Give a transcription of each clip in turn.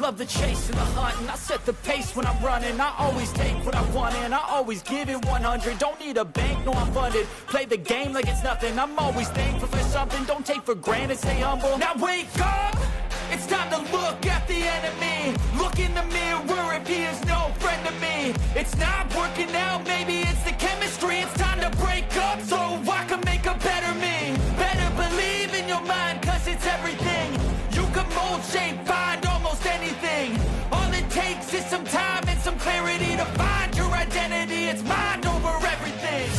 love the chase and the hunt, and I set the pace when I'm running. I always take what I want and I always give it 100. Don't need a bank, no I'm funded. Play the game like it's nothing. I'm always thankful for something. Don't take for granted, stay humble. Now wake up! It's time to look at the enemy. Look in the mirror if he is no friend to me. It's not working out, maybe it's the chemistry. It's time to break up so I can make a better me. Better believe in your mind, cause it's everything. You can mold, shape, find almost anything. All it takes is some time and some clarity to find your identity. It's mind over everything.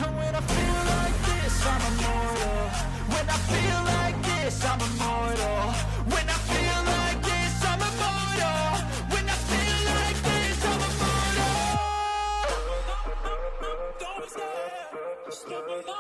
And when I feel like this, I'm immortal. When I feel like this, I'm immortal. When I feel like this, I'm immortal. When I feel like this, I'm immortal. Don't stop, just stop it up.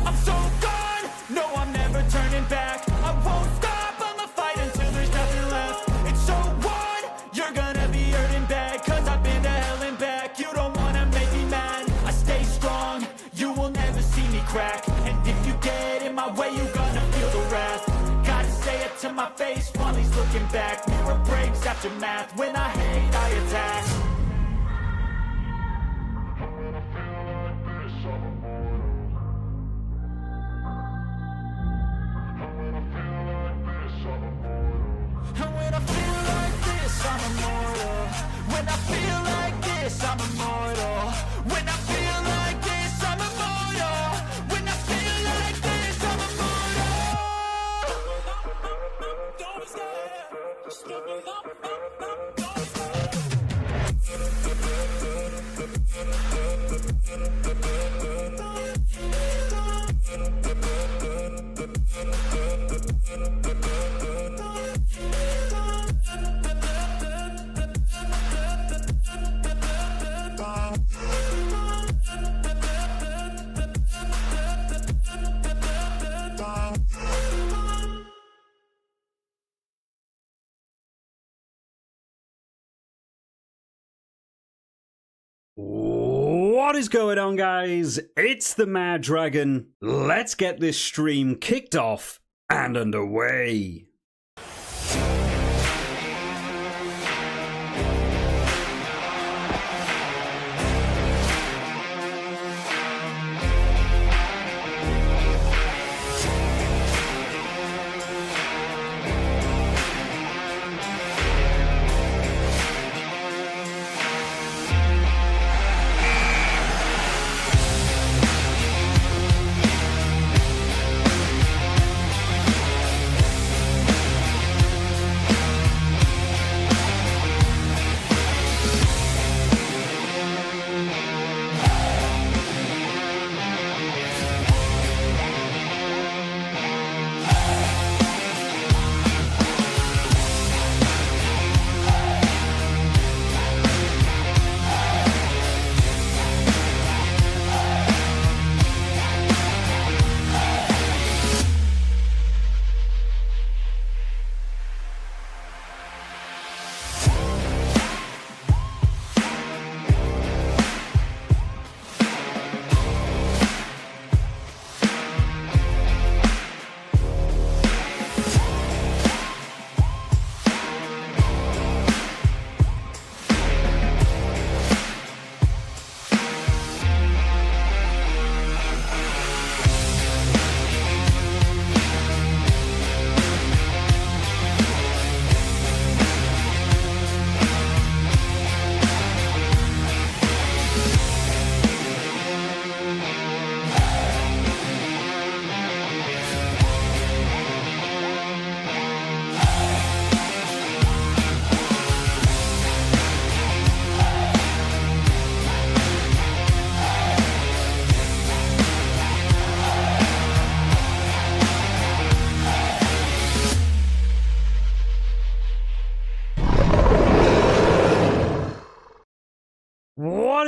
I'm so gone, no I'm never turning back. I won't stop, I'ma fight until there's nothing left. It's so on, you're gonna be hurting bad, cause I've been to hell and back. You don't wanna make me mad, I stay strong, you will never see me crack. And if you get in my way, you're gonna feel the wrath. Gotta say it to my face while he's looking back. Mirror breaks after math, when I hate I attack. And when I feel like this, I'm immortal. When I feel like this, I'm immortal. When I feel like this, I'm immortal. When I feel like this, I'm immortal. Don't stop, just stop it up. What is going on, guys? It's the Mad Dragon. Let's get this stream kicked off and underway.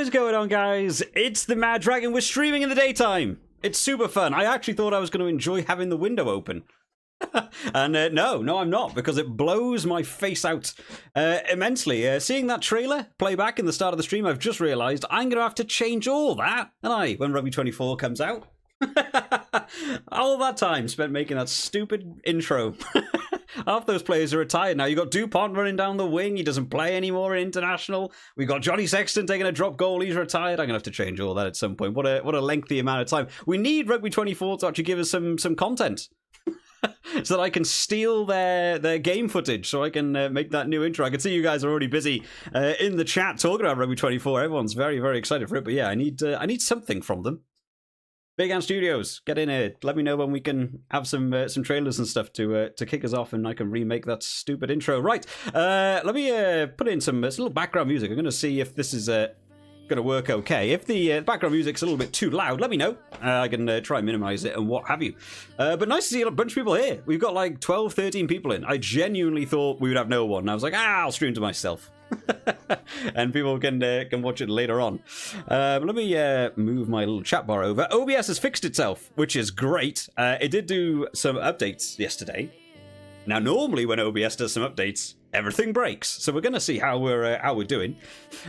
What is going on, guys? It's the Mad Dragon. We're streaming in the daytime. It's super fun. I actually thought I was going to enjoy having the window open. And no, I'm not, because it blows my face out immensely. Seeing that trailer play back in the start of the stream, I've just realised I'm going to have to change all that, when Rugby 24 comes out. All that time spent making that stupid intro. Half those players are retired now. You got Dupont running down the wing. He doesn't play anymore in international. We got Johnny Sexton taking a drop goal. He's retired. I'm gonna have to change all that at some point. What a lengthy amount of time. We need Rugby 24 to actually give us some content. So that I can steal their game footage, so I can make that new intro. I can see you guys are already busy in the chat talking about Rugby 24. Everyone's very, very excited for it. But yeah, I need something from them. Big Ant Studios, get in here. Let me know when we can have some trailers and stuff to kick us off, and I can remake that stupid intro. Right, let me put in some little background music. I'm going to see if this is going to work okay. If the background music's a little bit too loud, let me know. I can try and minimize it and what have you. But nice to see a bunch of people here. We've got like 12, 13 people in. I genuinely thought we would have no one. I was like, I'll stream to myself. And people can watch it later on. Let me move my little chat bar over. OBS has fixed itself, which is great. It did do some updates yesterday. Now, normally when OBS does some updates, everything breaks. So we're going to see how we're doing.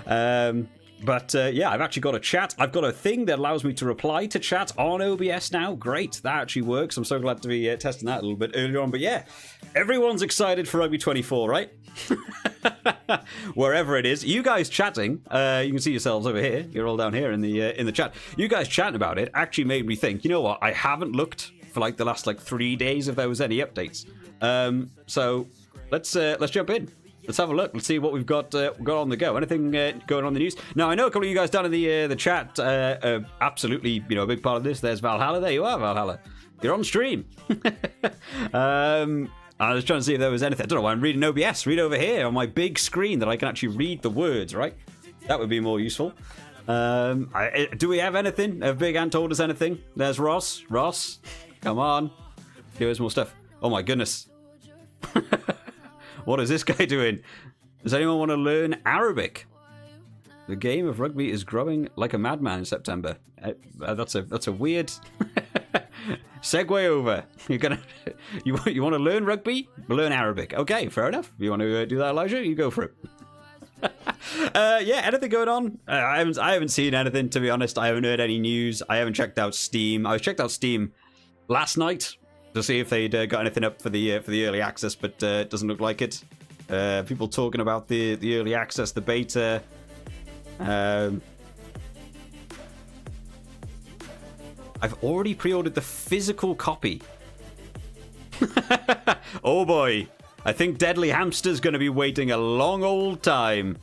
But yeah, I've actually got a chat. I've got a thing that allows me to reply to chat on OBS now. Great, that actually works. I'm so glad to be testing that a little bit earlier on. But yeah, everyone's excited for Rugby 24, right? Wherever it is, you guys chatting, you can see yourselves over here. You're all down here in the chat. You guys chatting about it actually made me think. You know what? I haven't looked for like the last 3 days if there was any updates. So let's jump in. Let's have a look. Let's see what we've got on the go. Anything going on in the news? Now, I know a couple of you guys down in the chat absolutely, a big part of this. There's Valhalla. There you are, Valhalla. You're on stream. I was trying to see if there was anything. I don't know why I'm reading OBS. Read over here on my big screen that I can actually read the words, right? That would be more useful. Do we have anything? Have Big Ant told us anything? There's Ross. Ross, come on. Give us more stuff. Oh, my goodness. What is this guy doing? Does anyone want to learn Arabic? The game of rugby is growing like a madman in September. That's a weird segue over. You want to learn rugby? Learn Arabic. Okay, fair enough. If you want to do that, Elijah, you go for it. Yeah, anything going on? I haven't seen anything, to be honest. I haven't heard any news. I haven't checked out Steam. I checked out Steam last night to see if they'd got anything up for the early access, but it doesn't look like it. People talking about the early access, the beta. I've already pre-ordered the physical copy. Oh boy, I think Deadly Hamster's going to be waiting a long old time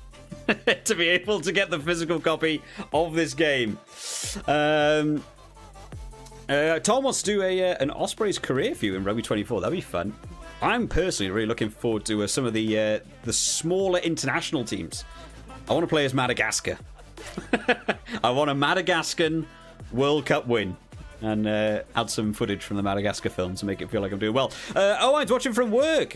to be able to get the physical copy of this game. Tom wants to do an Osprey's career view in Rugby 24. That'd be fun. I'm personally really looking forward to some of the smaller international teams. I want to play as Madagascar. I want a Madagascan World Cup win. And add some footage from the Madagascar film to make it feel like I'm doing well. I'm watching from work.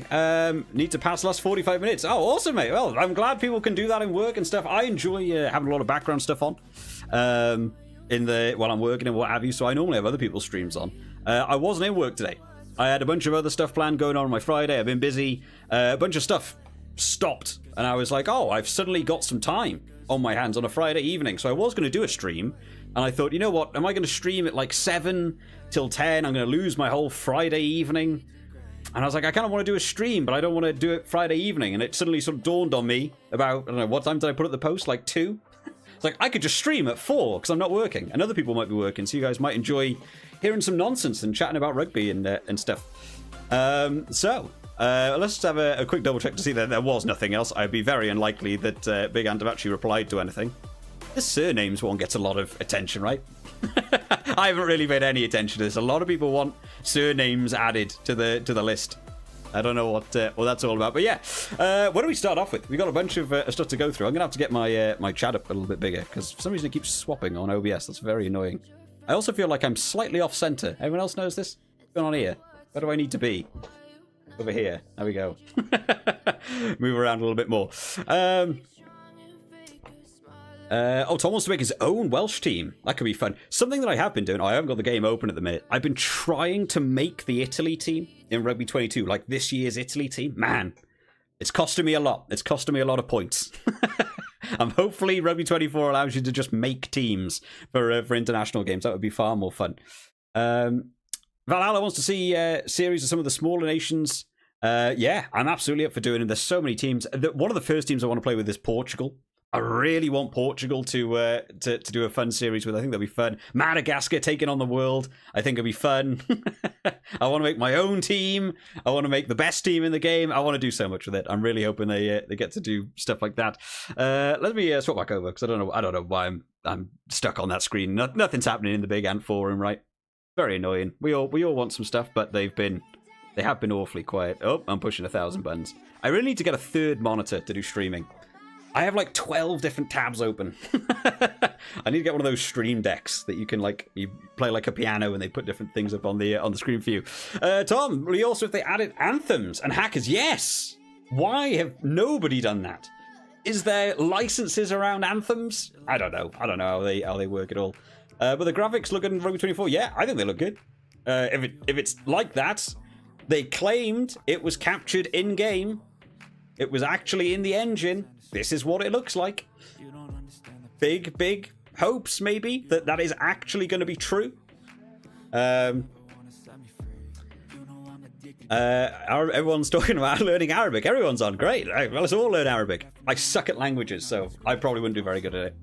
Need to pass the last 45 minutes. Oh, awesome, mate. Well, I'm glad people can do that in work and stuff. I enjoy having a lot of background stuff on. While I'm working and what have you, so I normally have other people's streams on. I wasn't in work today. I had a bunch of other stuff planned going on my Friday. I've been busy. A bunch of stuff stopped, and I was like, I've suddenly got some time on my hands on a Friday evening, so I was going to do a stream, and I thought, you know what, am I going to stream at 7 till 10? I'm going to lose my whole Friday evening. And I was like, I kind of want to do a stream, but I don't want to do it Friday evening, and it suddenly sort of dawned on me about, I don't know, what time did I put up the post? 2? Like, I could just stream at 4 because I'm not working, and other people might be working, so you guys might enjoy hearing some nonsense and chatting about rugby and stuff. Let's just have a quick double check to see that there was nothing else. I'd be very unlikely that Big Ant have actually replied to anything. The surnames one gets a lot of attention, right? I haven't really paid any attention to this. A lot of people want surnames added to the list. I don't know what that's all about, but yeah. What do we start off with? We've got a bunch of stuff to go through. I'm gonna have to get my chat up a little bit bigger because for some reason it keeps swapping on OBS. That's very annoying. I also feel like I'm slightly off center. Anyone else knows this? What's going on here? Where do I need to be? Over here. There we go. Move around a little bit more. Tom wants to make his own Welsh team. That could be fun. Something that I have been doing, I haven't got the game open at the minute. I've been trying to make the Italy team in Rugby 22, like this year's Italy team. Man, it's costing me a lot. It's costing me a lot of points. Hopefully Rugby 24 allows you to just make teams for international games. That would be far more fun. Valhalla wants to see a series of some of the smaller nations. Yeah, I'm absolutely up for doing it. There's so many teams. One of the first teams I want to play with is Portugal. I really want Portugal to do a fun series with. I think that'll be fun. Madagascar taking on the world. I think it'll be fun. I want to make my own team. I want to make the best team in the game. I want to do so much with it. I'm really hoping they get to do stuff like that. Let me swap back over because I don't know why I'm stuck on that screen. Nothing's happening in the big Ant forum, right? Very annoying. We all want some stuff, but they have been awfully quiet. Oh, I'm pushing 1,000 buttons. I really need to get a third monitor to do streaming. I have like 12 different tabs open. I need to get one of those stream decks that you can you play like a piano and they put different things up on the screen for you. Tom, also if they added anthems and hackers, yes. Why have nobody done that? Is there licenses around anthems? I don't know how they work at all. But the graphics look good in Rugby 24. Yeah, I think they look good. If it's like that, they claimed it was captured in game. It was actually in the engine. This is what it looks like. Big hopes, maybe, that is actually going to be true. Everyone's talking about learning Arabic. Everyone's on. Great. Well, let's all learn Arabic. I suck at languages, so I probably wouldn't do very good at it.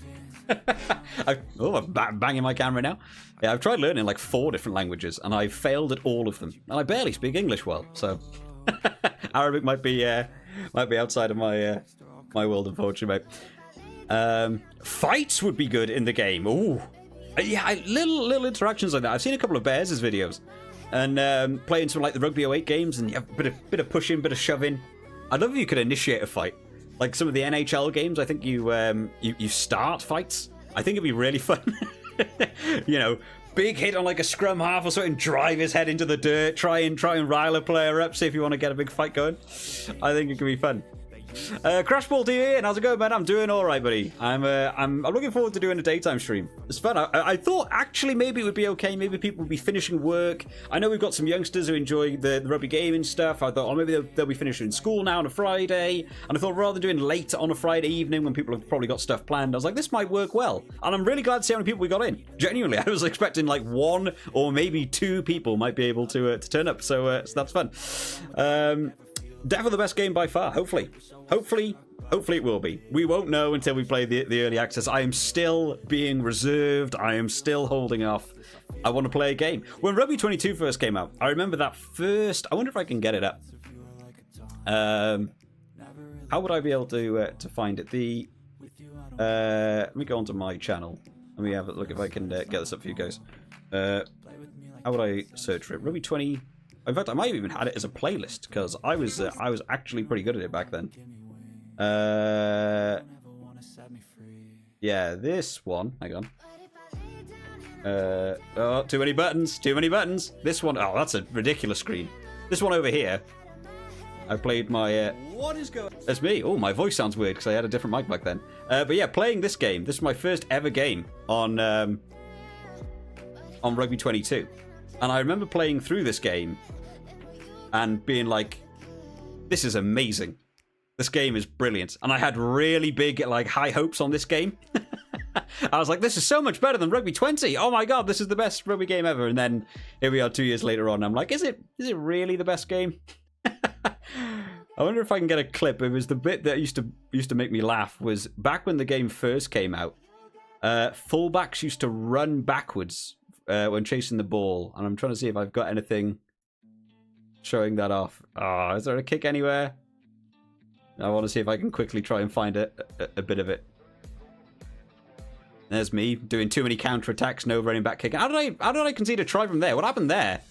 I'm banging my camera now. Yeah, I've tried learning like 4 different languages, and I've failed at all of them. And I barely speak English well, so Arabic might be outside of my world, unfortunately, mate. Fights would be good in the game. Ooh, yeah, little interactions like that. I've seen a couple of Bears' videos, and playing some like the Rugby 08 games, and you have a bit of pushing, bit of shoving. I'd love if you could initiate a fight, like some of the NHL games. I think you start fights. I think it'd be really fun. Big hit on like a scrum half or something, drive his head into the dirt, try and rile a player up, see if you want to get a big fight going. I think it could be fun. Crashball TV, and how's it going, man? I'm doing all right, buddy. I'm looking forward to doing a daytime stream. It's fun. I thought actually maybe it would be okay. Maybe people would be finishing work. I know we've got some youngsters who enjoy the rugby gaming stuff. I thought, maybe they'll be finishing school now on a Friday. And I thought rather than doing late on a Friday evening when people have probably got stuff planned, I was like, this might work well. And I'm really glad to see how many people we got in. Genuinely, I was expecting like 1 or maybe 2 people might be able to turn up. So that's fun. Definitely the best game by far. Hopefully it will be. We won't know until we play the early access. I am still being reserved. I am still holding off. I want to play a game. When Rugby 22 first came out, I remember that first. I wonder if I can get it up. How would I be able to find it? Let me go onto my channel. Let me have a look if I can get this up for you guys. How would I search for it? Rugby 20. In fact, I might have even had it as a playlist because I was actually pretty good at it back then. Yeah, this one. Hang on. Oh, too many buttons. Too many buttons. This one. Oh, that's a ridiculous screen. This one over here. I played my. What is going? That's me. Oh, my voice sounds weird because I had a different mic back then. But yeah, playing this game. This is my first ever game on Rugby 22. And I remember playing through this game and being like, this is amazing. This game is brilliant. And I had really big, high hopes on this game. I was like, this is so much better than Rugby 20. Oh my God, this is the best rugby game ever. And then here we are 2 years later on. I'm like, is it really the best game? I wonder if I can get a clip. It was the bit that used to make me laugh was back when the game first came out. Fullbacks used to run backwards when chasing the ball, and I'm trying to see if I've got anything showing that off. Oh, is there a kick anywhere? I want to see if I can quickly try and find a bit of it. There's me doing too many counter attacks, no running back kick. How did I concede a try from there? What happened there?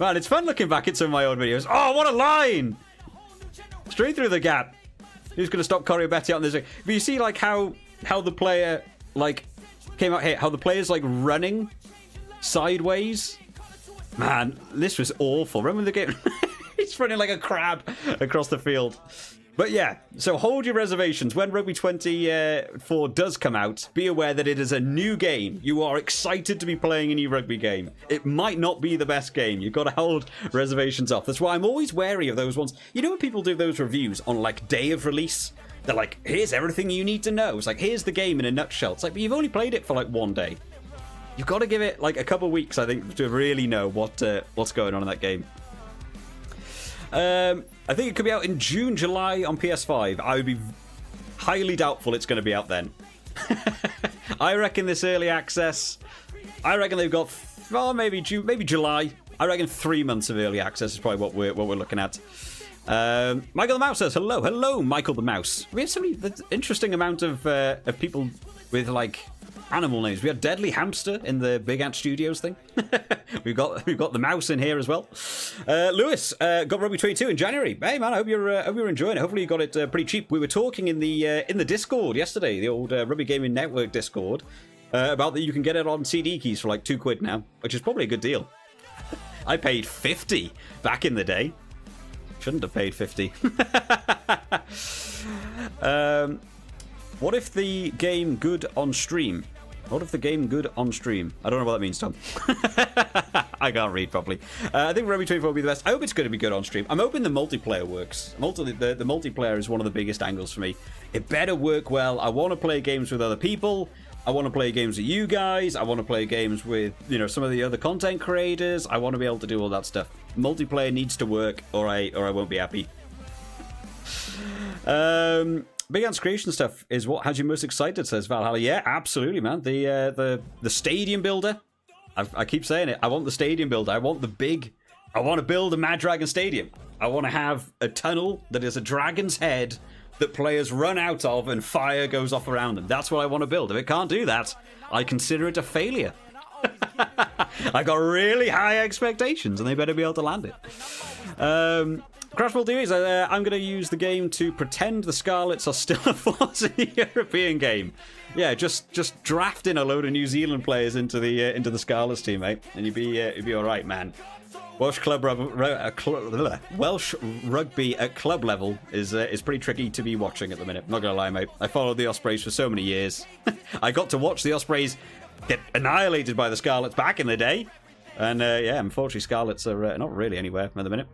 Man, it's fun looking back at some of my old videos. Oh, what a line! Straight through the gap. Who's going to stop Corey Betty on this? But you see, how the player came out here, how the player's running sideways. Man, this was awful. Remember the game? He's running like a crab across the field. But yeah, so hold your reservations. When Rugby 24 does come out, be aware that it is a new game. You are excited to be playing a new rugby game. It might not be the best game. You've got to hold reservations off. That's why I'm always wary of those ones. You know when people do those reviews on like day of release? They're like, here's everything you need to know. It's like, here's the game in a nutshell. It's like, but you've only played it for like one day. You've got to give it like a couple of weeks, I think, to really know what's going on in that game. I think it could be out in June, July on PS5. I would be highly doubtful it's going to be out then. I reckon this early access, I reckon they've got, maybe July. I reckon 3 months of early access is probably what we're looking at. Michael the Mouse says, hello, Michael the Mouse. We have so many interesting amount of people with like animal names. We had Deadly Hamster in the Big Ant Studios thing. we've got the mouse in here as well. Lewis got Rugby 22 in January. Hey man, I hope you're enjoying it. Hopefully you got it pretty cheap. We were talking in the Discord yesterday, the old Rugby Gaming Network Discord, about that you can get it on CD keys for like £2 now, which is probably a good deal. I paid 50 back in the day. Shouldn't have paid 50. What if the game good on stream? What if the game good on stream? I don't know what that means, Tom. I can't read properly. I think Rugby 24 will be the best. I hope it's going to be good on stream. I'm hoping the multiplayer works. The multiplayer is one of the biggest angles for me. It better work well. I want to play games with other people. I want to play games with you guys. I want to play games with, some of the other content creators. I want to be able to do all that stuff. Multiplayer needs to work, or I won't be happy. Big Ant's creation stuff is what has you most excited, says Valhalla. Yeah, absolutely, man. The stadium builder. I keep saying it. I want the stadium builder. I want to build a Mad Dragon stadium. I want to have a tunnel that is a dragon's head that players run out of and fire goes off around them. That's what I want to build. If it can't do that, I consider it a failure. I got really high expectations and they better be able to land it. Crashball TV says, I'm going to use the game to pretend the Scarlets are still a force in the European game. Yeah, just draft in a load of New Zealand players into the Scarlets team, mate, and you'd be all right, man. Welsh rugby at club level is pretty tricky to be watching at the minute. Not gonna lie, mate. I followed the Ospreys for so many years. I got to watch the Ospreys get annihilated by the Scarlets back in the day, and unfortunately, Scarlets are not really anywhere at the minute.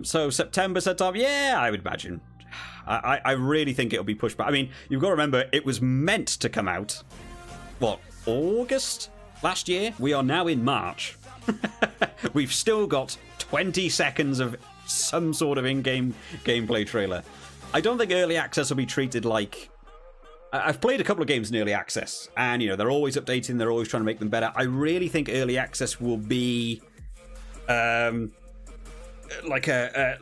So September, yeah, I would imagine. I really think it'll be pushed back. I mean, you've got to remember, it was meant to come out, August last year? We are now in March. We've still got 20 seconds of some sort of in-game gameplay trailer. I don't think early access will be treated like... I've played a couple of games in early access, and, they're always updating, they're always trying to make them better. I really think early access will be... like a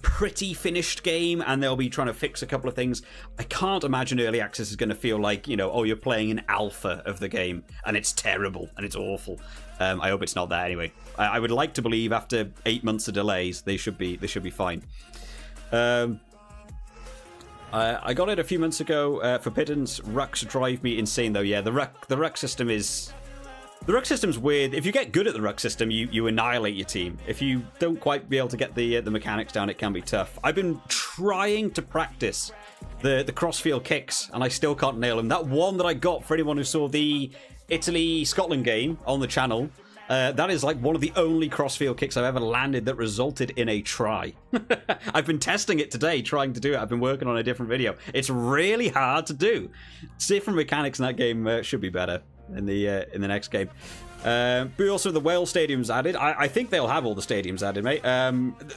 pretty finished game, and they'll be trying to fix a couple of things. I can't imagine early access is going to feel like, you're playing an alpha of the game and it's terrible and it's awful. I hope it's not that anyway. I would like to believe after 8 months of delays they should be fine. I got it a few months ago for pittance. Rucks drive me insane though. Yeah, the ruck system is... The ruck system's weird. If you get good at the ruck system, you annihilate your team. If you don't quite be able to get the mechanics down, it can be tough. I've been trying to practice the crossfield kicks, and I still can't nail them. That one that I got for anyone who saw the Italy-Scotland game on the channel, that is like one of the only crossfield kicks I've ever landed that resulted in a try. I've been testing it today, trying to do it. I've been working on a different video. It's really hard to do. Different mechanics in that game should be better in the next game. But also the Wales stadiums added. I think they'll have all the stadiums added, mate.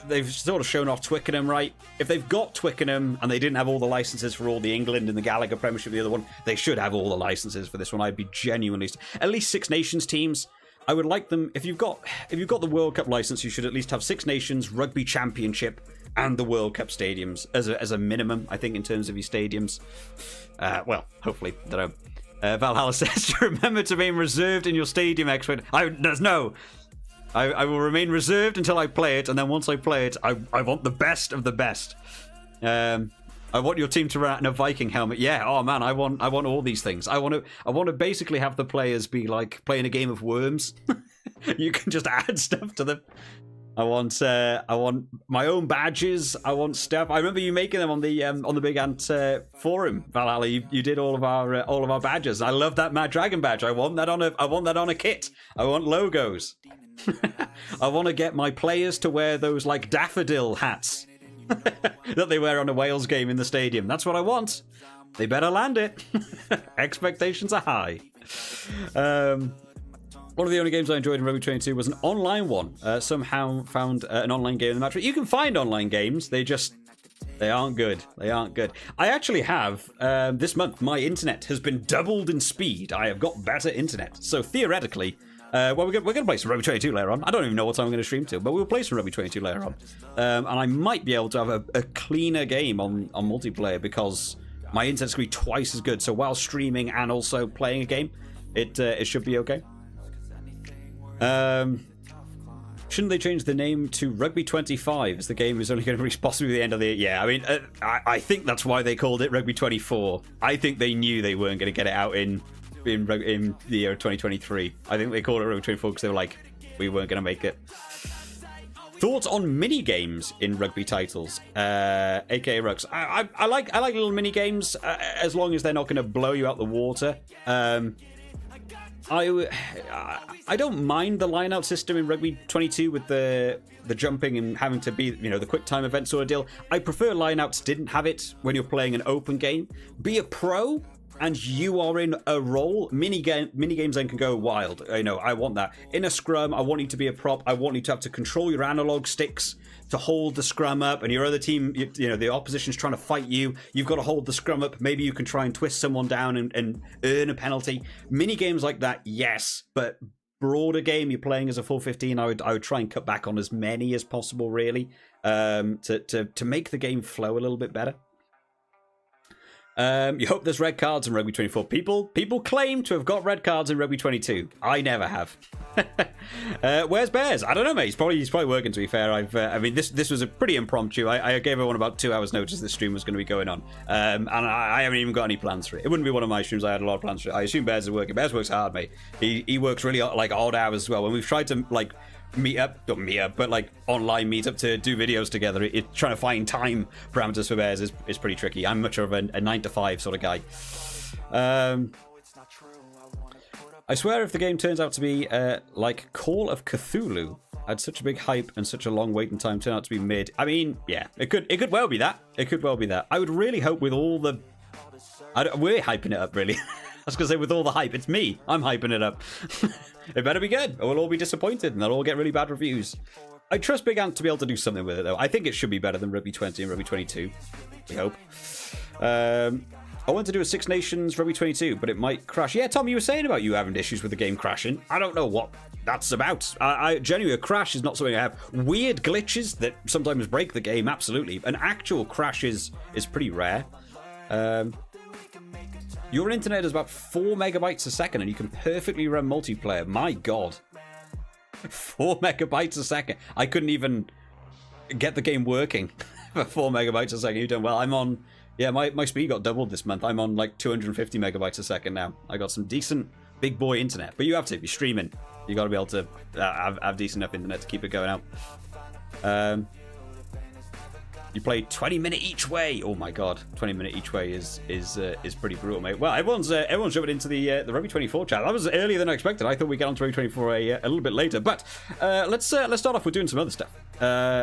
They've sort of shown off Twickenham, right? If they've got Twickenham and they didn't have all the licenses for all the England and the Gallagher Premiership, the other one, they should have all the licenses for this one. I'd be genuinely... At least Six Nations teams. I would like them... If you've got the World Cup license, you should at least have Six Nations, Rugby Championship, and the World Cup stadiums as a minimum, I think, in terms of your stadiums. Well, hopefully they don't. Valhalla says, remember to remain reserved in your stadium expert. I will remain reserved until I play it, and then once I play it, I want the best of the best. I want your team to run out in a Viking helmet. Yeah, oh man, I want all these things. I want to basically have the players be like playing a game of Worms. You can just add stuff to them. I want my own badges. I want stuff. I remember you making them on the Big Ant forum, Valhalla. You did all of our badges. I love that Mad Dragon badge. I want that on a kit. I want logos. I want to get my players to wear those like daffodil hats that they wear on a Wales game in the stadium. That's what I want. They better land it. Expectations are high. One of the only games I enjoyed in Rugby 22 was an online one. Somehow found an online game in the match. You can find online games. They aren't good. They aren't good. I actually have, this month, my internet has been doubled in speed. I have got better internet. So theoretically, we're going to play some Rugby 22 later on. I don't even know what time I'm going to stream to, but we'll play some Rugby 22 later on. And I might be able to have a cleaner game on multiplayer because my internet's going to be twice as good. So while streaming and also playing a game, it should be okay. Shouldn't they change the name to Rugby 25 as the game is only going to reach possibly the end of the... Yeah, I mean, I think that's why they called it Rugby 24. I think they knew they weren't going to get it out in the year of 2023. I think they called it Rugby 24 because they were like, we weren't going to make it. Thoughts on mini games in rugby titles, aka Rugs. I like little mini games as long as they're not going to blow you out the water. I don't mind the line-out system in Rugby 22 with the jumping and having to be, the quick time event sort of deal. I prefer line-outs didn't have it when you're playing an open game. Be a pro and you are in a role. Mini games then can go wild. I want that. In a scrum, I want you to be a prop. I want you to have to control your analog sticks to hold the scrum up, and your other team, the opposition's trying to fight you. You've got to hold the scrum up. Maybe you can try and twist someone down and earn a penalty. Mini games like that, yes, but broader game, you're playing as a full 15. I would try and cut back on as many as possible, really, to make the game flow a little bit better. You hope there's red cards in Rugby 24. People claim to have got red cards in Rugby 22. I never have. Where's Bears? I don't know, mate. He's probably working, to be fair. I mean, this was a pretty impromptu. I gave everyone about 2 hours notice this stream was going to be going on. And I haven't even got any plans for it. It wouldn't be one of my streams. I had a lot of plans for it. I assume Bears is working. Bears works hard, mate. He works really like odd hours as well. When we've tried to like but like online meet up to do videos together, trying to find time parameters for Bears is pretty tricky. I'm much of a 9 to 5 sort of guy. I swear if the game turns out to be like Call of Cthulhu, had such a big hype and such a long waiting time turn out to be mid. I mean, yeah, it could well be that. It could well be that. I would really hope with all the... we're hyping it up, really. I was going to say, with all the hype, it's me. I'm hyping it up. It better be good, or we'll all be disappointed, and they'll all get really bad reviews. I trust Big Ant to be able to do something with it, though. I think it should be better than Rugby 20 and Rugby 22. We hope. I want to do a Six Nations Rugby 22, but it might crash. Yeah, Tom, you were saying about you having issues with the game crashing. I don't know what that's about. Genuinely, a crash is not something I have. Weird glitches that sometimes break the game, absolutely. An actual crash is pretty rare. Your internet is about 4 megabytes a second, and you can perfectly run multiplayer. My God. 4 megabytes a second. I couldn't even get the game working for 4 megabytes a second. You're doing well. I'm on... Yeah, my speed got doubled this month. I'm on like 250 megabytes a second now. I got some decent big boy internet. But you have to. If you're streaming, you got to be able to have decent enough internet to keep it going out. You play 20-minute each way. Oh my God, 20-minute each way is pretty brutal, mate. Well, everyone's jumping into the Rugby 24 chat. That was earlier than I expected. I thought we'd get on to Rugby 24 a little bit later. But let's start off with doing some other stuff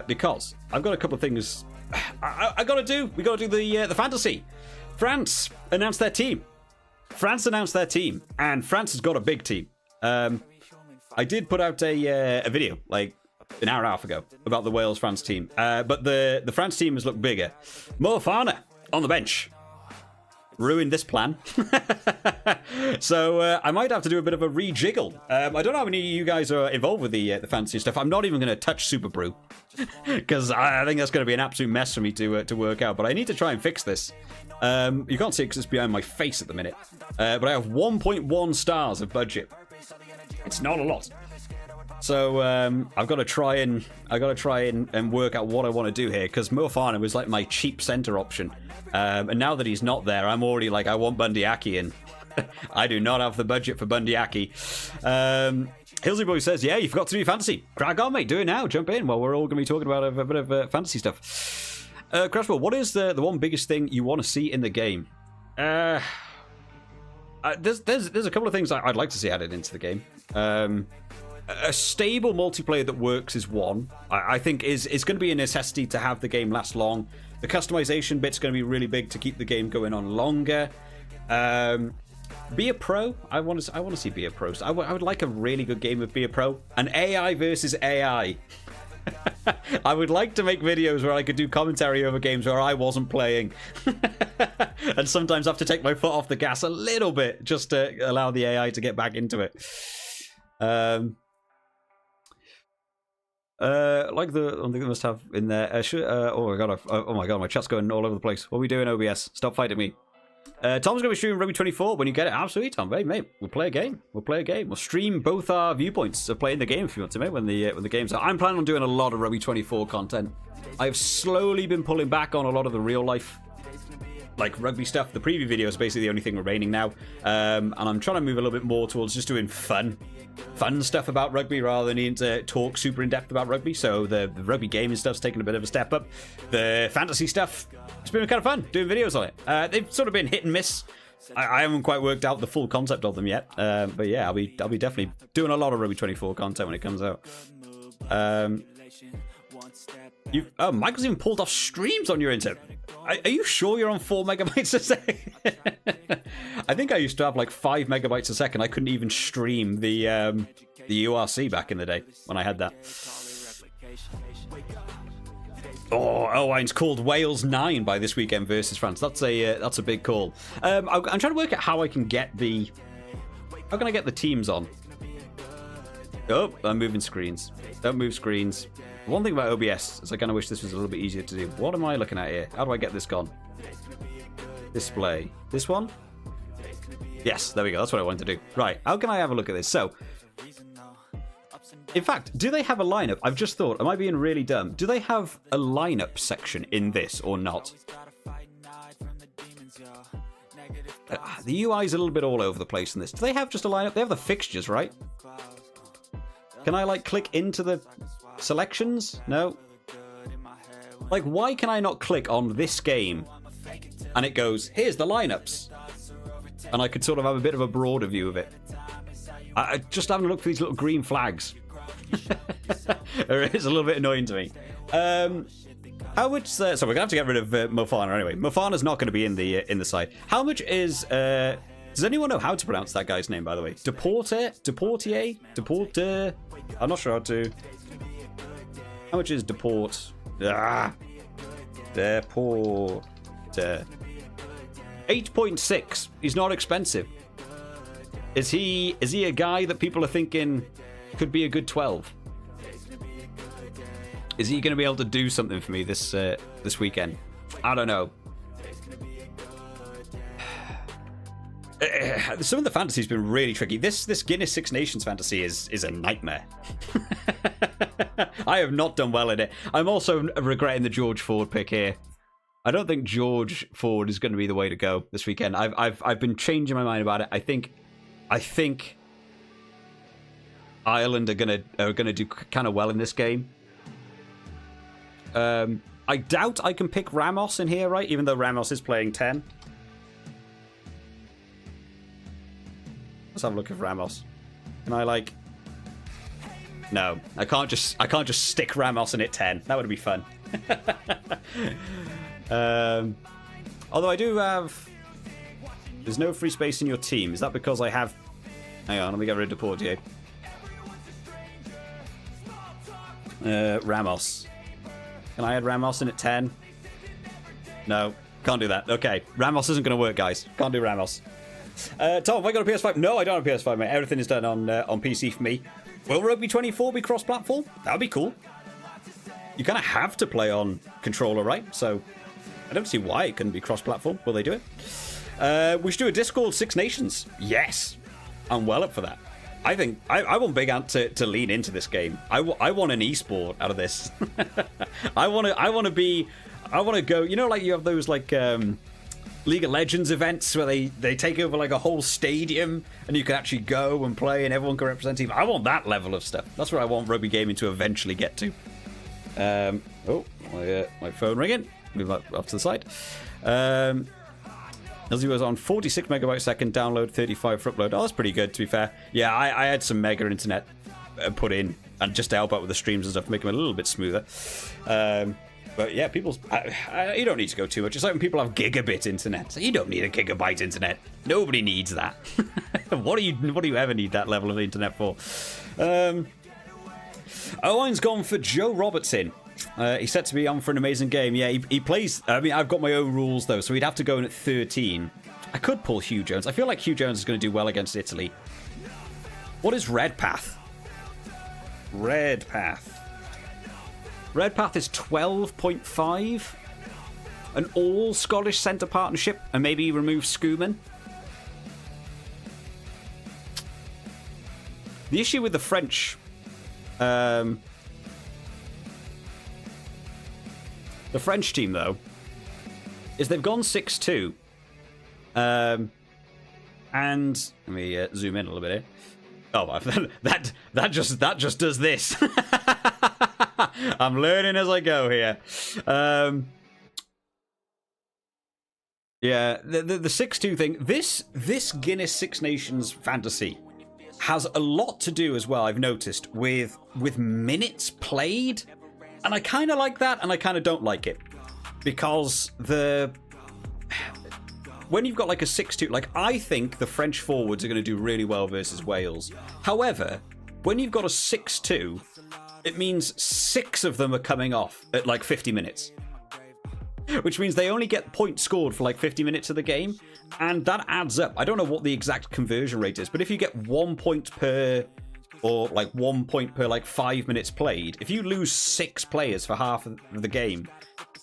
because I've got a couple of things I got to do. We got to do the fantasy. France announced their team. And France has got a big team. I did put out a video like an hour and a half ago about the Wales-France team. But the France team has looked bigger. Mo Farner on the bench. Ruined this plan. So I might have to do a bit of a rejiggle. I don't know how many of you guys are involved with the fantasy stuff. I'm not even going to touch Super Brew because I think that's going to be an absolute mess for me to work out. But I need to try and fix this. You can't see it because it's behind my face at the minute. But I have 1.1 stars of budget. It's not a lot. So I've got to try and work out what I want to do here because Mo Farner was like my cheap centre option, and now that he's not there, I'm already like I want Bundy Aki in. I do not have the budget for Bundyaki. Hillsy Boy says, yeah, you forgot to do fantasy. Crack on, mate. Do it now. Jump in. Well, we're all going to be talking about a bit of fantasy stuff. Crashball, what is the one biggest thing you want to see in the game? There's a couple of things I'd like to see added into the game. A stable multiplayer that works is one. I think is going to be a necessity to have the game last long. The customization bit's going to be really big to keep the game going on longer. Be a pro. I want to see Be a Pro. I would like a really good game of Be a Pro. An AI versus AI. I would like to make videos where I could do commentary over games where I wasn't playing. And sometimes have to take my foot off the gas a little bit just to allow the AI to get back into it. Like the one thing they must have in there. Oh my god, my chat's going all over the place. What are we doing, OBS? Stop fighting me. Tom's going to be streaming Rugby 24 when you get it. Absolutely, Tom. Hey, mate, we'll play a game. We'll stream both our viewpoints of playing the game if you want to, mate, when the game's out. I'm planning on doing a lot of Rugby 24 content. I've slowly been pulling back on a lot of the real life, like, rugby stuff. The preview video is basically the only thing remaining now. And I'm trying to move a little bit more towards just doing fun stuff about rugby rather than needing to talk super in depth about rugby. So the rugby gaming stuff's taken a bit of a step up. The fantasy stuff, it's been kind of fun doing videos on it. They've sort of been hit and miss. I haven't quite worked out the full concept of them yet. But yeah, I'll be definitely doing a lot of Rugby 24 content when it comes out. Michael's even pulled off streams on your internet. Are you sure you're on 4 megabytes a second? I think I used to have like 5 megabytes a second. I couldn't even stream the URC back in the day when I had that. Owen's called Wales 9 by this weekend versus France. That's a big call. I'm trying to work out how I can get how can I get the teams on? Oh, I'm moving screens. Don't move screens. One thing about OBS is I kind of wish this was a little bit easier to do. What am I looking at here? How do I get this gone? Display. This one? Yes, there we go. That's what I wanted to do. Right, how can I have a look at this? So, in fact, do they have a lineup? I've just thought, am I being really dumb? Do they have a lineup section in this or not? The UI is a little bit all over the place in this. Do they have just a lineup? They have the fixtures, right? Can I, like, click into the selections? No. Like, why can I not click on this game and it goes, here's the lineups? And I could sort of have a bit of a broader view of it. I just having a look for these little green flags. It is a little bit annoying to me. How much? So we're gonna have to get rid of Mofana anyway. Mofana's not going to be in the side. How much is? Does anyone know how to pronounce that guy's name? By the way, Deportier. I'm not sure how to. How much is Deport? Deport. 8.6. He's not expensive. Is he a guy that people are thinking could be a good 12? Is he going to be able to do something for me this weekend? I don't know. Some of the fantasy's been really tricky. This Guinness Six Nations fantasy is a nightmare. I have not done well in it. I'm also regretting the George Ford pick here. I don't think George Ford is going to be the way to go this weekend. I've been changing my mind about it. I think Ireland are gonna do kind of well in this game. I doubt I can pick Ramos in here, right? Even though Ramos is playing 10. Let's have a look at Ramos. Can I like? No, I can't just stick Ramos in at 10. That would be fun. Although I do have. There's no free space in your team. Is that because I have? Hang on, let me get rid of Deportier. Ramos. Can I add Ramos in at 10? No, can't do that. Okay, Ramos isn't going to work, guys. Can't do Ramos. Tom, have I got a PS5? No, I don't have a PS5, mate. Everything is done on PC for me. Will Rugby 24 be cross-platform? That would be cool. You kind of have to play on controller, right? So I don't see why it couldn't be cross-platform. Will they do it? We should do a Discord Six Nations. Yes, I'm well up for that. I think I want Big Ant to lean into this game. I want an esport out of this. I want to go. You know, like you have those like League of Legends events where they take over like a whole stadium and you can actually go and play and everyone can represent team. I want that level of stuff. That's what I want rugby gaming to eventually get to. My phone ringing. Move that off to the side. LZ was on 46 megabytes a second, download 35 for upload. Oh, that's pretty good, to be fair. Yeah, I had some mega internet put in and just to help out with the streams and stuff, make them a little bit smoother. But yeah, you don't need to go too much. It's like when people have gigabit internet. So you don't need a gigabyte internet. Nobody needs that. What do you ever need that level of internet for? Owen's gone for Joe Robertson. He's set to be on for an amazing game. Yeah, he plays. I mean, I've got my own rules though, so he'd have to go in at 13. I could pull Hugh Jones. I feel like Hugh Jones is going to do well against Italy. What is Redpath? Redpath is 12.5. An all Scottish centre partnership, and maybe remove Schoeman. The issue with the French, the French team though, is they've gone 6-2. And let me zoom in a little bit here. Oh, that just does this. I'm learning as I go here. Yeah, the 6-2 thing. This Guinness Six Nations fantasy has a lot to do as well. I've noticed with minutes played, and I kind of like that, and I kind of don't like it because when you've got like a 6-2, like I think the French forwards are going to do really well versus Wales. However, when you've got a 6-2, it means 6 of them are coming off at like 50 minutes. Which means they only get points scored for like 50 minutes of the game. And that adds up. I don't know what the exact conversion rate is, but if you get 1 point per, or like 1 point per like 5 minutes played, if you lose 6 players for half of the game,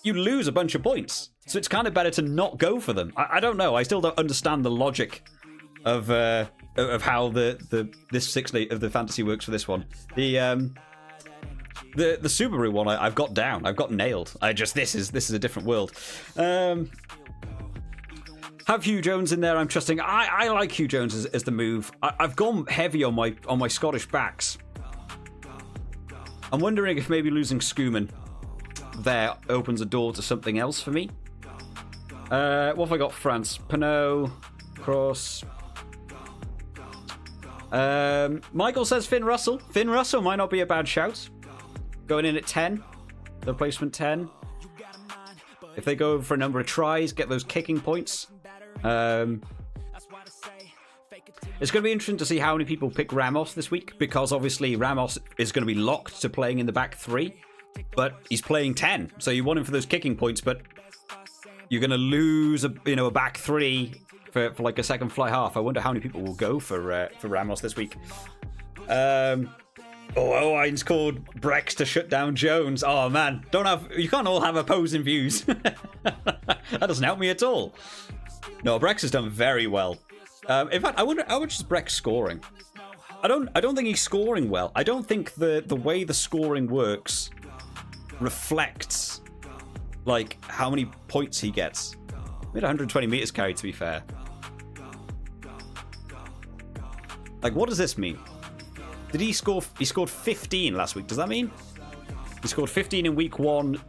you lose a bunch of points. So it's kind of better to not go for them. I don't know. I still don't understand the logic of how this 6 of the fantasy works for this one. The Subaru one I've got down. I've got nailed. This is a different world. Have Hugh Jones in there. I'm trusting. I like Hugh Jones as the move. I've gone heavy on my Scottish backs. I'm wondering if maybe losing Schoeman there opens a door to something else for me. What have I got? France, Pinot, Cross. Michael says Finn Russell. Finn Russell might not be a bad shout. Going in at 10. The replacement 10. If they go for a number of tries, get those kicking points. It's going to be interesting to see how many people pick Ramos this week, because obviously Ramos is going to be locked to playing in the back 3, but he's playing 10, so you want him for those kicking points, but you're going to lose a back 3 for like a second fly half. I wonder how many people will go for Ramos this week. Owen's called Brex to shut down Jones. Oh man, you can't all have opposing views. That doesn't help me at all. No, Brex has done very well. In fact, I wonder how much is Brex scoring. I don't think he's scoring well. I don't think the way the scoring works reflects like how many points he gets. He had 120 meters carried, to be fair. Like, what does this mean? Did he score? He scored 15 last week. Does that mean he scored 15 in week 1,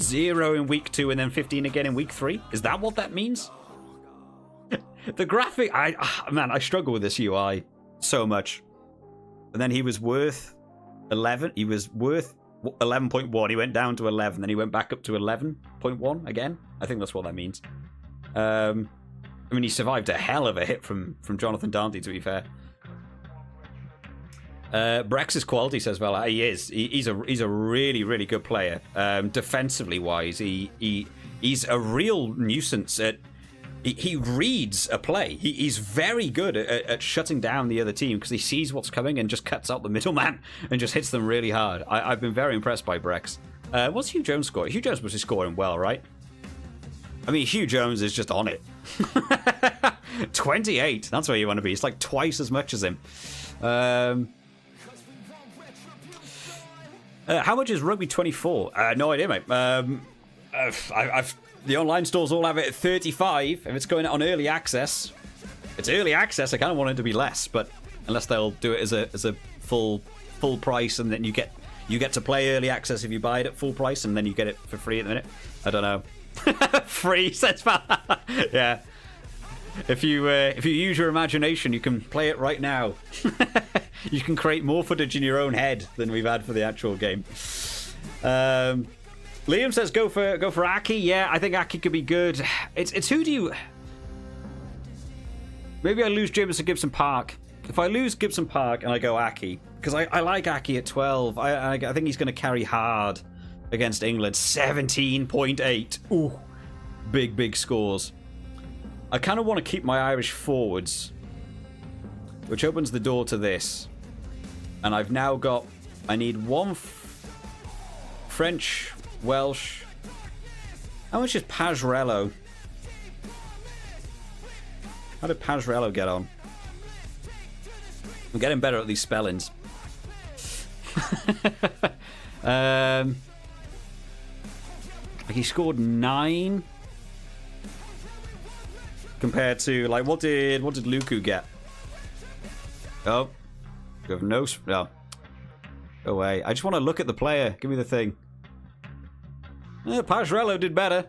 0 in week 2, and then 15 again in week 3? Is that what that means? The graphic, I struggle with this UI so much. And then he was worth 11. He was worth 11.1. He went down to 11. Then he went back up to 11.1 again. I think that's what that means. I mean, he survived a hell of a hit from Jonathan Dante, to be fair. Brex's quality says, well, he is. He's a really, really good player. Defensively wise, he's a real nuisance at. He reads a play. He's very good at shutting down the other team because he sees what's coming and just cuts out the middleman and just hits them really hard. I've been very impressed by Brex. What's Hugh Jones scoring? Hugh Jones must be scoring well, right? I mean, Hugh Jones is just on it. 28. That's where you want to be. It's like twice as much as him. How much is Rugby 24? No idea, mate. The online stores all have it at 35. If it's going on early access, it's early access. I kind of want it to be less, but unless they'll do it as a full price, and then you get to play early access if you buy it at full price, and then you get it for free at the minute. I don't know. Free, says yeah. If you use your imagination, you can play it right now. You can create more footage in your own head than we've had for the actual game. Liam says go for Aki. Yeah, I think Aki could be good. It's who do you? Maybe I lose Jameson Gibson Park. If I lose Gibson Park and I go Aki, because I like Aki at 12. I think he's going to carry hard against England. 17.8. Ooh, big scores. I kind of want to keep my Irish forwards, which opens the door to this. And I've now got... I need one French, Welsh... How much is Pajrello? How did Pajrello get on? I'm getting better at these spellings. He scored 9... compared to, like, what did Luku get? Oh, you have no. Go away. I just want to look at the player. Give me the thing. Pajrello did better,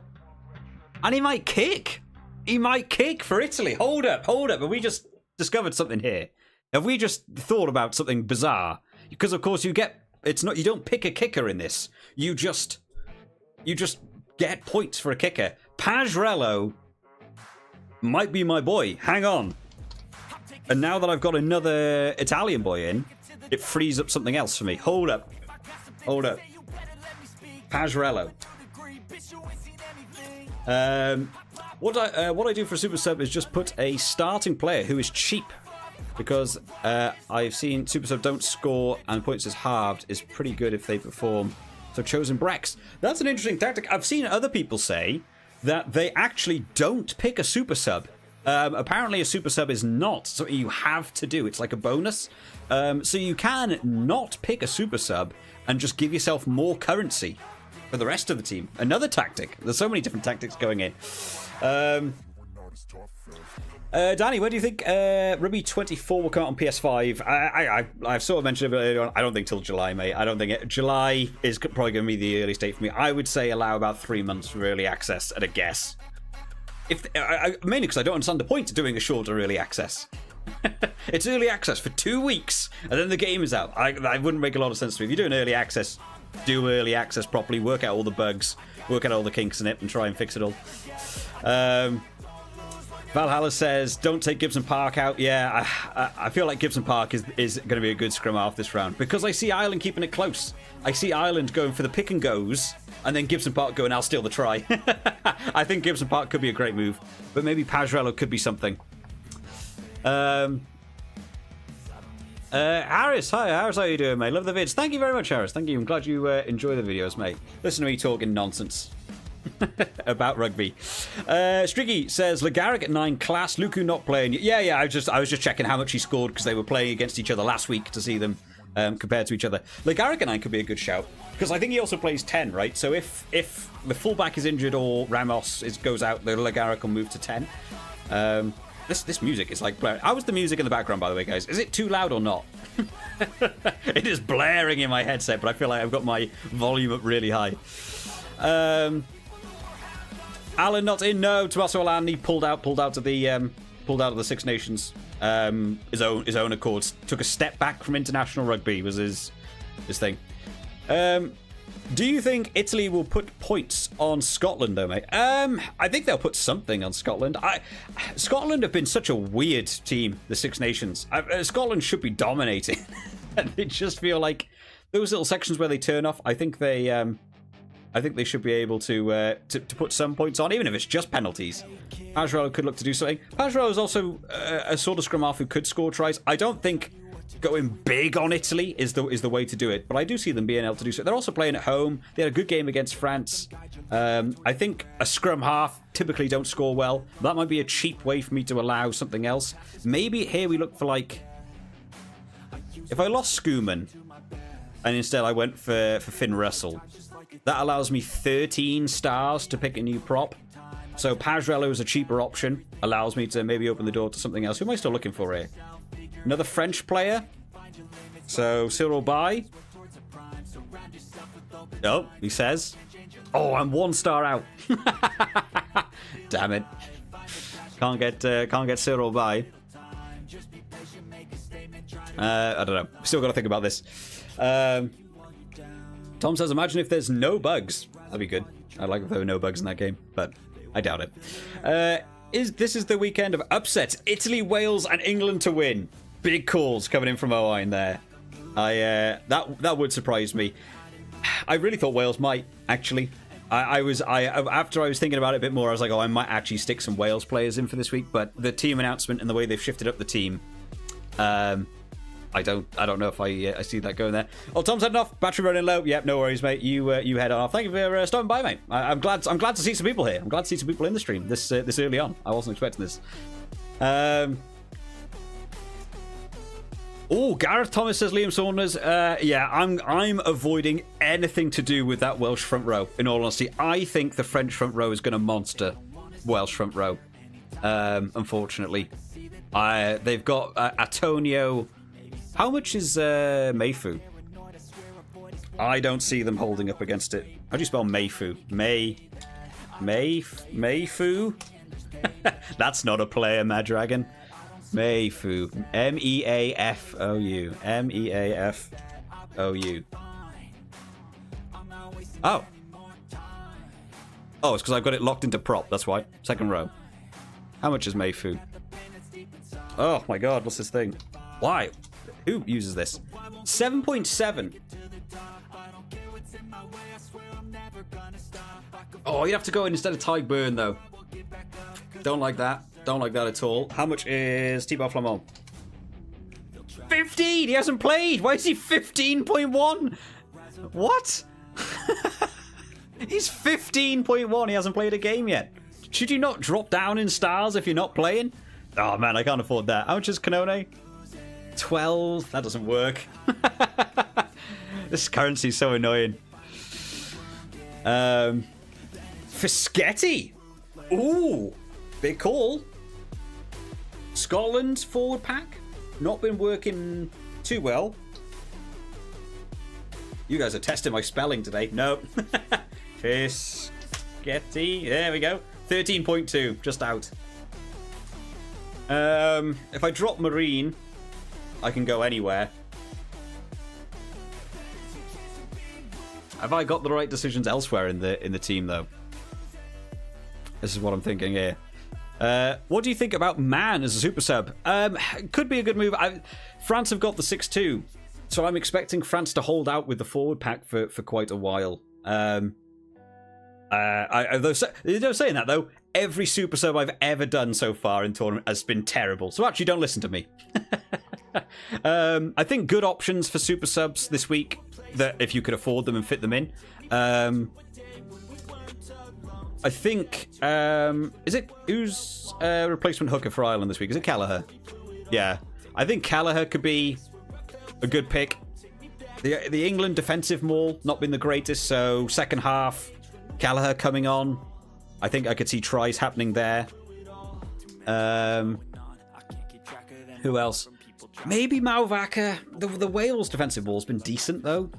and he might kick. He might kick for Italy. Hold up. Have we just discovered something here? Have we just thought about something bizarre? Because of course you don't pick a kicker in this. You just get points for a kicker. Pajrello might be my boy. Hang on. And now that I've got another Italian boy in, it frees up something else for me. Hold up. Pajrello. What I do for a super sub is just put a starting player who is cheap, because I've seen super sub don't score and points is halved is pretty good if they perform. So chosen Brex. That's an interesting tactic. I've seen other people say that they actually don't pick a super sub. Apparently a super sub is not something you have to do. It's like a bonus. So you can not pick a super sub and just give yourself more currency for the rest of the team. Another tactic. There's so many different tactics going in. Danny, when do you think Rugby 24 will come out on PS5? I've sort of mentioned it earlier on. I don't think till July, mate. I don't think July is probably going to be the earliest date for me. I would say allow about 3 months for early access at a guess. Mainly because I don't understand the point of doing a shorter early access. It's early access for 2 weeks, and then the game is out. That wouldn't make a lot of sense to me. If you're doing early access, do early access properly, work out all the bugs, work out all the kinks in it, and try and fix it all. Valhalla says, don't take Gibson Park out. Yeah, I feel like Gibson Park is going to be a good scrum half this round, because I see Ireland keeping it close. I see Ireland going for the pick and goes, and then Gibson Park going, I'll steal the try. I think Gibson Park could be a great move, but maybe Pajrello could be something. Harris, hi Harris, how you doing, mate? Love the vids. Thank you very much, Harris. Thank you. I'm glad you enjoy the videos, mate. Listen to me talking nonsense about rugby. Striggy says Legaric at 9 class. Luku not playing. Yeah. I was just checking how much he scored because they were playing against each other last week to see them compared to each other. Legaric at 9 could be a good shout because I think he also plays 10, right? So if the fullback is injured or Ramos goes out, the Legaric will move to 10. This music is like blaring. How is the music in the background, by the way, guys? Is it too loud or not? It is blaring in my headset, but I feel like I've got my volume up really high. Alan not in. No, Tommaso Alani pulled out of the Six Nations. His own accord. Took a step back from international rugby was his thing. Do you think Italy will put points on Scotland, though, mate? I think they'll put something on Scotland. Scotland have been such a weird team, the Six Nations. Scotland should be dominating. And they just feel like those little sections where they turn off, I think they should be able to put some points on, even if it's just penalties. Pajrello could look to do something. Pajrello is also a sort of scrum half who could score tries. I don't think going big on Italy is the way to do it, but I do see them being able to do so. They're also playing at home. They had a good game against France. I think a scrum half typically don't score well. That might be a cheap way for me to allow something else. Maybe here we look for, like, if I lost Schumann and instead I went for Finn Russell, That allows me 13 stars to pick a new prop. So Pajrello is a cheaper option. Allows me to maybe open the door to something else. Who am I still looking for here? Another French player. So Cyril Bay. Oh, he says. Oh, I'm 1 star out. Damn it. Can't get Cyril Bay. I don't know. Still got to think about this. Tom says, imagine if there's no bugs. That'd be good. I'd like if there were no bugs in that game, but I doubt it. This is the weekend of upsets. Italy, Wales, and England to win. Big calls coming in from Owain there. That would surprise me. I really thought Wales might, actually. After I was thinking about it a bit more, I was like, oh, I might actually stick some Wales players in for this week. But the team announcement and the way they've shifted up the team, I don't know if I see that going there. Oh, Tom's heading off. Battery running low. Yep, no worries, mate. You head off. Thank you for stopping by, mate. I'm glad to see some people here. I'm glad to see some people in the stream this early on. I wasn't expecting this. Oh, Gareth Thomas says Liam Saunders. Yeah, I'm avoiding anything to do with that Welsh front row. In all honesty, I think the French front row is going to monster Welsh front row. Unfortunately, they've got Antonio. How much is Mayfu? I don't see them holding up against it. How do you spell Mayfu? Mayfu? That's not a player, Mad Dragon. Mayfu. Meafou. Meafou. Oh. Oh, it's because I've got it locked into prop. That's why. Second row. How much is Mayfu? Oh my god, what's this thing? Why? Who uses this? 7.7. Oh, you'd have to go in instead of Ty Burn, though. Don't like that. Don't like that at all. How much is Thibaut Flamand? 15! He hasn't played! Why is he 15.1? What? He's 15.1. He hasn't played a game yet. Should you not drop down in stars if you're not playing? Oh, man, I can't afford that. How much is Canone? 12. That doesn't work. This currency is so annoying. Fischetti. Ooh, big call. Scotland forward pack. Not been working too well. You guys are testing my spelling today. No. Fischetti. There we go. 13.2. Just out. If I drop Marine, I can go anywhere. Have I got the right decisions elsewhere in the team, though? This is what I'm thinking here. What do you think about Man as a super sub? Could be a good move. France have got the 6-2, so I'm expecting France to hold out with the forward pack for quite a while. Though saying that, though, every super sub I've ever done so far in tournament has been terrible. So actually, don't listen to me. I think good options for super subs this week, that if you could afford them and fit them in. I think who's replacement hooker for Ireland this week? Is it Callagher? Yeah, I think Callagher could be a good pick. The England defensive maul not been the greatest, so second half Callagher coming on. I think I could see tries happening there. Who else? Maybe Malvaka. The Wales defensive ball's been decent though,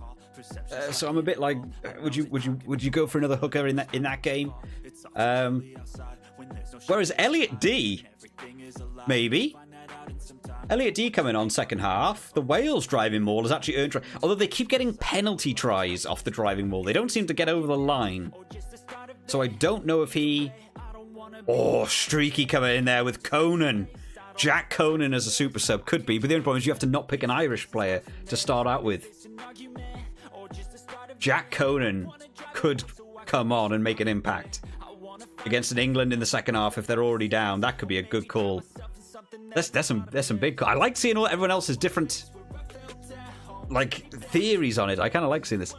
so I'm a bit like, would you go for another hooker in that game? Whereas Elliot D, maybe. Elliot D coming on second half. The Wales driving maul has actually earned. Although they keep getting penalty tries off the driving maul, they don't seem to get over the line. So I don't know if he. Oh, Streaky coming in there with Conan. Jack Conan as a super sub could be, but the only problem is you have to not pick an Irish player to start out with. Jack Conan could come on and make an impact against an England in the second half if they're already down. That could be a good call. There's some big. I like seeing everyone else's different like theories on it. I kind of like seeing this.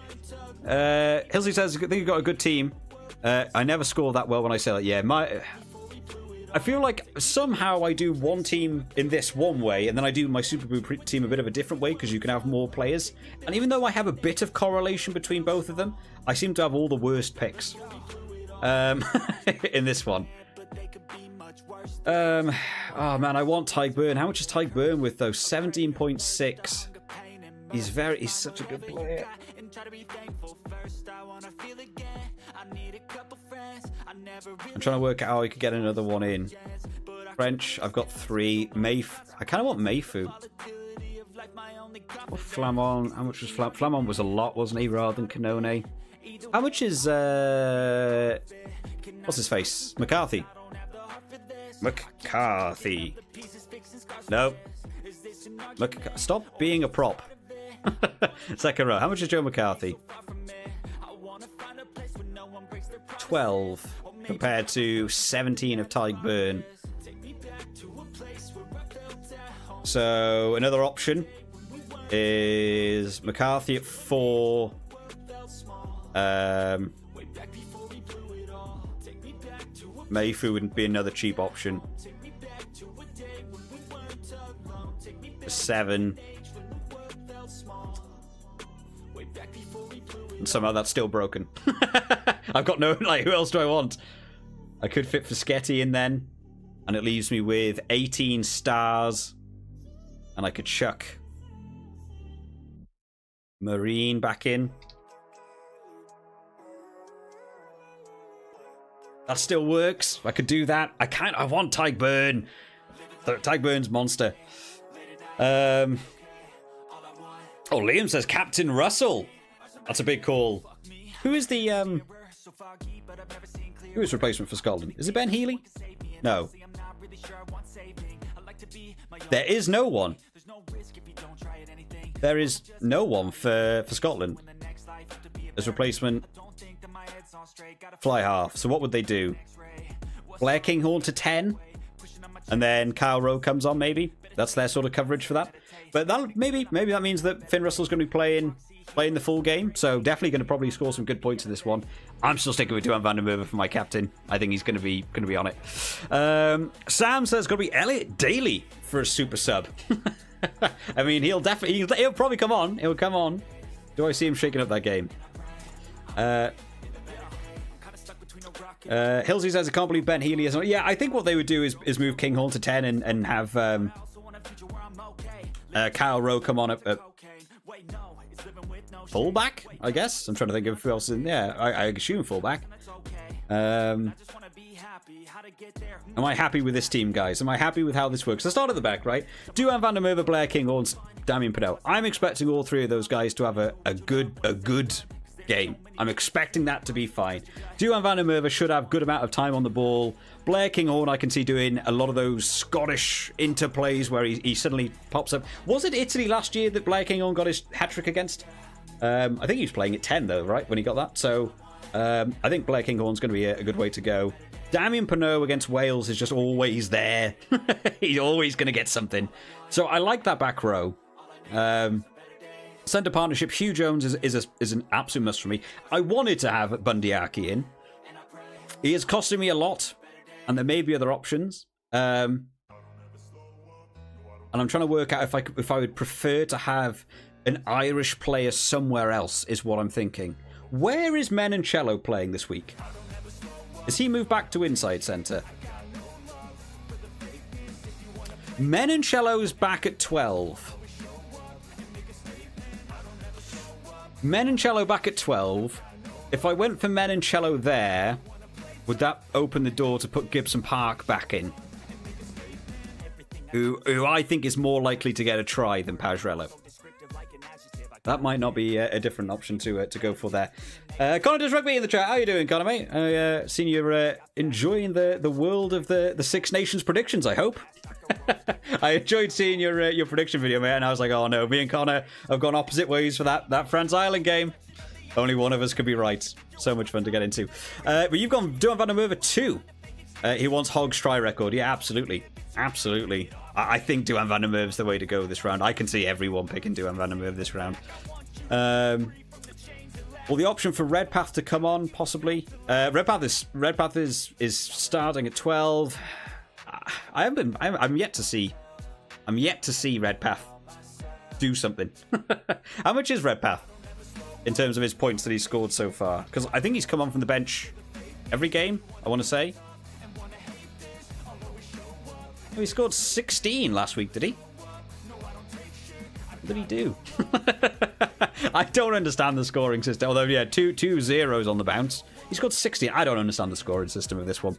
Hilsey says, I think you've got a good team. I never score that well when I say that. Yeah, I feel like somehow I do one team in this one way, and then I do my Super Boo team a bit of a different way, because you can have more players. And even though I have a bit of correlation between both of them, I seem to have all the worst picks in this one. Oh man, I want Tyburn. How much is Tyburn with though? 17.6. He's such a good player. I'm trying to work out how I could get another one in. French, I've got 3. I kind of want Mayfu. Or Flamon. How much was Flamon? Was a lot, wasn't he, rather than Canone? How much is what's his face? McCarthy. No. Stop being a prop. Second row. How much is Joe McCarthy? 12 compared to 17 of Tyburn. So another option is McCarthy at 4. Mayfu wouldn't be another cheap option. 7. And somehow that's still broken. I've got no, like, who else do I want? I could fit Fischetti in then, and it leaves me with 18 stars, and I could chuck Marine back in. That still works. I could do that. I want Tyburn. Tygburn's monster. Oh, Liam says Captain Russell. That's a big call. Who is the who is replacement for Scotland? Is it Ben Healy? No. There is no one. There is no one for Scotland as replacement. Fly half. So what would they do? Blair Kinghorn to 10, and then Kyle Rowe comes on. Maybe that's their sort of coverage for that. But that maybe that means that Finn Russell's going to be playing the full game. So definitely going to probably score some good points in this one. I'm still sticking with Duan van der Merwe for my captain. I think he's going to be on it. Sam says it's going to be Elliot Daly for a super sub. I mean, he'll probably come on. He'll come on. Do I see him shaking up that game? Hilsey says I can't believe Ben Healy is on. Yeah, I think what they would do is move Kinghorn to 10 and have Kyle Rowe come on at fullback, I guess. I'm trying to think of who else in there. I assume fullback. Am I happy with this team, guys? Am I happy with how this works? Let's start at the back, right? Duan van der Merwe, Blair Kinghorn, Damien Pinot. I'm expecting all three of those guys to have a good game. I'm expecting that to be fine. Duan van der Merwe should have good amount of time on the ball. Blair Kinghorn, I can see doing a lot of those Scottish interplays where he suddenly pops up. Was it Italy last year that Blair Kinghorn got his hat-trick against? I think he was playing at 10 though, right, when he got that. So I think Blair Kinghorn's going to be a good way to go. Damien Pinot against Wales is just always there. He's always going to get something. So I like that back row. Centre partnership, Hugh Jones is an absolute must for me. I wanted to have Bundyaki in. He is costing me a lot, and there may be other options. And I'm trying to work out if I would prefer to have an Irish player somewhere else, is what I'm thinking. Where is Menoncello playing this week? Has he moved back to inside centre? Menoncello's back at 12. Menoncello back at 12. If I went for Menoncello there, would that open the door to put Gibson Park back in? Who I think is more likely to get a try than Pajarello. That might not be a different option to go for there. Connor does rugby in the chat. How you doing, Connor, mate? I seen you're enjoying the world of the Six Nations predictions, I hope. I enjoyed seeing your prediction video, mate, and I was like, oh no, me and Connor have gone opposite ways for that France-Ireland game. Only one of us could be right. So much fun to get into. But you've gone Duan van der Merwe 2. He wants Hogg's try record. Yeah, absolutely. Absolutely. I think Duan van der Merwe's the way to go this round. I can see everyone picking Duan van der Merwe this round. Well, the option for Redpath to come on, possibly. Redpath is starting at 12. I'm yet to see. I'm yet to see Redpath do something. How much is Redpath in terms of his points that he's scored so far? Because I think he's come on from the bench every game, I want to say. Oh, he scored 16 last week, did he? What did he do? I don't understand the scoring system. Although, yeah, two zeros on the bounce. He scored 16. I don't understand the scoring system of this one.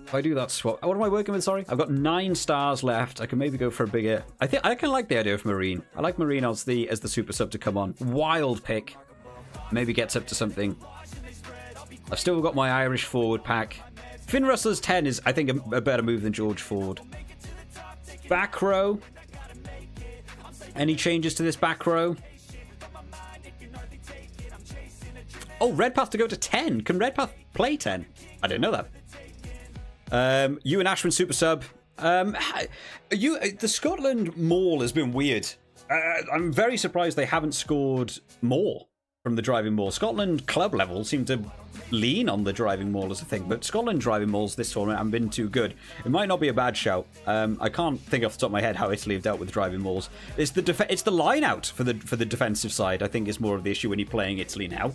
If I do that swap, what am I working with? Sorry, I've got 9 stars left. I can maybe go for a bigger. I think I kind of like the idea of Marine. I like Marine as the super sub to come on. Wild pick, maybe gets up to something. I've still got my Irish forward pack. Finn Russell's 10 is, I think, a better move than George Ford. Back row. Any changes to this back row? Oh, Redpath to go to 10. Can Redpath play 10? I didn't know that. You and Ashman super sub. The Scotland maul has been weird. I'm very surprised they haven't scored more from the driving maul. Scotland club level seem to lean on the driving maul as a thing, but Scotland driving mauls this tournament haven't been too good. It might not be a bad shout. I can't think off the top of my head how Italy have dealt with driving mauls. It's the line out for the defensive side. I think is more of the issue when you're playing Italy now.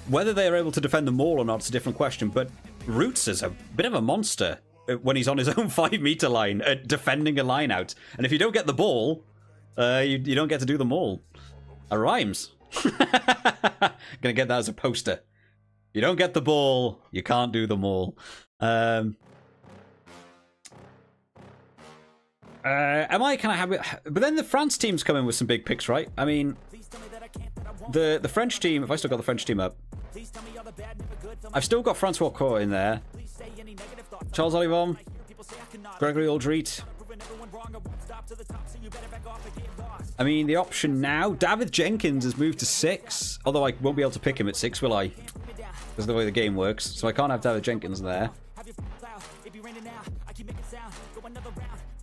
Whether they are able to defend the maul or not is a different question. But Roots is a bit of a monster when he's on his own 5-meter line defending a line out. And if you don't get the ball, you don't get to do the maul. It rhymes. Gonna get that as a poster. You don't get the ball, you can't do the maul. Am I kind of happy? But then the France team's coming with some big picks, right? I mean, the French team. If I still got the French team up, I've still got Francois Court in there. Charles Olivon, Gregory Aldrit. I mean, the option now, David Jenkins has moved to 6. Although I won't be able to pick him at 6, will I? Because of the way the game works. So I can't have David Jenkins there.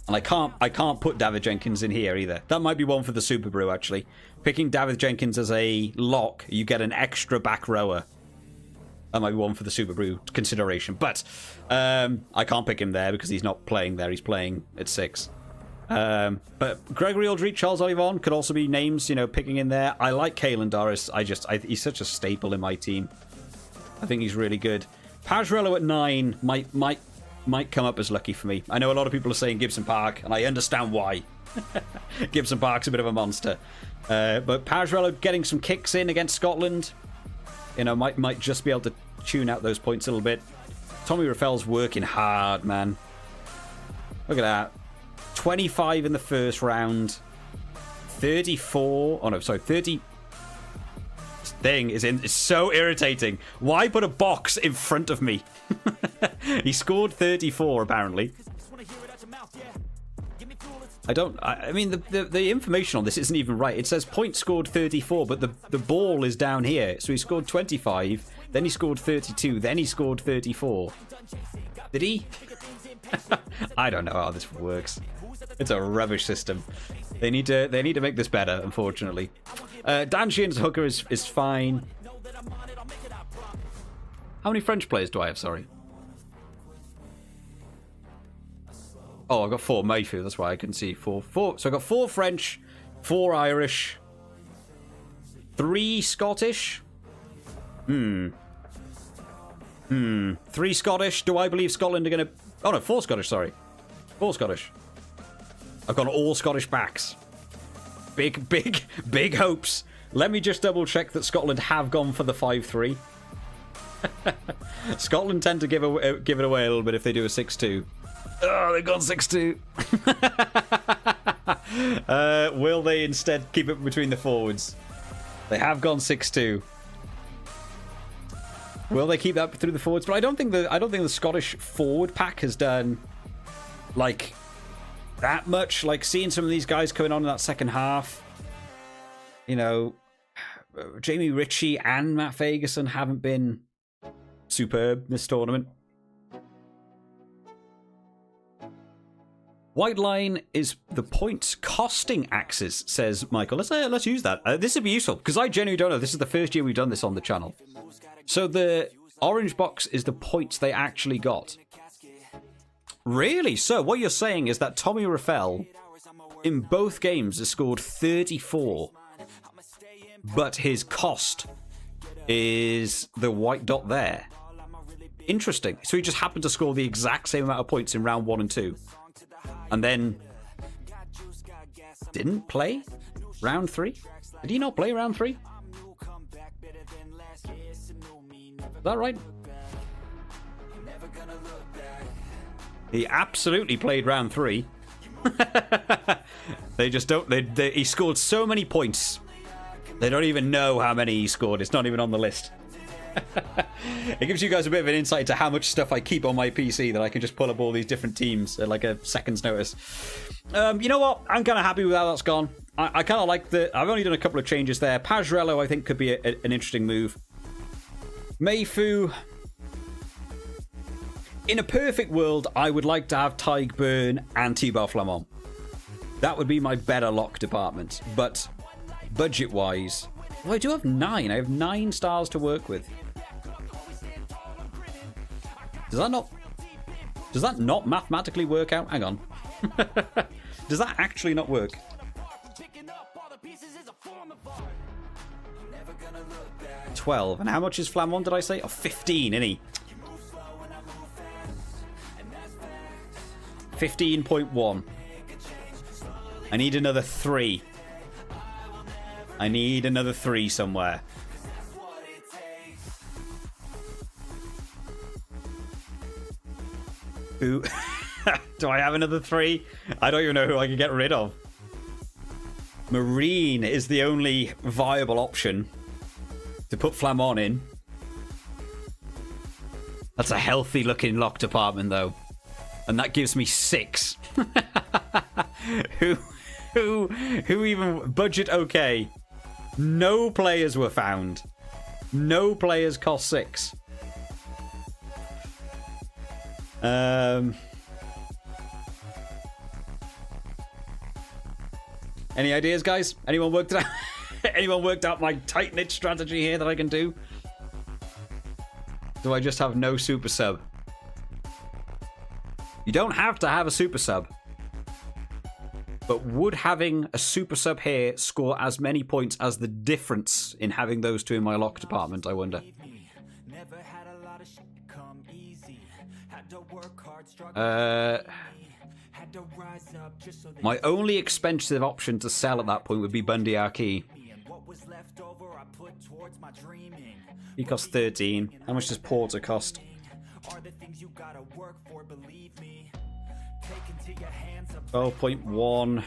And I can't put David Jenkins in here either. That might be one for the Super Brew, actually. Picking David Jenkins as a lock, you get an extra back rower. That might be one for the Super Brew consideration. But I can't pick him there because he's not playing there. He's playing at 6. But Gregory Aldrit, Charles Olivon could also be names, picking in there. I like Caelan Doris. He's such a staple in my team. I think he's really good. Pajrello at 9 might come up as lucky for me. I know a lot of people are saying Gibson Park, and I understand why. Gibson Park's a bit of a monster. But Pajrello getting some kicks in against Scotland, might just be able to tune out those points a little bit. Tommy Raffel's working hard, man. Look at that. 25 in the first round. 34. Oh no, sorry, 30. This thing is so irritating. Why put a box in front of me? He scored 34 apparently. I mean the information on this isn't even right. It says point scored 34, but the ball is down here. So he scored 25, then he scored 32, then he scored 34. Did he? I don't know how this works. It's a rubbish system. They need to make this better, unfortunately. Dan Sheehan's hooker is fine. How many French players do I have? Sorry. Oh, I've got 4 Mayfield. That's why I couldn't see 4. So I've got 4 French, 4 Irish, 3 Scottish. 3 Scottish. Do I believe Scotland are going to... Oh, no, 4 Scottish, sorry. 4 Scottish. I've got all Scottish backs. Big hopes. Let me just double check that Scotland have gone for the 5-3. Scotland tend to give it away a little bit if they do a 6-2. Oh, they've gone 6-2. Will they instead keep it between the forwards? They have gone 6-2. Will they keep that through the forwards? But I don't think the Scottish forward pack has done like that much. Like seeing some of these guys coming on in that second half. Jamie Ritchie and Matt Fagerson haven't been superb this tournament. White line is the points costing axes, says Michael. Let's use that. This would be useful, because I genuinely don't know. This is the first year we've done this on the channel. So the orange box is the points they actually got. Really? So what you're saying is that Tommy Raffel, in both games, has scored 34, but his cost is the white dot there. Interesting. So he just happened to score the exact same amount of points in round 1 and 2. And then didn't play round 3? Did he not play round 3? Is that right? He absolutely played round 3. They just don't... he scored so many points. They don't even know how many he scored. It's not even on the list. It gives you guys a bit of an insight to how much stuff I keep on my PC that I can just pull up all these different teams at like a second's notice. You know what? I'm kind of happy with how that's gone. I kind of like the... I've only done a couple of changes there. Pajrello, I think, could be an interesting move. Mayfu... In a perfect world, I would like to have Tyg Burn and Thibaut Flamand. That would be my better lock department. But budget-wise... Well, I do have 9. I have 9 stars to work with. Does that not mathematically work out? Hang on. Does that actually not work? 12. And how much is Flamand, did I say? Oh, 15, isn't he? 15.1. I need another 3. I need another 3 somewhere. Who? Do I have another 3? I don't even know who I can get rid of. Marine is the only viable option to put Flamand in. That's a healthy looking lock department though. And that gives me 6. Who even budget okay? No players were found. No players cost 6. Any ideas, guys? Anyone worked it out? Anyone worked out my tight-knit strategy here that I can do? Do I just have no super sub? You don't have to have a super sub. But would having a super sub here score as many points as the difference in having those two in my lock department, I wonder? My only expensive option to sell at that point would be Bundy Arki. He costs 13. How much does Porter cost? 12.1.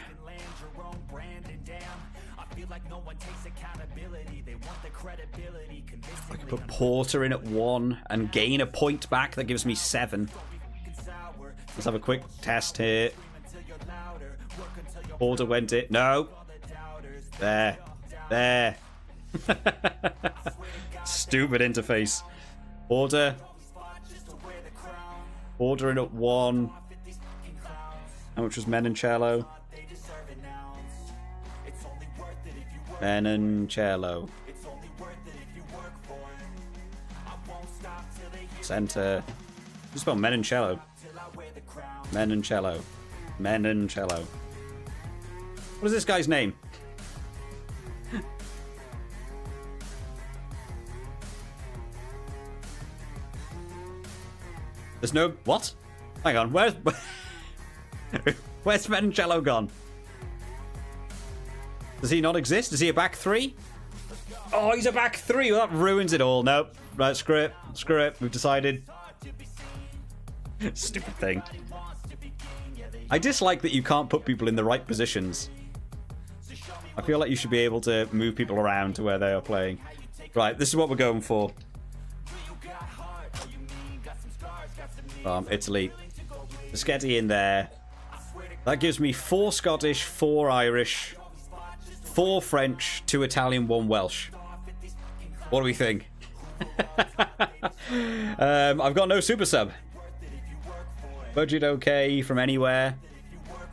I can put Porter in at 1 and gain a point back. That gives me 7. Let's have a quick test here. Porter went it. No. There. There. Stupid interface. Porter. Porter in at 1. How much was Menoncello? Menoncello. Center. Just spell Menoncello. Menoncello. Menoncello. What is this guy's name? There's no... What? Hang on, where's... Where's Menoncello gone? Does he not exist? Is he a back 3? Oh, he's a back 3. Well, that ruins it all. Nope. Right, screw it. Screw it. We've decided. Stupid thing. I dislike that you can't put people in the right positions. I feel like you should be able to move people around to where they are playing. Right, this is what we're going for. Italy. Bischetti in there. That gives me 4 Scottish, 4 Irish, 4 French, 2 Italian, 1 Welsh. What do we think? I've got no super sub. Budget okay from anywhere.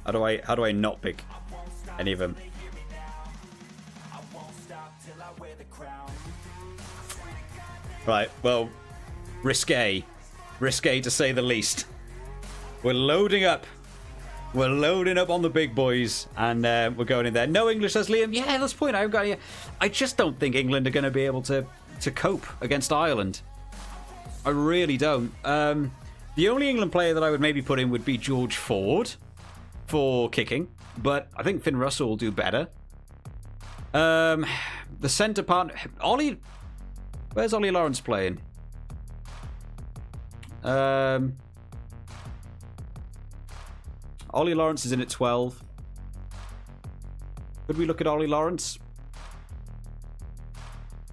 How do I not pick any of them? Right, well, risque to say the least. We're loading up. We're loading up on the big boys, and we're going in there. No English, says Liam. Yeah, that's the point. I just don't think England are going to be able to cope against Ireland. I really don't. The only England player that I would maybe put in would be George Ford for kicking, but I think Finn Russell will do better. The centre part, Ollie. Where's Ollie Lawrence playing? Ollie Lawrence is in at 12. Could we look at Ollie Lawrence?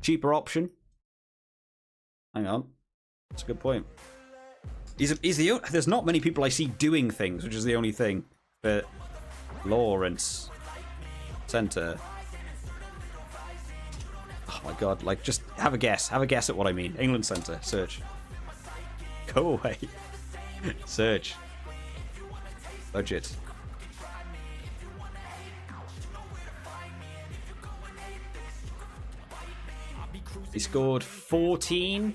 Cheaper option. Hang on. That's a good point. He's the there's not many people I see doing things, which is the only thing. But Lawrence centre. Oh my god, like just have a guess. Have a guess at what I mean. England centre. Search. Go away. Search. Budget. He scored 14.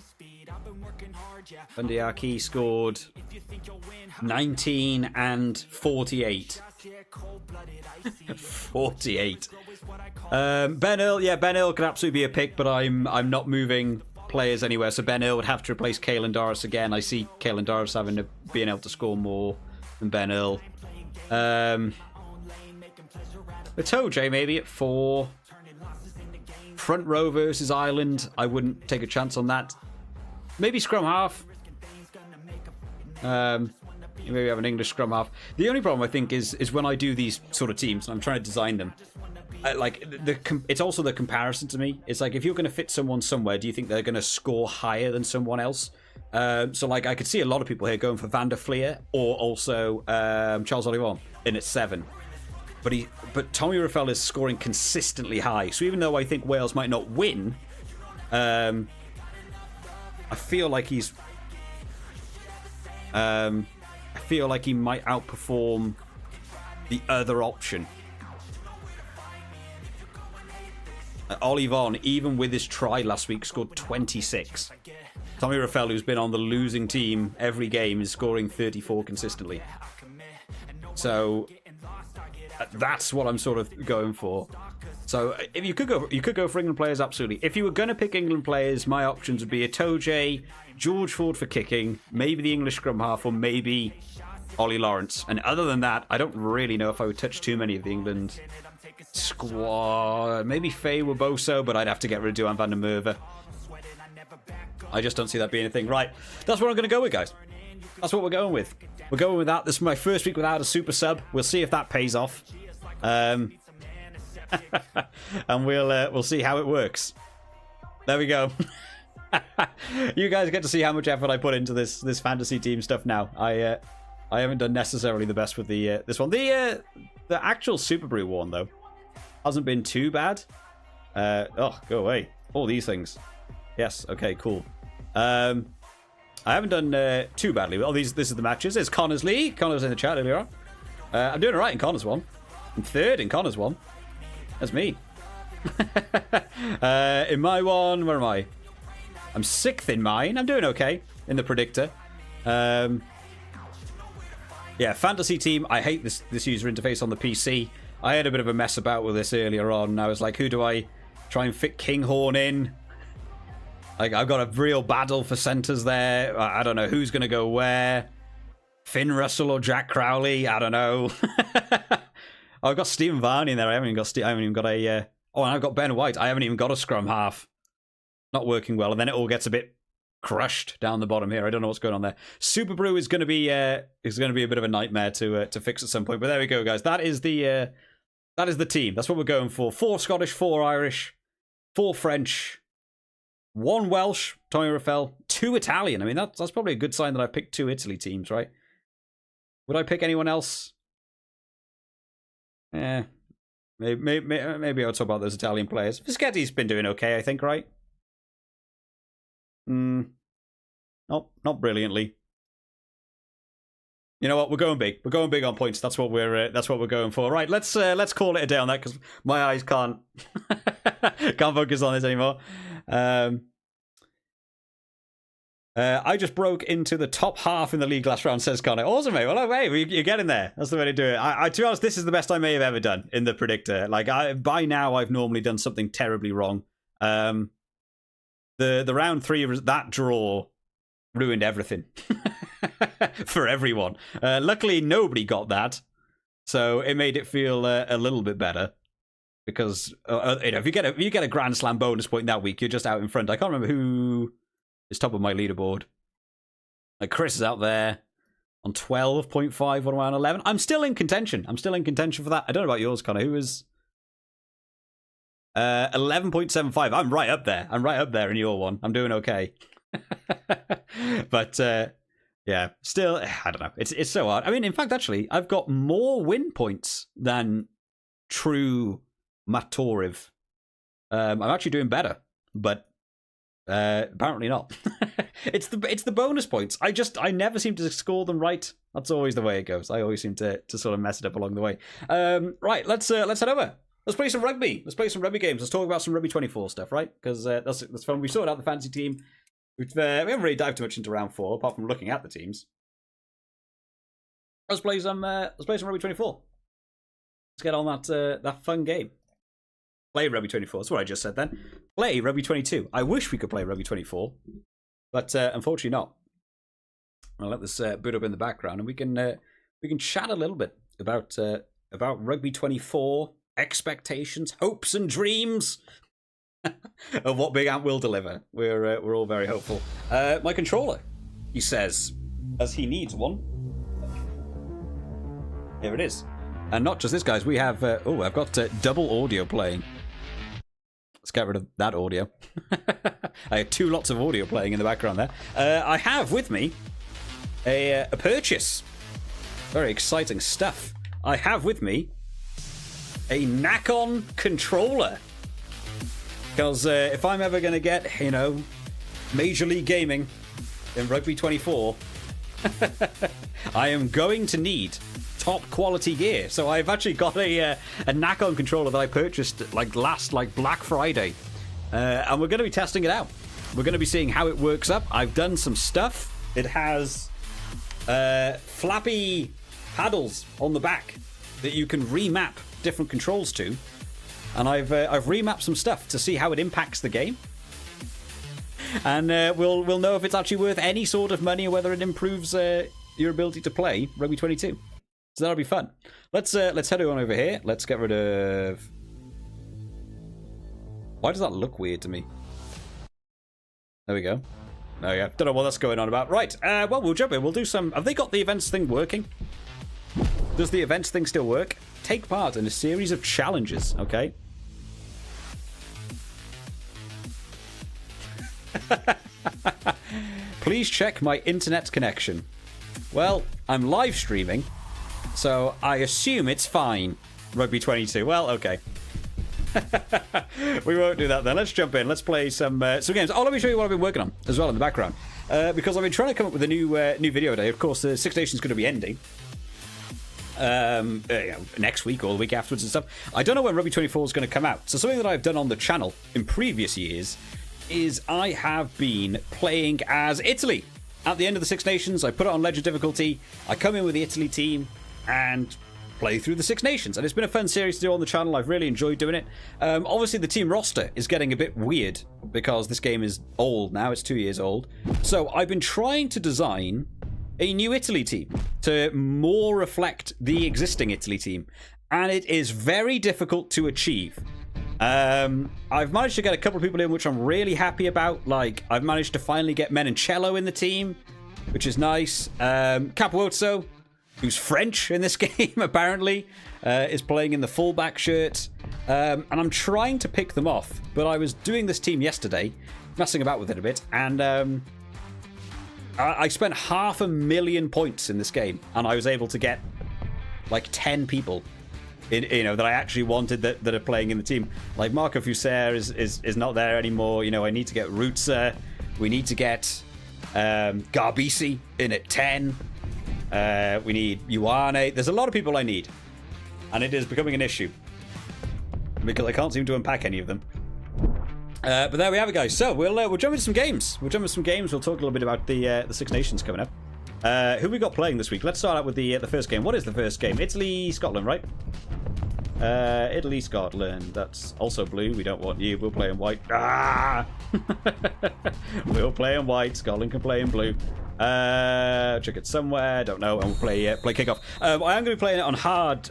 Bundyaki scored 19 and 48. 48. Ben Earl, yeah, Ben Earl could absolutely be a pick, but I'm not moving players anywhere. So Ben Earl would have to replace Caelan Doris again. I see Caelan Doris being able to score more than Ben Earl. Itoje maybe at 4. Front row versus Ireland. I wouldn't take a chance on that. Maybe scrum half. Maybe have an English scrum half. The only problem I think is when I do these sort of teams and I'm trying to design them, it's also the comparison to me. It's like if you're going to fit someone somewhere, do you think they're going to score higher than someone else? So like I could see a lot of people here going for Van der Fleer or also Charles Olivon in at 7. But Tommy Raffel is scoring consistently high. So even though I think Wales might not win, I feel like he might outperform the other option. Olivon, even with his try last week, scored 26. Tommy Raffel, who's been on the losing team every game, is scoring 34 consistently. So that's what I'm sort of going for. So if you could go for England players, absolutely. If you were going to pick England players, my options would be Itoje, George Ford for kicking, maybe the English scrum half, or maybe Ollie Lawrence. And other than that, I don't really know if I would touch too many of the England squad. Maybe Faye Waboso, but I'd have to get rid of Duan van der Merwe. I just don't see that being a thing. Right, that's what I'm going to go with, guys. That's what we're going with. We're going with that. This is my first week without a super sub. We'll see if that pays off. And we'll see how it works. There we go. You guys get to see how much effort I put into this fantasy team stuff now. I haven't done necessarily the best with the this one. The actual Super Brew one though hasn't been too bad. Oh, go away. All these things. Yes. Okay. Cool. I haven't done too badly. Well, this is the matches. There's Connor's Lee. Connor was in the chat earlier on. I'm doing all right in Connor's one. I'm 3rd in Connor's one. That's me. In my one, where am I? I'm 6th in mine. I'm doing okay in the predictor. Yeah, fantasy team. I hate this user interface on the PC. I had a bit of a mess about with this earlier on. I was like, who do I try and fit Kinghorn in? Like, I've got a real battle for centres there. I don't know who's going to go where. Finn Russell or Jack Crowley. I don't know. I've got Stephen Varney in there. I haven't even got a... Oh, and I've got Ben White. I haven't even got a scrum half. Not working well. And then it all gets a bit crushed down the bottom here. I don't know what's going on there. Super Brew is going to be a bit of a nightmare to fix at some point. But there we go, guys. That is the team. That's what we're going for. 4 Scottish, 4 Irish, 4 French, 1 Welsh, Tommy Raffel, 2 Italian. I mean, that's probably a good sign that I picked 2 Italy teams, right? Would I pick anyone else? Yeah, maybe I'll talk about those Italian players. Fischetti's been doing okay, I think, right? Not brilliantly. You know what? We're going big. We're going big on points. That's what we're going for. Right. Let's call it a day on that because my eyes can't focus on this anymore. I just broke into the top half in the league last round, says Connor. Awesome, mate. Well, hey, you're getting there. That's the way to do it. To be honest, this is the best I may have ever done in the predictor. Like, by now, I've normally done something terribly wrong. The round 3, that draw ruined everything for everyone. Luckily, nobody got that, so it made it feel a little bit better. Because if you get a Grand Slam bonus point that week, you're just out in front. I can't remember who is top of my leaderboard. Like Chris is out there on 12.5 on round 11. I'm still in contention. For that. I don't know about yours, Connor. Who is 11.75? I'm right up there in your one. I'm doing okay. But yeah, still, I don't know. It's so hard. I mean, in fact, actually, I've got more win points than true Matoriv. I'm actually doing better, but apparently not. It's the bonus points. I never seem to score them right. That's always the way it goes. I always seem to sort of mess it up along the way. Right, let's head over. Let's play some rugby. Let's play some rugby games. Let's talk about some Rugby 24 stuff, right? Because that's fun. We sorted out the fantasy team. We haven't really dived too much into round 4, apart from looking at the teams. Let's play some Rugby 24. Let's get on that fun game. Play Rugby 24. That's what I just said then. Play Rugby 22. I wish we could play Rugby 24, but unfortunately not. I'll let this boot up in the background, and we can chat a little bit about Rugby 24 expectations, hopes, and dreams of what Big Ant will deliver. We're all very hopeful. My controller, he says, as he needs one. Here it is. And not just this, guys. We have I've got double audio playing. Let's get rid of that audio. I had 2 lots of audio playing in the background there. I have with me a purchase. Very exciting stuff. I have with me a Nakon controller. Because if I'm ever going to get, Major League Gaming in Rugby 24, I am going to need top quality gear. So I've actually got a Nakon controller that I purchased last Black Friday. And we're going to be testing it out. We're going to be seeing how it works up. I've done some stuff. It has flappy paddles on the back that you can remap different controls to. And I've remapped some stuff to see how it impacts the game. And we'll know if it's actually worth any sort of money or whether it improves your ability to play Rugby 22. So that'll be fun. Let's head on over here. Let's get rid of... Why does that look weird to me? There we go. Oh yeah, don't know what that's going on about. Right, well, we'll jump in. We'll do some... Have they got the events thing working? Does the events thing still work? Take part in a series of challenges, okay? Please check my internet connection. Well, I'm live streaming, so I assume it's fine. Rugby 22. Well, okay. We won't do that then. Let's jump in. Let's play some games. Oh, let me show you what I've been working on as well in the background. Because I've been trying to come up with a new video day. Of course, the Six Nations is going to be ending next week or the week afterwards and stuff. I don't know when Rugby 24 is going to come out. So something that I've done on the channel in previous years is I have been playing as Italy. At the end of the Six Nations, I put it on Legend difficulty. I come in with the Italy team and play through the Six Nations. And it's been a fun series to do on the channel. I've really enjoyed doing it. Obviously, the team roster is getting a bit weird because this game is old now. It's 2 years old. So I've been trying to design a new Italy team to more reflect the existing Italy team. And it is very difficult to achieve. I've managed to get a couple of people in, which I'm really happy about. Like, I've managed to finally get Menoncello in the team, which is nice. Capuozzo, who's French in this game, apparently, is playing in the fullback shirt. And I'm trying to pick them off, but I was doing this team yesterday, messing about with it a bit, and I spent 500,000 points in this game, and I was able to get like 10 people that I actually wanted that are playing in the team. Like Marco Fuser is not there anymore. I need to get Rutzer. We need to get Garbisi in at 10. We need Ioane. There's a lot of people I need. And it is becoming an issue. Because I can't seem to unpack any of them. But there we have it, guys. So we'll jump into some games. We'll talk a little bit about the Six Nations coming up. Who we got playing this week? Let's start out with the first game. What is the first game? Italy, Scotland, right? Italy, Scotland. That's also blue. We don't want you. We'll play in white. Ah! We'll play in white. Scotland can play in blue. Check it somewhere. Don't know. And we'll play kickoff. I am going to be playing it on hard,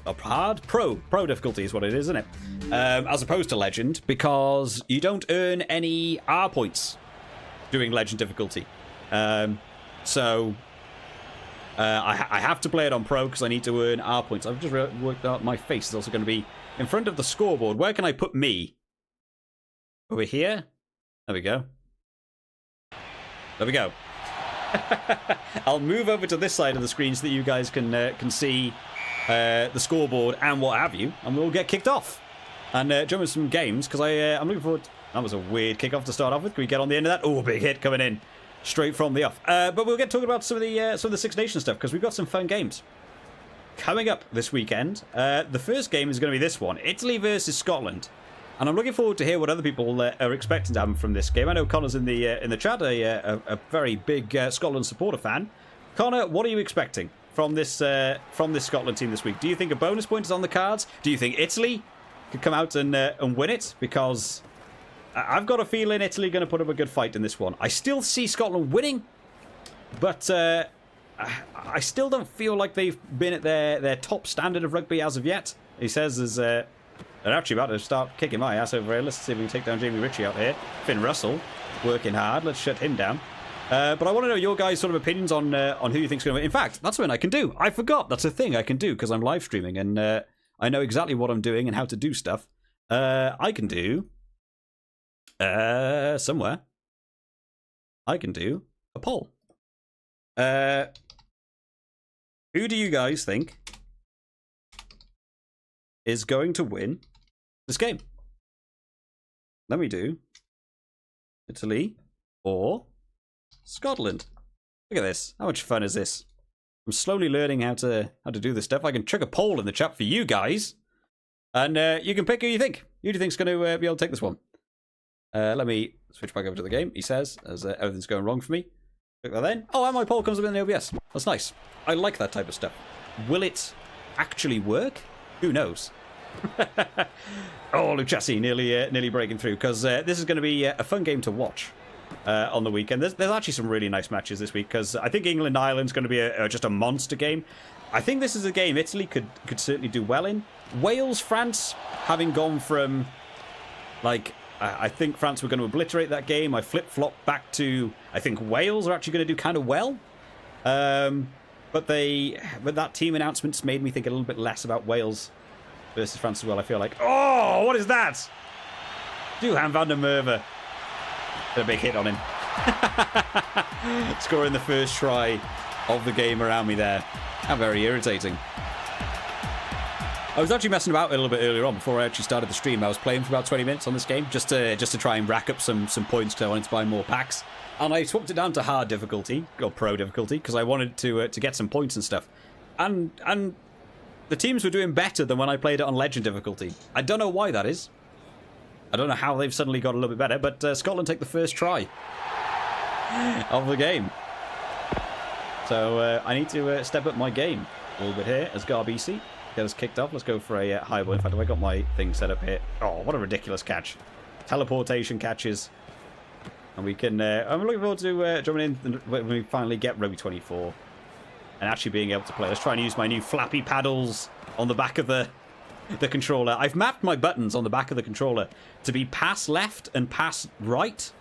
pro difficulty is what it is, isn't it? As opposed to legend, because you don't earn any R points doing legend difficulty. So I have to play it on pro because I need to earn R points. I've just worked out my face is also going to be in front of the scoreboard. Where can I put me? Over here? There we go. There we go. I'll move over to this side of the screen so that you guys can see the scoreboard and what have you, and we'll get kicked off and jump into some games because I'm looking forward. That was a weird kickoff to start off with. Can we get on the end of that? Oh, big hit coming in straight from the off. But we'll get talking about some of the Six Nations stuff because we've got some fun games coming up this weekend. The first game is going to be this one: Italy versus Scotland. And I'm looking forward to hear what other people are expecting to happen from this game. I know Connor's in the chat, a very big Scotland supporter fan. Connor, what are you expecting from this Scotland team this week? Do you think a bonus point is on the cards? Do you think Italy could come out and win it? Because I've got a feeling Italy are going to put up a good fight in this one. I still see Scotland winning, but I still don't feel like they've been at their top standard of rugby as of yet. He says there's... They're actually about to start kicking my ass over here. Let's see if we can take down Jamie Ritchie out here. Finn Russell, working hard. Let's shut him down. But I want to know your guys' sort of opinions on who you think's going to win. In fact, that's something I can do. I forgot. That's a thing I can do because I'm live streaming and I know exactly what I'm doing and how to do stuff. I can do somewhere. I can do a poll. Who do you guys think is going to win this game? Let me do Italy or Scotland. Look at this. How much fun is this? I'm slowly learning how to do this stuff. I can chuck a poll in the chat for you guys, and you can pick who you think. Who do you think's going to be able to take this one? Let me switch back over to the game. He says, as everything's going wrong for me. Click that then. Oh, and my poll comes up in the OBS. That's nice. I like that type of stuff. Will it actually work? Who knows? Oh, Lucchesi nearly breaking through because this is going to be a fun game to watch on the weekend. There's actually some really nice matches this week because I think England-Ireland's going to be just a monster game. I think this is a game Italy could certainly do well in. Wales-France, having gone from like I think France were going to obliterate that game. I flip-flopped back to I think Wales are actually going to do kind of well. But that team announcements made me think a little bit less about Wales versus France as well. I feel like, oh, what is that? Duhan van der Merwe. A big hit on him. Scoring the first try of the game around me there. How very irritating. I was actually messing about a little bit earlier on before I actually started the stream. I was playing for about 20 minutes on this game just to try and rack up some points because I wanted to buy more packs. And I swapped it down to hard difficulty, or pro difficulty, because I wanted to get some points and stuff. And the teams were doing better than when I played it on legend difficulty. I don't know why that is. I don't know how they've suddenly got a little bit better, but Scotland take the first try of the game. So I need to step up my game a little bit here as Garbisi. Get us kicked off. Let's go for a high ball. In fact, have I got my thing set up here? Oh, what a ridiculous catch. Teleportation catches. And we can... I'm looking forward to jumping in when we finally get Rugby 24 and actually being able to play. Let's try and use my new flappy paddles on the back of the controller. I've mapped my buttons on the back of the controller to be pass left and pass right.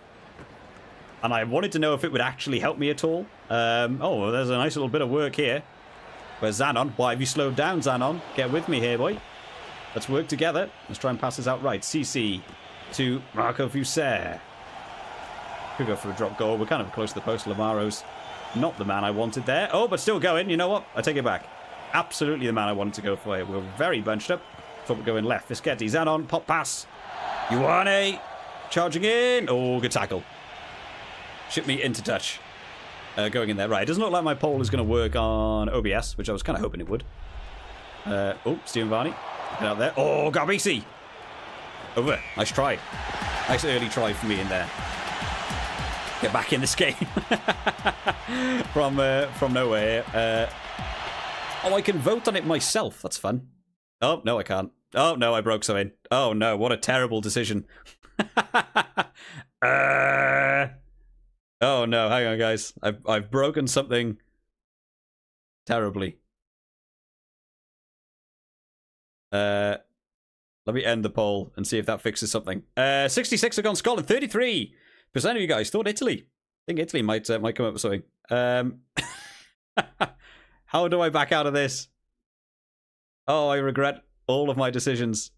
And I wanted to know if it would actually help me at all. Oh, well, there's a nice little bit of work here. Where's Zanon? Why have you slowed down, Zanon? Get with me here, boy. Let's work together. Let's try and pass this out right. CC to Marco Fuser. Could go for a drop goal. We're kind of close to the post. Lamaro's not the man I wanted there. Oh, but still going. You know what? I take it back. Absolutely the man I wanted to go for. We're very bunched up. Thought we're going left. Fischetti, Zanon, pop pass. Ioane charging in. Oh, good tackle. Ship me into touch. going in there. Right, it doesn't look like my poll is going to work on OBS, which I was kind of hoping it would. Oh, Stephen Varney. Get out there. Oh, Garbisi. Over. Nice try. Nice early try for me in there. Get back in this game. from nowhere. Oh, I can vote on it myself. That's fun. Oh, no, I can't. Oh, no, I broke something. Oh, no, what a terrible decision. Oh, no, hang on, guys. I've broken something terribly. Let me end the poll and see if that fixes something. 66 have gone Scotland. 33% of you guys thought Italy. I think Italy might come up with something. How do I back out of this? Oh, I regret all of my decisions.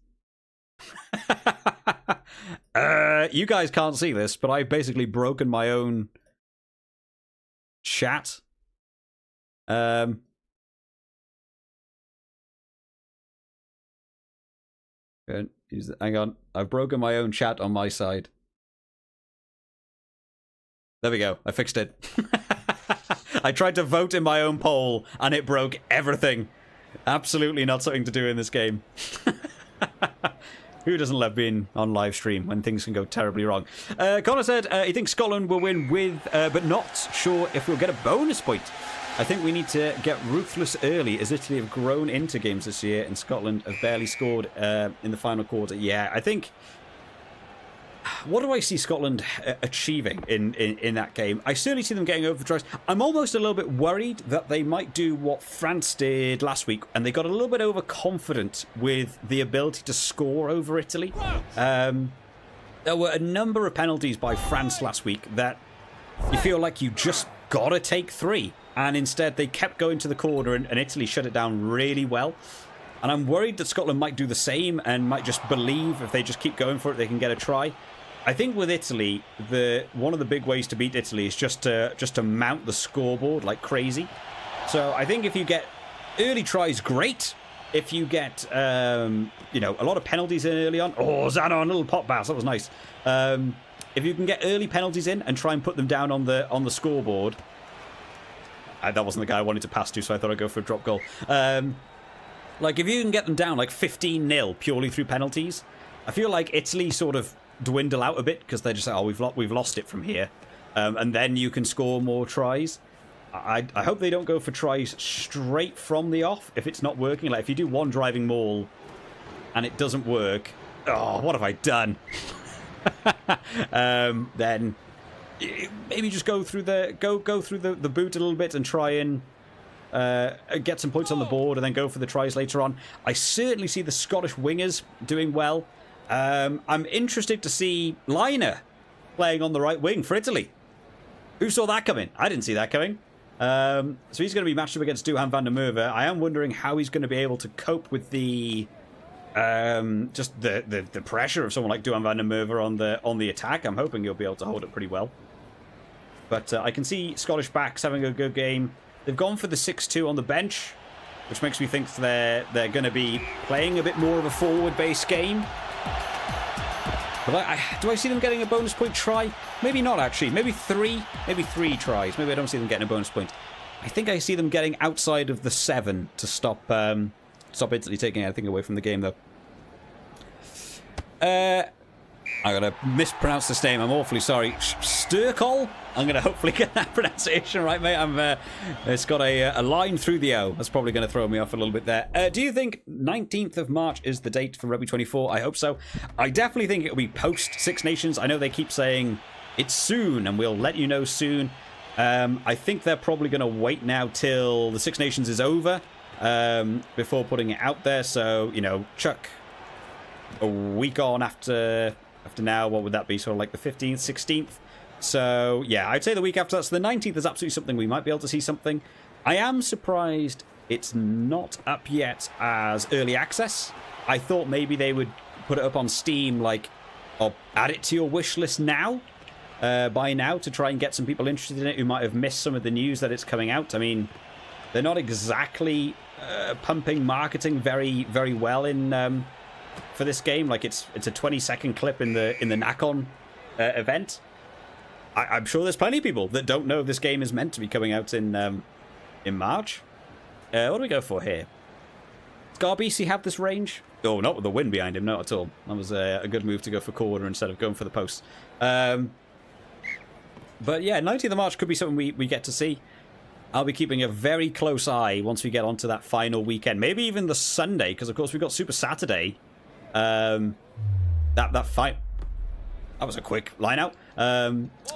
You guys can't see this, but I've basically broken my own chat. Hang on. I've broken my own chat on my side. There we go. I fixed it. I tried to vote in my own poll, and it broke everything. Absolutely not something to do in this game. Who doesn't love being on live stream when things can go terribly wrong? Connor said he thinks Scotland will win with, but not sure if we'll get a bonus point. I think we need to get ruthless early, as Italy have grown into games this year, and Scotland have barely scored in the final quarter. Yeah, I think... What do I see Scotland achieving in that game? I certainly see them getting over the tries. I'm almost a little bit worried that they might do what France did last week, and they got a little bit overconfident with the ability to score over Italy. There were a number of penalties by France last week that you feel like you just gotta take 3, and instead they kept going to the corner, and Italy shut it down really well. And I'm worried that Scotland might do the same and might just believe if they just keep going for it, they can get a try. I think with Italy, one of the big ways to beat Italy is just to mount the scoreboard like crazy. So I think if you get early tries, great. If you get a lot of penalties in early on, oh, Zanon, a little pot pass, that was nice. If you can get early penalties in and try and put them down on the scoreboard, that wasn't the guy I wanted to pass to, so I thought I'd go for a drop goal. Like if you can get them down like 15-0 purely through penalties, I feel like Italy sort of dwindle out a bit because they're just like, oh, we've lost it from here, and then you can score more tries. I hope they don't go for tries straight from the off if it's not working. Like if you do one driving maul and it doesn't work, oh, what have I done? Then maybe just go through the boot a little bit and try and get some points on the board and then go for the tries later on. I certainly see the Scottish wingers doing well. I'm interested to see Liner playing on the right wing for Italy. Who saw that coming? I didn't see that coming. So he's going to be matched up against Duhan van der Merwe. I am wondering how he's going to be able to cope with the just the pressure of someone like Duhan van der Merwe on the attack. I'm hoping he'll be able to hold it pretty well. But I can see Scottish backs having a good game. They've gone for the 6-2 on the bench, which makes me think they're going to be playing a bit more of a forward-based game. But do I see them getting a bonus point try? Maybe not, actually. Maybe three tries. Maybe I don't see them getting a bonus point. I think I see them getting outside of the 7 to stop Italy taking anything away from the game, though. I'm going to mispronounce this name. I'm awfully sorry. Sturkol? I'm going to hopefully get that pronunciation right, mate. It's got a line through the O. That's probably going to throw me off a little bit there. Do you think 19th of March is the date for Rugby 24? I hope so. I definitely think it'll be post Six Nations. I know they keep saying it's soon and we'll let you know soon. I think they're probably going to wait now till the Six Nations is over before putting it out there. So, chuck a week on after now. What would that be? Sort of like the 15th, 16th? So, yeah, I'd say the week after that. So the 19th is absolutely something. We might be able to see something. I am surprised it's not up yet as early access. I thought maybe they would put it up on Steam, or add it to your wish list now, by now, to try and get some people interested in it who might have missed some of the news that it's coming out. I mean, they're not exactly pumping marketing very, very well in for this game. Like it's a 20-second clip in the Nakon event. I'm sure there's plenty of people that don't know this game is meant to be coming out in March. What do we go for here? Does Garbisi have this range? Oh, not with the wind behind him, not at all. That was a good move to go for corner instead of going for the post. But yeah, 19th of March could be something we get to see. I'll be keeping a very close eye once we get onto that final weekend. Maybe even the Sunday, because of course we've got Super Saturday. That fight. That was a quick line out.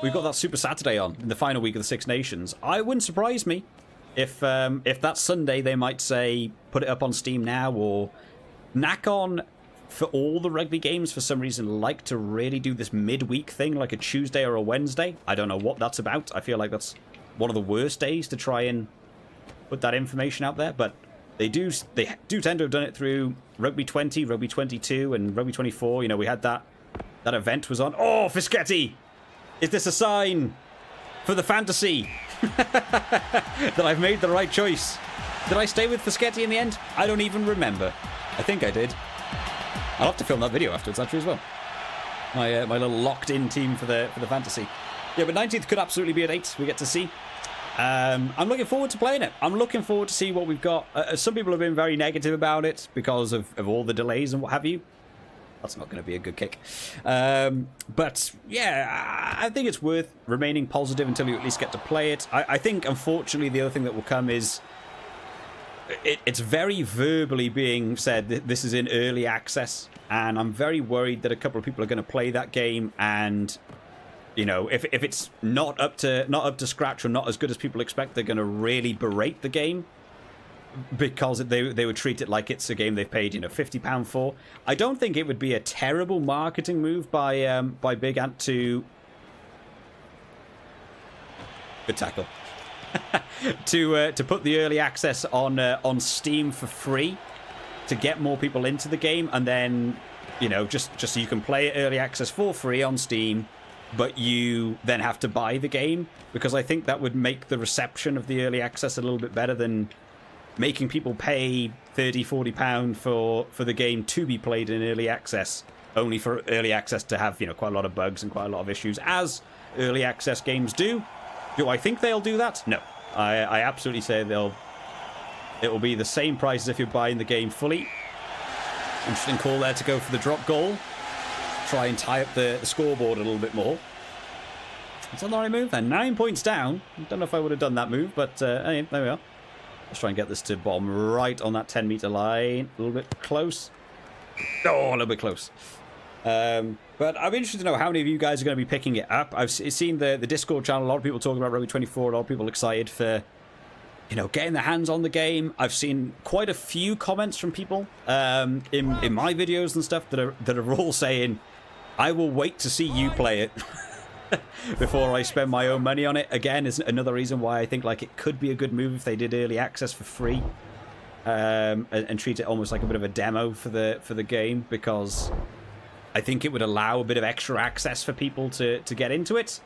We've got that Super Saturday on in the final week of the Six Nations. I wouldn't surprise me if that Sunday they might say put it up on Steam now, or knack on for all the rugby games for some reason like to really do this midweek thing like a Tuesday or a Wednesday. I don't know what that's about. I feel like that's one of the worst days to try and put that information out there, but they do tend to have done it through Rugby 20, Rugby 22, and Rugby 24. You know, we had that event was on. Oh, Fischetti! Is this a sign for the fantasy that I've made the right choice? Did I stay with Fischetti in the end? I don't even remember. I think I did. I'll have to film that video afterwards, actually, as well. My little locked-in team for the fantasy. Yeah, but 19th could absolutely be a date we get to see. I'm looking forward to playing it. I'm looking forward to see what we've got. Some people have been very negative about it because of all the delays and what have you. That's not going to be a good kick. But, yeah, I think it's worth remaining positive until you at least get to play it. I think, unfortunately, the other thing that will come is it's very verbally being said that this is in early access, and I'm very worried that a couple of people are going to play that game, and you know, if it's not up to scratch or not as good as people expect, they're going to really berate the game because they would treat it like it's a game they've paid, you know, £50 for. I don't think it would be a terrible marketing move by Big Ant to good tackle. to put the early access on Steam for free to get more people into the game, and then, you know, just so you can play it early access for free on Steam, but you then have to buy the game, because I think that would make the reception of the early access a little bit better than making people pay £30-40 for the game to be played in early access, only for early access to have, you know, quite a lot of bugs and quite a lot of issues, as early access games do. Do I think they'll do that? No. I absolutely say it will be the same price as if you're buying the game fully. Interesting call there to go for the drop goal. Try and tie up the scoreboard a little bit more. Is that the right move? They're 9 points down. I don't know if I would have done that move, but hey, there we are. Let's try and get this to bomb right on that 10-meter line. A little bit close. Oh, a little bit close. But I'm interested to know how many of you guys are going to be picking it up. I've seen the Discord channel, a lot of people talking about Rugby 24, a lot of people excited for, you know, getting their hands on the game. I've seen quite a few comments from people in my videos and stuff that are all saying, I will wait to see you play it before I spend my own money on it. Again, is another reason why I think like it could be a good move if they did early access for free, and treat it almost like a bit of a demo for the game, because I think it would allow a bit of extra access for people to get into it,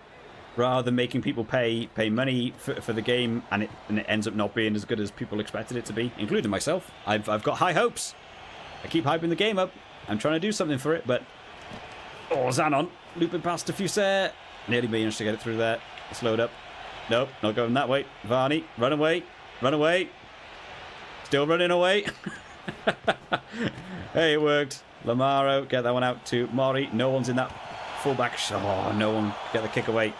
rather than making people pay money for the game and it ends up not being as good as people expected it to be, including myself. I've got high hopes. I keep hyping the game up. I'm trying to do something for it, but oh, Zanon looping past Diffuser. Nearly managed to get it through there. Let's load up. Nope, not going that way. Varney, run away. Run away. Still running away. Hey, it worked. Lamaro, get that one out to Mori. No one's in that fullback. Oh, no one. Get the kick away.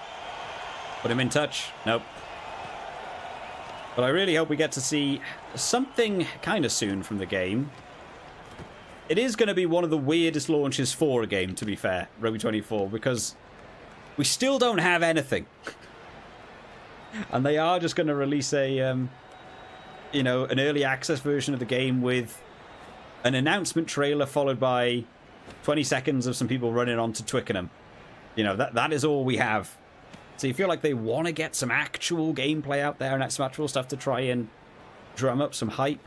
Put him in touch. Nope. But I really hope we get to see something kind of soon from the game. It is going to be one of the weirdest launches for a game, to be fair, Rugby 24, because we still don't have anything. And they are just going to release a, you know, an early access version of the game with an announcement trailer followed by 20 seconds of some people running onto Twickenham. You know, that is all we have. So you feel like they want to get some actual gameplay out there and some actual stuff to try and drum up some hype.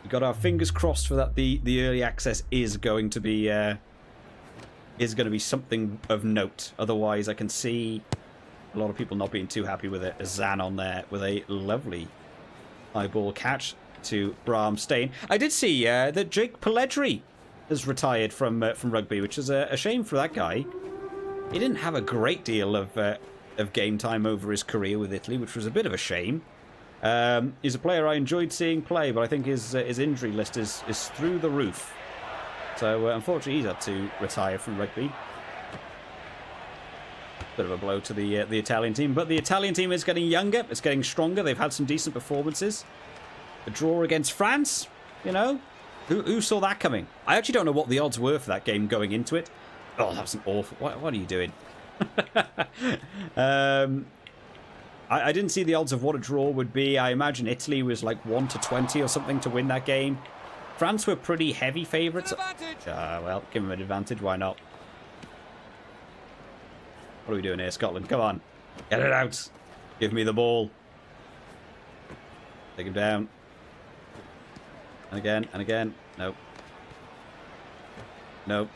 We've got our fingers crossed for that. The early access is going to be something of note. Otherwise, I can see a lot of people not being too happy with it. Zan on there with a lovely high ball catch to Bram Stain. I did see that Jake Pelledri has retired from rugby, which is a shame for that guy. he didn't have a great deal of game time over his career with Italy, which was a bit of a shame. He's a player I enjoyed seeing play, but I think his injury list is through the roof. So unfortunately, he's had to retire from rugby. Bit of a blow to the Italian team, but the Italian team is getting younger. It's getting stronger. They've had some decent performances. A draw against France, you know. Who saw that coming? I actually don't know what the odds were for that game going into it. Oh, that was an awful... What are you doing? I didn't see the odds of what a draw would be. I imagine Italy was like 1-20 or something to win that game. France were pretty heavy favourites. Well, give them an advantage. Why not? What are we doing here, Scotland? Come on. Get it out. Give me the ball. Take him down. And again, and again. Nope. Nope.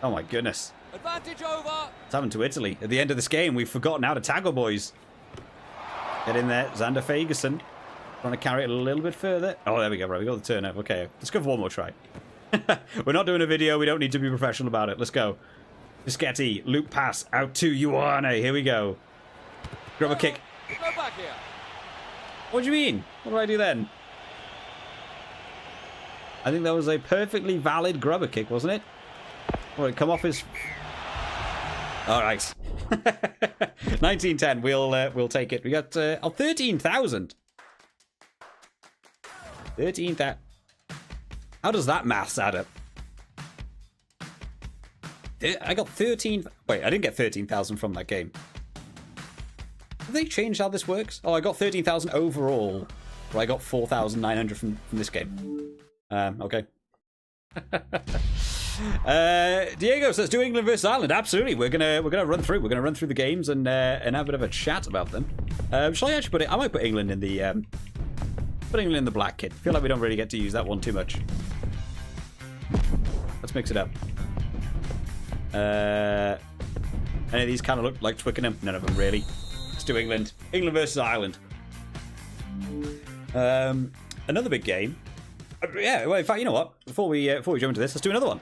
Oh my goodness. Advantage over. What's happened to Italy? At the end of this game, we've forgotten how to tackle, boys. Get in there. Xander Fagerson. Trying to carry it a little bit further. Oh, there we go, bro. We got the turnover. Okay, let's go for one more try. We're not doing a video. We don't need to be professional about it. Let's go. Bischetti. Loop pass. Out to Ioane. Here we go. Grab a kick. Go back here. What do you mean? What do I do then? I think that was a perfectly valid grubber kick, wasn't it? Or it come off his... All right. 1910. We'll take it. We got 13,000. 13,000. How does that maths add up? I got 13... Wait, I didn't get 13,000 from that game. Have they changed how this works? Oh, I got 13,000 overall. Or I got 4,900 from this game. Okay. Diego says, "Do England versus Ireland?" Absolutely. We're gonna run through. We're gonna run through the games and have a bit of a chat about them. Shall I actually put it? I might put England in the put England in the black kit. I feel like we don't really get to use that one too much. Let's mix it up. Any of these kind of look like Twickenham? None of them really. Let's do England. England versus Ireland. Another big game. Yeah, well, in fact, you know what? Before we jump into this, let's do another one.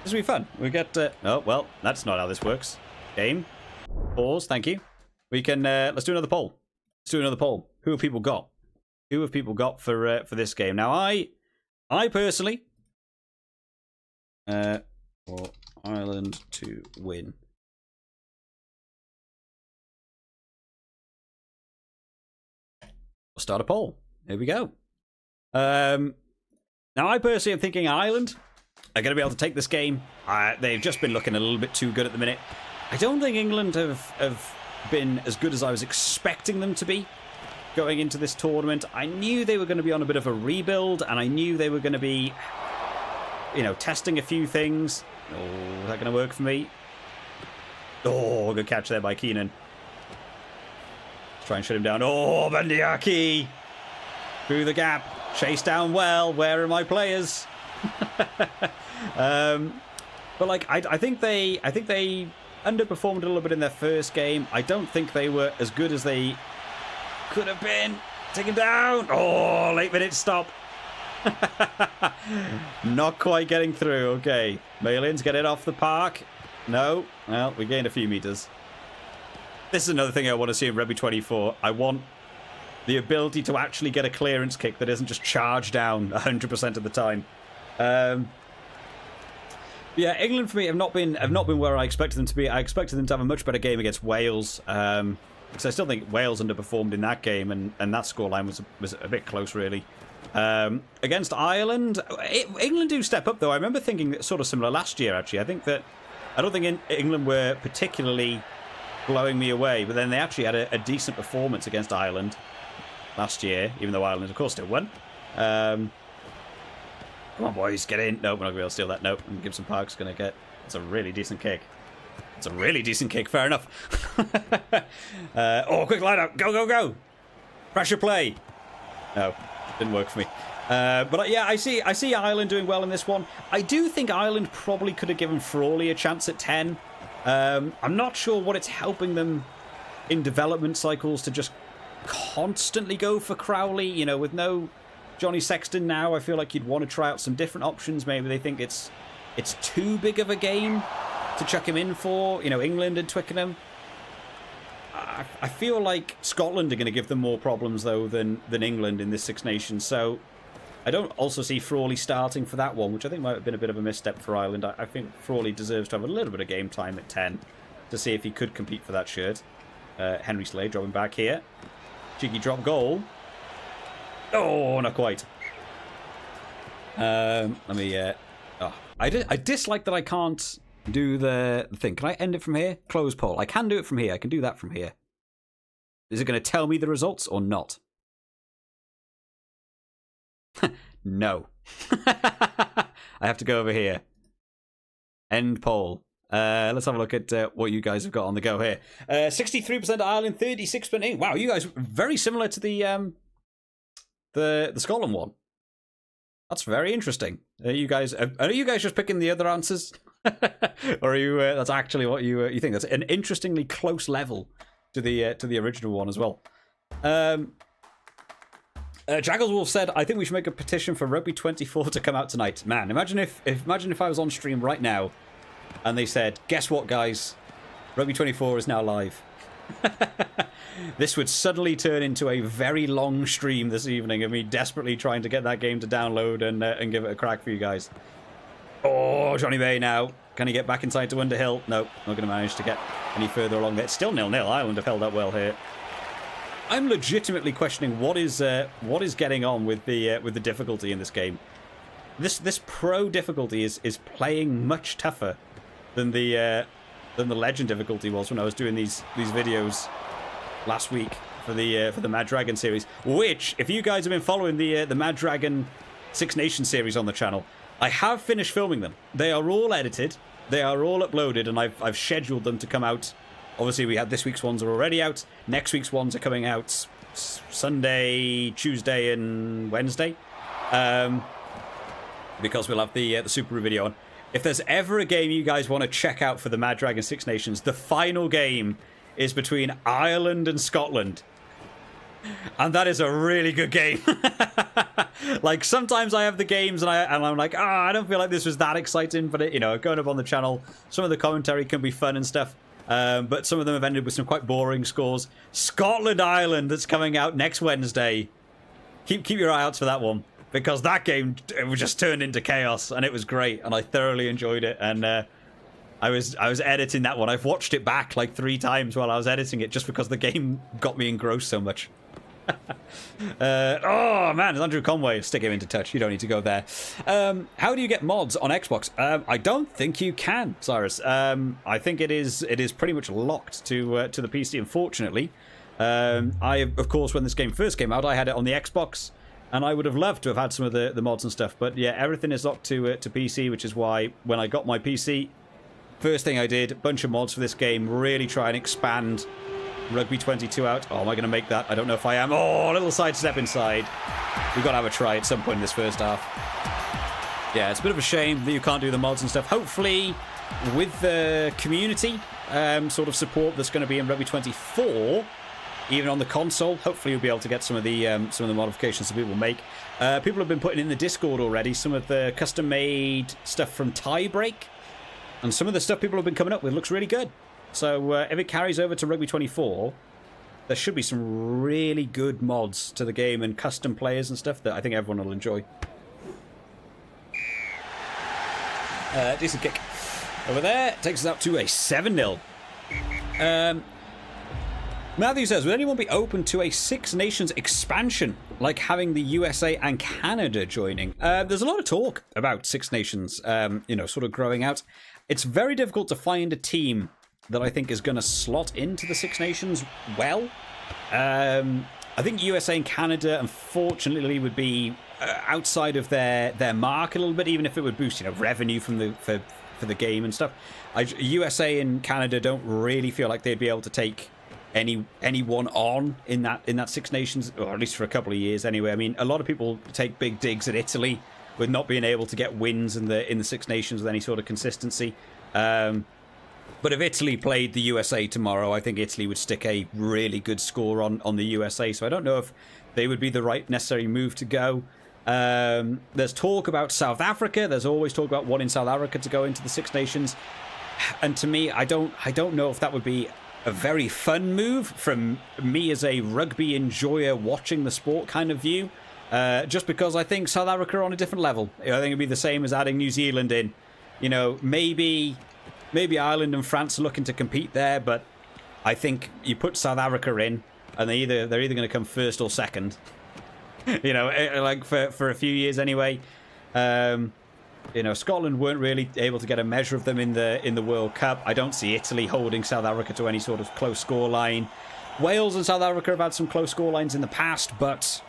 This will be fun. We get... oh, well, that's not how this works. Game. Pause, thank you. We can... let's do another poll. Let's do another poll. Who have people got? Who have people got for this game? Now, I personally... for Ireland to win. We'll start a poll. Here we go. Now, I personally am thinking Ireland are going to be able to take this game. They've just been looking a little bit too good at the minute. I don't think England have been as good as I was expecting them to be going into this tournament. I knew they were going to be on a bit of a rebuild, and I knew they were going to be, you know, testing a few things. Oh, is that going to work for me? Oh, good catch there by Keenan. Let's try and shut him down. Oh, Bandiaki! Through the gap. Chased down well. Where are my players? But like, I think they underperformed a little bit in their first game. I don't think they were as good as they could have been. Take him down. Oh, late minute stop. Not quite getting through. Okay, Malins, get it off the park. No. Well, we gained a few meters. This is another thing I want to see in Rugby 24. I want the ability to actually get a clearance kick that isn't just charged down 100% of the time. Yeah, England for me have not been where I expected them to be. I expected them to have a much better game against Wales, because I still think Wales underperformed in that game, and that scoreline was a bit close, really. Against Ireland, England do step up though. I remember thinking that sort of similar last year. Actually, I don't think England were particularly blowing me away, but then they actually had a decent performance against Ireland last year, even though Ireland, of course, still won. Come on, boys, get in. Nope, we're not going to be able to steal that. Nope, and Gibson Park's going to get... It's a really decent kick. It's a really decent kick, fair enough. Oh, quick line up. Go, go, go. Pressure play. No, didn't work for me. But yeah, I see Ireland doing well in this one. I do think Ireland probably could have given Frawley a chance at 10. I'm not sure what it's helping them in development cycles to just constantly go for Crowley, you know, with no Johnny Sexton now. I feel like you'd want to try out some different options. Maybe they think it's too big of a game to chuck him in for, you know, England and Twickenham. I feel like Scotland are going to give them more problems, though, than England in this Six Nations. So I don't also see Frawley starting for that one, which I think might have been a bit of a misstep for Ireland. I think Frawley deserves to have a little bit of game time at 10 to see if he could compete for that shirt. Henry Slade dropping back here. Cheeky drop goal. Oh, not quite. Let me... I dislike that I can't do the thing. Can I end it from here? Close poll. I can do it from here. I can do that from here. Is it going to tell me the results or not? No. I have to go over here. End poll. Let's have a look at what you guys have got on the go here. 63% Ireland, 36% England. Wow, you guys very similar to the Scotland one. That's very interesting. Are you guys just picking the other answers, or are you? That's actually what you think. That's an interestingly close level to the original one as well. Jaggleswolf said, "I think we should make a petition for Rugby 24 to come out tonight." Man, imagine if I was on stream right now, and they said, "Guess what, guys? Rugby 24 is now live." This would suddenly turn into a very long stream this evening of me desperately trying to get that game to download and give it a crack for you guys. Oh, Johnny Bay now. Can he get back inside to Underhill? Nope, not going to manage to get any further along there. It's still 0-0. Ireland have held up well here. I'm legitimately questioning what is getting on with the difficulty in this game. This pro difficulty is playing much tougher than the legend difficulty was when I was doing these videos last week for the Mad Dragon series. Which, if you guys have been following the Mad Dragon Six Nations series on the channel, I have finished filming them. They are all edited, they are all uploaded, and I've scheduled them to come out. Obviously, we had this week's ones are already out. Next week's ones are coming out Sunday, Tuesday, and Wednesday, because we'll have the Super video on. If there's ever a game you guys want to check out for the Mad Dragon Six Nations, the final game is between Ireland and Scotland. And that is a really good game. Like, sometimes I have the games and I'm like, I don't feel like this was that exciting, but going up on the channel, some of the commentary can be fun and stuff. But some of them have ended with some quite boring scores. Scotland-Ireland that's coming out next Wednesday. Keep your eye out for that one, because that game, it just turned into chaos, and it was great, and I thoroughly enjoyed it. And I was editing that one. I've watched it back like 3 times while I was editing it, just because the game got me engrossed so much. Oh man, it's Andrew Conway. Stick him into touch. You don't need to go there. How do you get mods on Xbox? I don't think you can, Cyrus. I think it is pretty much locked to the PC, unfortunately. I, of course, when this game first came out, I had it on the Xbox, and I would have loved to have had some of the mods and stuff. But yeah, everything is locked to PC, which is why when I got my PC, first thing I did, a bunch of mods for this game, really try and expand Rugby 22 out. Oh, am I going to make that? I don't know if I am. Oh, a little sidestep inside. We've got to have a try at some point in this first half. Yeah, it's a bit of a shame that you can't do the mods and stuff. Hopefully, with the community sort of support that's going to be in Rugby 24, even on the console, hopefully you'll be able to get some of the modifications that people make. People have been putting in the Discord already some of the custom-made stuff from Tiebreak, and some of the stuff people have been coming up with looks really good. So if it carries over to Rugby 24, there should be some really good mods to the game and custom players and stuff that I think everyone will enjoy. Decent kick over there. Takes us up to a 7-0. Matthew says, would anyone be open to a Six Nations expansion, like having the USA and Canada joining? There's a lot of talk about Six Nations, sort of growing out. It's very difficult to find a team that I think is going to slot into the Six Nations well. I think USA and Canada, unfortunately, would be outside of their mark a little bit, even if it would boost revenue from for the game and stuff. USA and Canada don't really feel like they'd be able to take anyone on in that Six Nations, or at least for a couple of years anyway. I mean, a lot of people take big digs at Italy with not being able to get wins in the Six Nations with any sort of consistency. But if Italy played the USA tomorrow, I think Italy would stick a really good score on the USA. So I don't know if they would be the right necessary move to go. There's talk about South Africa. There's always talk about wanting South Africa to go into the Six Nations. And to me, I don't know if that would be a very fun move from me as a rugby enjoyer watching the sport kind of view. Just because I think South Africa are on a different level. I think it'd be the same as adding New Zealand in. You know, maybe Ireland and France are looking to compete there, but I think you put South Africa in, and they're either going to come first or second. You know, like for a few years anyway. You know, Scotland weren't really able to get a measure of them in the World Cup. I don't see Italy holding South Africa to any sort of close score line. Wales and South Africa have had some close score lines in the past, but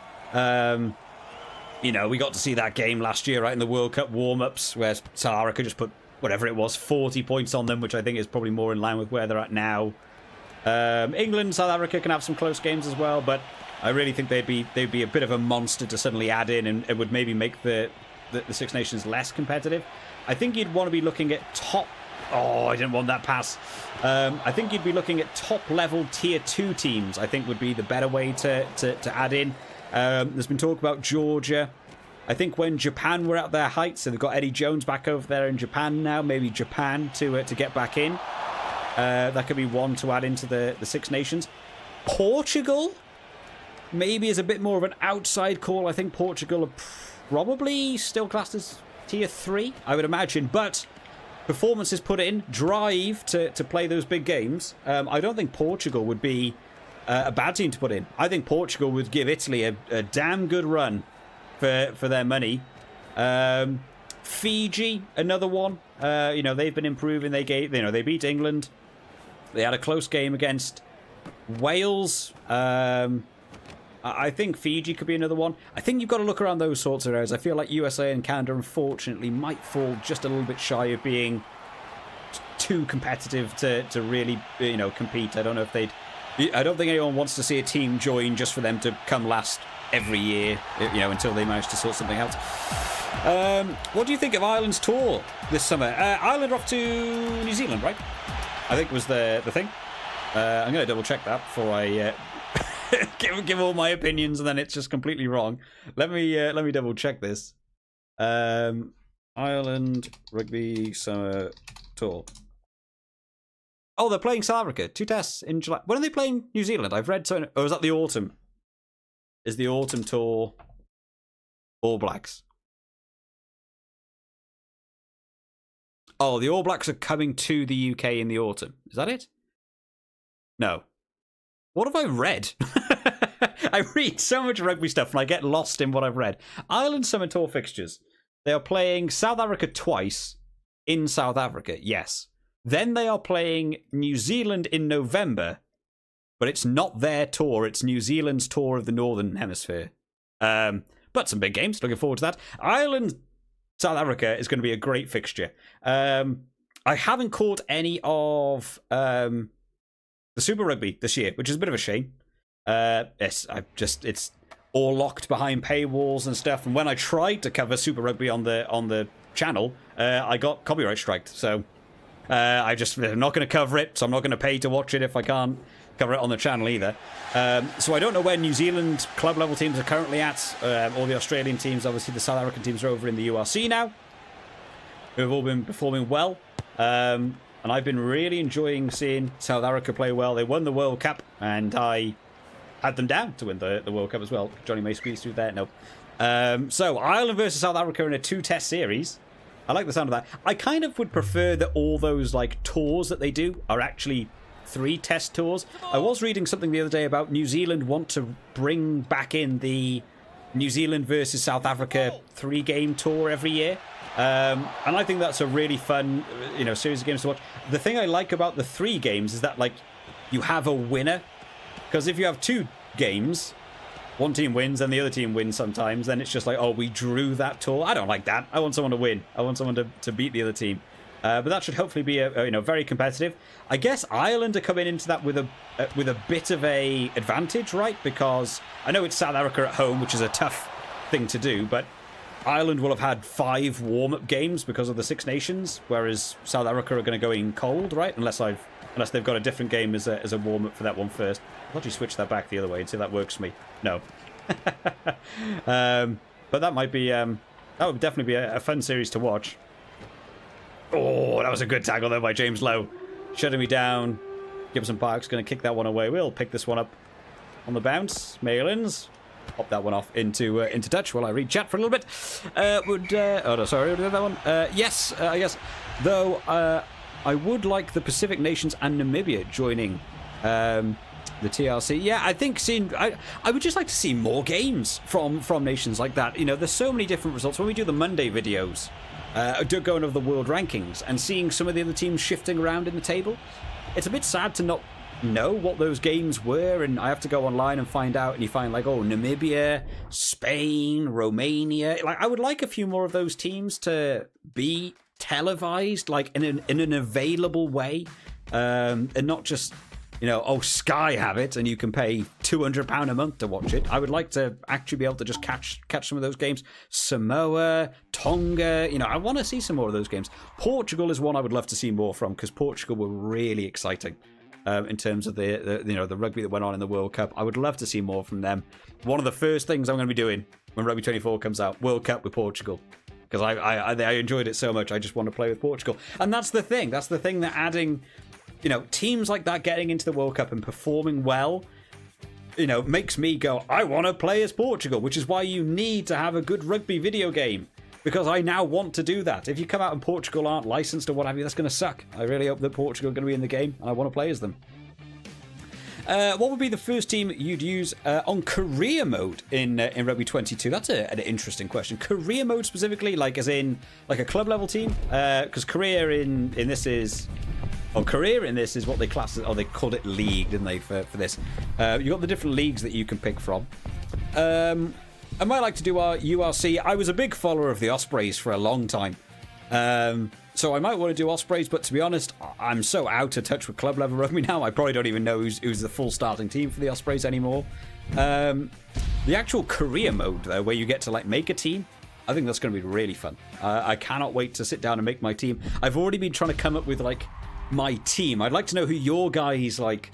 you know, we got to see that game last year, right, in the World Cup warm-ups, where South Africa just put whatever it was, 40 points on them, which I think is probably more in line with where they're at now. England, South Africa can have some close games as well, but I really think they'd be a bit of a monster to suddenly add in, and it would maybe make the Six Nations less competitive. I think you'd want to be looking at top... Oh, I didn't want that pass. I think you'd be looking at top-level Tier 2 teams, I think would be the better way to add in. There's been talk about Georgia. I think when Japan were at their height, so they've got Eddie Jones back over there in Japan now, maybe Japan to get back in. That could be one to add into the Six Nations. Portugal maybe is a bit more of an outside call. I think Portugal are probably still classed as Tier 3, I would imagine, but performances put in, drive to play those big games. I don't think Portugal would be a bad team to put in. I think Portugal would give Italy a damn good run for their money. Fiji, another one. You know, they've been improving. They beat England. They had a close game against Wales. I think Fiji could be another one. I think you've got to look around those sorts of areas. I feel like USA and Canada, unfortunately, might fall just a little bit shy of being too competitive to really, you know, compete. I don't know if they'd... I don't think anyone wants to see a team join just for them to come last every year, you know, until they manage to sort something out. What do you think of Ireland's tour this summer? Ireland are off to New Zealand, right? I think was the thing. I'm going to double check that before I give all my opinions and then it's just completely wrong. Let me double check this. Ireland Rugby Summer Tour. Oh, they're playing South Africa. 2 tests in July. When are they playing New Zealand? I've read so. Oh, is that the autumn? Is the autumn tour All Blacks? Oh, the All Blacks are coming to the UK in the autumn. Is that it? No. What have I read? I read so much rugby stuff and I get lost in what I've read. Ireland Summer Tour fixtures. They are playing South Africa twice in South Africa. Yes. Then they are playing New Zealand in November, but it's not their tour. It's New Zealand's tour of the Northern Hemisphere. But some big games. Looking forward to that. Ireland, South Africa is going to be a great fixture. I haven't caught any of the Super Rugby this year, which is a bit of a shame. It's all locked behind paywalls and stuff. And when I tried to cover Super Rugby on the channel, I got copyright striked. So I'm not going to cover it. So I'm not going to pay to watch it if I can't cover it on the channel either. So I don't know where New Zealand club level teams are currently at. All the Australian teams, obviously the South African teams are over in the URC now, who have all been performing well. And I've been really enjoying seeing South Africa play well. They won the World Cup, and I had them down to win the World Cup as well. Johnny May squeezed through there. No. So Ireland versus South Africa in a 2-test series. I like the sound of that. I kind of would prefer that all those like tours that they do are actually 3-test tours. I was reading something the other day about New Zealand want to bring back in the New Zealand versus South Africa 3-game tour every year. And I think that's a really fun, series of games to watch. The thing I like about the 3 games is that, like, you have a winner. Because if you have 2 games, one team wins and the other team wins sometimes, then it's just like, oh, we drew that tour. I don't like that. I want someone to win. I want someone to beat the other team. But that should hopefully be a very competitive. I guess Ireland are coming into that with a bit of a advantage, right? Because I know it's South Africa at home, which is a tough thing to do, but Ireland will have had 5 warm-up games because of the Six Nations, whereas South Africa are going to go in cold, right? Unless they've got a different game as a warm-up for that one first. I'll actually switch that back the other way and see if that works for me. No. But that might be... that would definitely be a fun series to watch. Oh, that was a good tackle there by James Lowe. Shutting me down. Gibson Park's going to kick that one away. We'll pick this one up on the bounce. Malins. Pop that one off into touch while I read chat for a little bit. Oh, no, sorry, that one. Yes, I guess. Though, I would like the Pacific nations and Namibia joining the TRC. Yeah, I think I would just like to see more games from nations like that. You know, there's so many different results. When we do the Monday videos, going over the world rankings and seeing some of the other teams shifting around in the table, it's a bit sad to not know what those games were, and I have to go online and find out, and you find like, oh, Namibia, Spain, Romania. Like, I would like a few more of those teams to be televised, like in an available way, and not just, you know, oh, Sky have it and you can pay £200 a month to watch it. I would like to actually be able to just catch some of those games. Samoa, Tonga, you know, I want to see some more of those games. Portugal is one I would love to see more from, because Portugal were really exciting in terms of the rugby that went on in the World Cup. I would love to see more from them. One of the first things I'm going to be doing when Rugby 24 comes out, World Cup with Portugal. Because I enjoyed it so much, I just want to play with Portugal. And that's the thing. That's the thing that adding, you know, teams like that getting into the World Cup and performing well, you know, makes me go, I want to play as Portugal, which is why you need to have a good rugby video game. Because I now want to do that. If you come out and Portugal aren't licensed or what have you, that's going to suck. I really hope that Portugal are going to be in the game, and I want to play as them. What would be the first team you'd use on career mode in Rugby 22? That's an interesting question. Career mode specifically, like as in like a club level team? Because career in this is... Oh, career in this is what they class as... Oh, they called it league, didn't they, for this? You've got the different leagues that you can pick from. I might like to do our URC. I was a big follower of the Ospreys for a long time. So I might want to do Ospreys, but to be honest, I'm so out of touch with club level rugby now, I probably don't even know who's the full starting team for the Ospreys anymore. The actual career mode, though, where you get to like make a team, I think that's going to be really fun. I cannot wait to sit down and make my team. I've already been trying to come up with like my team. I'd like to know who your guys like,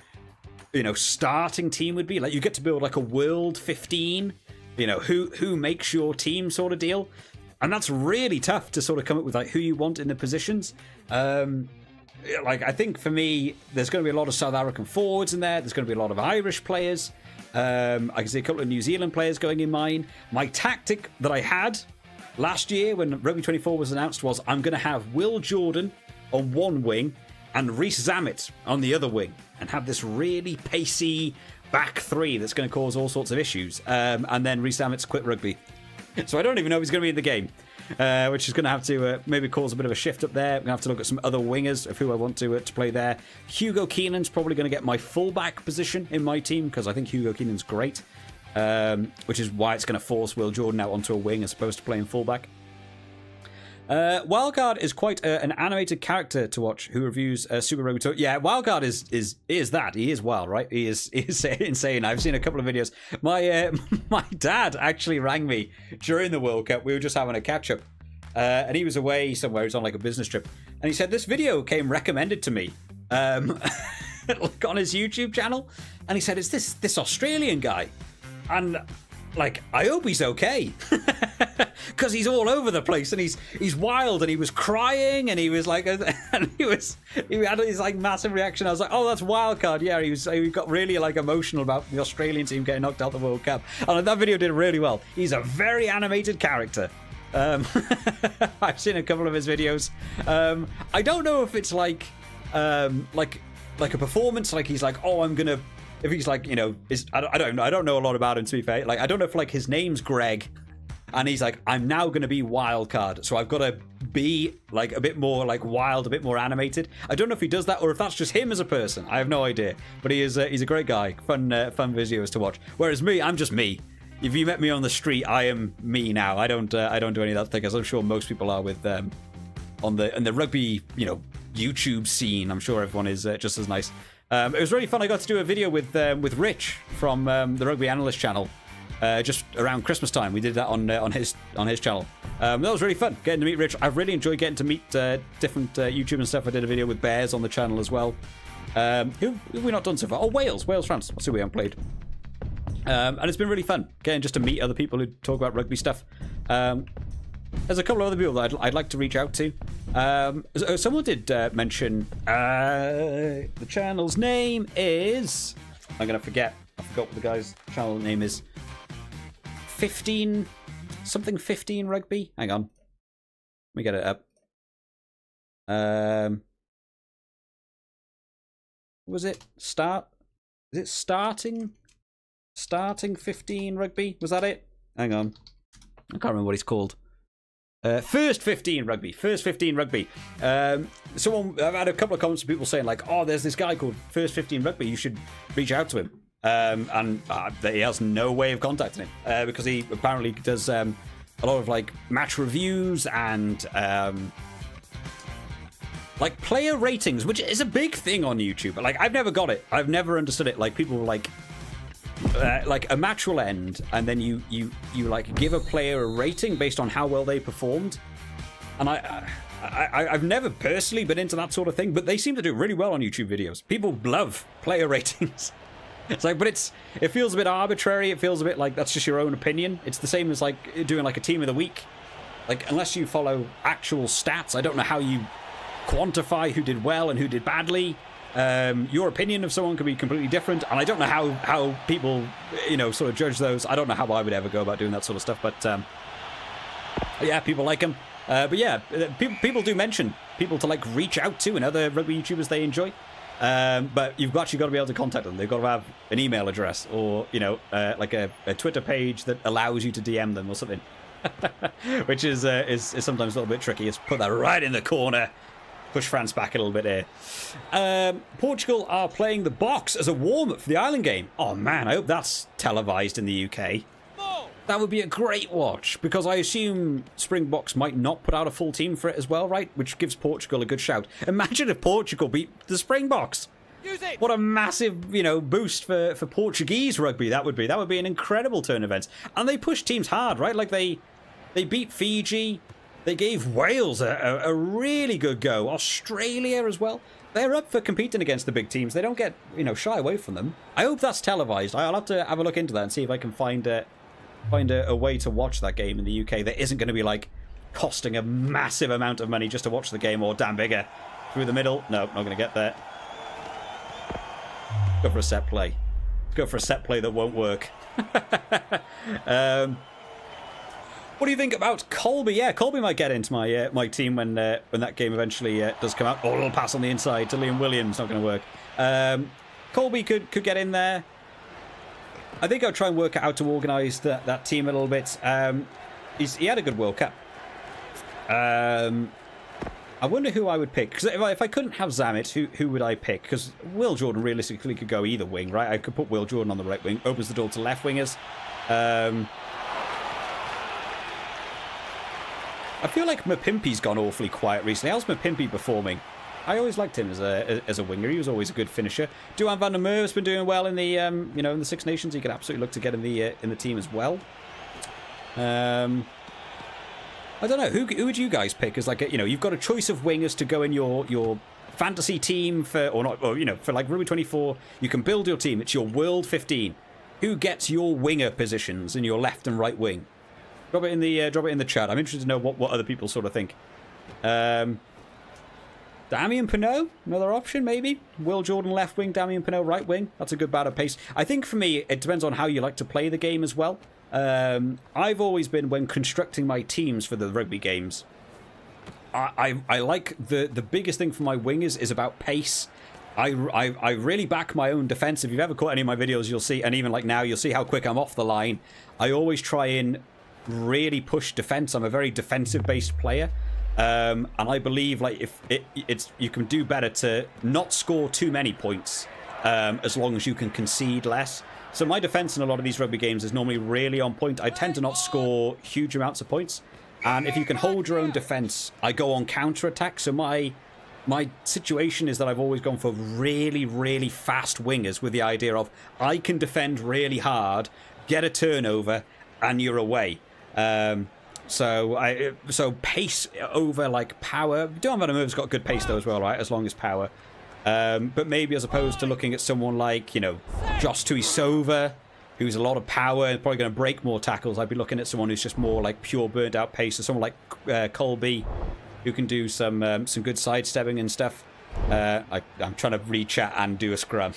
you know, starting team would be. Like you get to build like a World 15. You know, who makes your team sort of deal. And that's really tough to sort of come up with like who you want in the positions. Like I think for me, there's going to be a lot of South African forwards in there. There's going to be a lot of Irish players. I can see a couple of New Zealand players going in mine. My tactic that I had last year when Rugby 24 was announced was I'm going to have Will Jordan on one wing and Reece Zammit on the other wing, and have this really pacey back three that's going to cause all sorts of issues. And then Reece Zammit's quit rugby. So I don't even know if he's going to be in the game, which is going to have to maybe cause a bit of a shift up there. I'm going to have to look at some other wingers of who I want to play there. Hugo Keenan's probably going to get my fullback position in my team, because I think Hugo Keenan's great, which is why it's going to force Will Jordan out onto a wing as opposed to playing fullback. Wildcard is quite an animated character to watch who reviews Super Rugby Tour. Yeah, Wildcard is that. He is wild, right? He is insane. I've seen a couple of videos. My dad actually rang me during the World Cup. We were just having a catch up, and he was away somewhere. He was on like a business trip, and he said this video came recommended to me like on his YouTube channel, and he said it's this Australian guy, and like I hope he's okay. Because he's all over the place and he's wild, and he was crying and he was like, and he had his like massive reaction. I was like, oh, that's Wildcard. Yeah, he got really like emotional about the Australian team getting knocked out the World Cup, and that video did really well. He's a very animated character. I've seen a couple of his videos. I don't know if it's like a performance, like he's like, oh, I'm gonna. If he's like, you know, I don't know a lot about him, to be fair. Like I don't know if like his name's Greg, and he's like, I'm now going to be Wildcard, so I've got to be like a bit more like wild, a bit more animated. I don't know if he does that or if that's just him as a person. I have no idea. But he's a great guy. Fun videos to watch. Whereas me, I'm just me. If you met me on the street, I am me now. I don't do any of that thing, as I'm sure most people are with on the rugby, you know, YouTube scene. I'm sure everyone is just as nice. It was really fun. I got to do a video with Rich from the Rugby Analyst channel. Just around Christmas time, we did that on his channel. That was really fun, getting to meet Rich. I've really enjoyed getting to meet different YouTube and stuff. I did a video with Bears on the channel as well. Who have we not done so far? Oh, Wales, France. That's who we haven't played. And it's been really fun getting just to meet other people who talk about rugby stuff. there's a couple of other people that I'd like to reach out to. Someone did mention the channel's name is... I'm going to forget. I forgot what the guy's channel name is. 15 Rugby. Hang on. Let me get it up. Was it start? Is it starting 15 Rugby? Was that it? Hang on. I can't remember what he's called. First 15 Rugby. Someone, I've had a couple of comments from people saying like, oh, there's this guy called First 15 Rugby. You should reach out to him. And he has no way of contacting him because he apparently does a lot of like match reviews and like player ratings, which is a big thing on YouTube. Like I've never got it. I've never understood it. Like people like a match will end and then you like give a player a rating based on how well they performed. And I've never personally been into that sort of thing, but they seem to do really well on YouTube videos. People love player ratings. It's like, but it feels a bit arbitrary. It feels a bit like that's just your own opinion. It's the same as like doing like a team of the week. Like unless you follow actual stats, I don't know how you quantify who did well and who did badly. Your opinion of someone could be completely different, and I don't know how people, you know, sort of judge those. I don't know how I would ever go about doing that sort of stuff, but yeah, people like them. But yeah, people do mention people to like reach out to and other rugby YouTubers they enjoy. But you've actually got to be able to contact them. They've got to have an email address or, you know, like a Twitter page that allows you to DM them or something, which is sometimes a little bit tricky. Let's put that right in the corner. Push France back a little bit here. Portugal are playing the box as a warm-up for the Ireland game. Oh, man, I hope that's televised in the UK. That would be a great watch, because I assume Springboks might not put out a full team for it as well, right? Which gives Portugal a good shout. Imagine if Portugal beat the Springboks. What a massive, you know, boost for Portuguese rugby that would be. That would be an incredible turn of events. And they push teams hard, right? Like they beat Fiji. They gave Wales a really good go. Australia as well. They're up for competing against the big teams. They don't get, you know, shy away from them. I hope that's televised. I'll have to have a look into that and see if I can find a way to watch that game in the UK that isn't going to be like costing a massive amount of money just to watch the game, or Dan Bigger through the middle. No, not going to get there. Go for a set play. Go for a set play that won't work. What do you think about Colby? Yeah, Colby might get into my my team when that game eventually does come out. Oh, a little pass on the inside to Liam Williams. Not going to work. Colby could get in there. I think I'll try and work out how to organise that team a little bit. He had a good World Cup. I wonder who I would pick. Because if I couldn't have Zammit, who would I pick? Because Will Jordan realistically could go either wing, right? I could put Will Jordan on the right wing. Opens the door to left wingers. I feel like Mapimpi's gone awfully quiet recently. How's Mapimpi performing? I always liked him as a winger. He was always a good finisher. Duan van der Merwe's been doing well in the you know, in the Six Nations. He could absolutely look to get in the team as well. I don't know. Who would you guys pick as like you know, you've got a choice of wingers to go in your fantasy team for, or you know, for like Rugby 24. You can build your team. It's your World 15. Who gets your winger positions in your left and right wing? Drop it in the chat. I'm interested to know what other people sort of think. Damien Penaud, another option maybe. Will Jordan left wing, Damien Penaud right wing. That's a good battle pace. I think for me, it depends on how you like to play the game as well. I've always been, when constructing my teams for the rugby games, I like the biggest thing for my wingers is about pace. I really back my own defense. If you've ever caught any of my videos, you'll see, and even like now, you'll see how quick I'm off the line. I always try and really push defense. I'm a very defensive based player. And I believe like if it's you can do better to not score too many points as long as you can concede less. So my defense in a lot of these rugby games is normally really on point. I tend to not score huge amounts of points, and if you can hold your own defense, I go on counter attack. So my situation is that I've always gone for really, really fast wingers with the idea of I can defend really hard, get a turnover, and you're away. So pace over like power. Duan van der Merwe's got good pace though as well, right? As long as power. But maybe as opposed to looking at someone like, you know, Jos Tuisova who's a lot of power and probably going to break more tackles. I'd be looking at someone who's just more like pure burnt out pace, or someone like Colby, who can do some good sidestepping and stuff. I'm trying to read chat and do a scrum.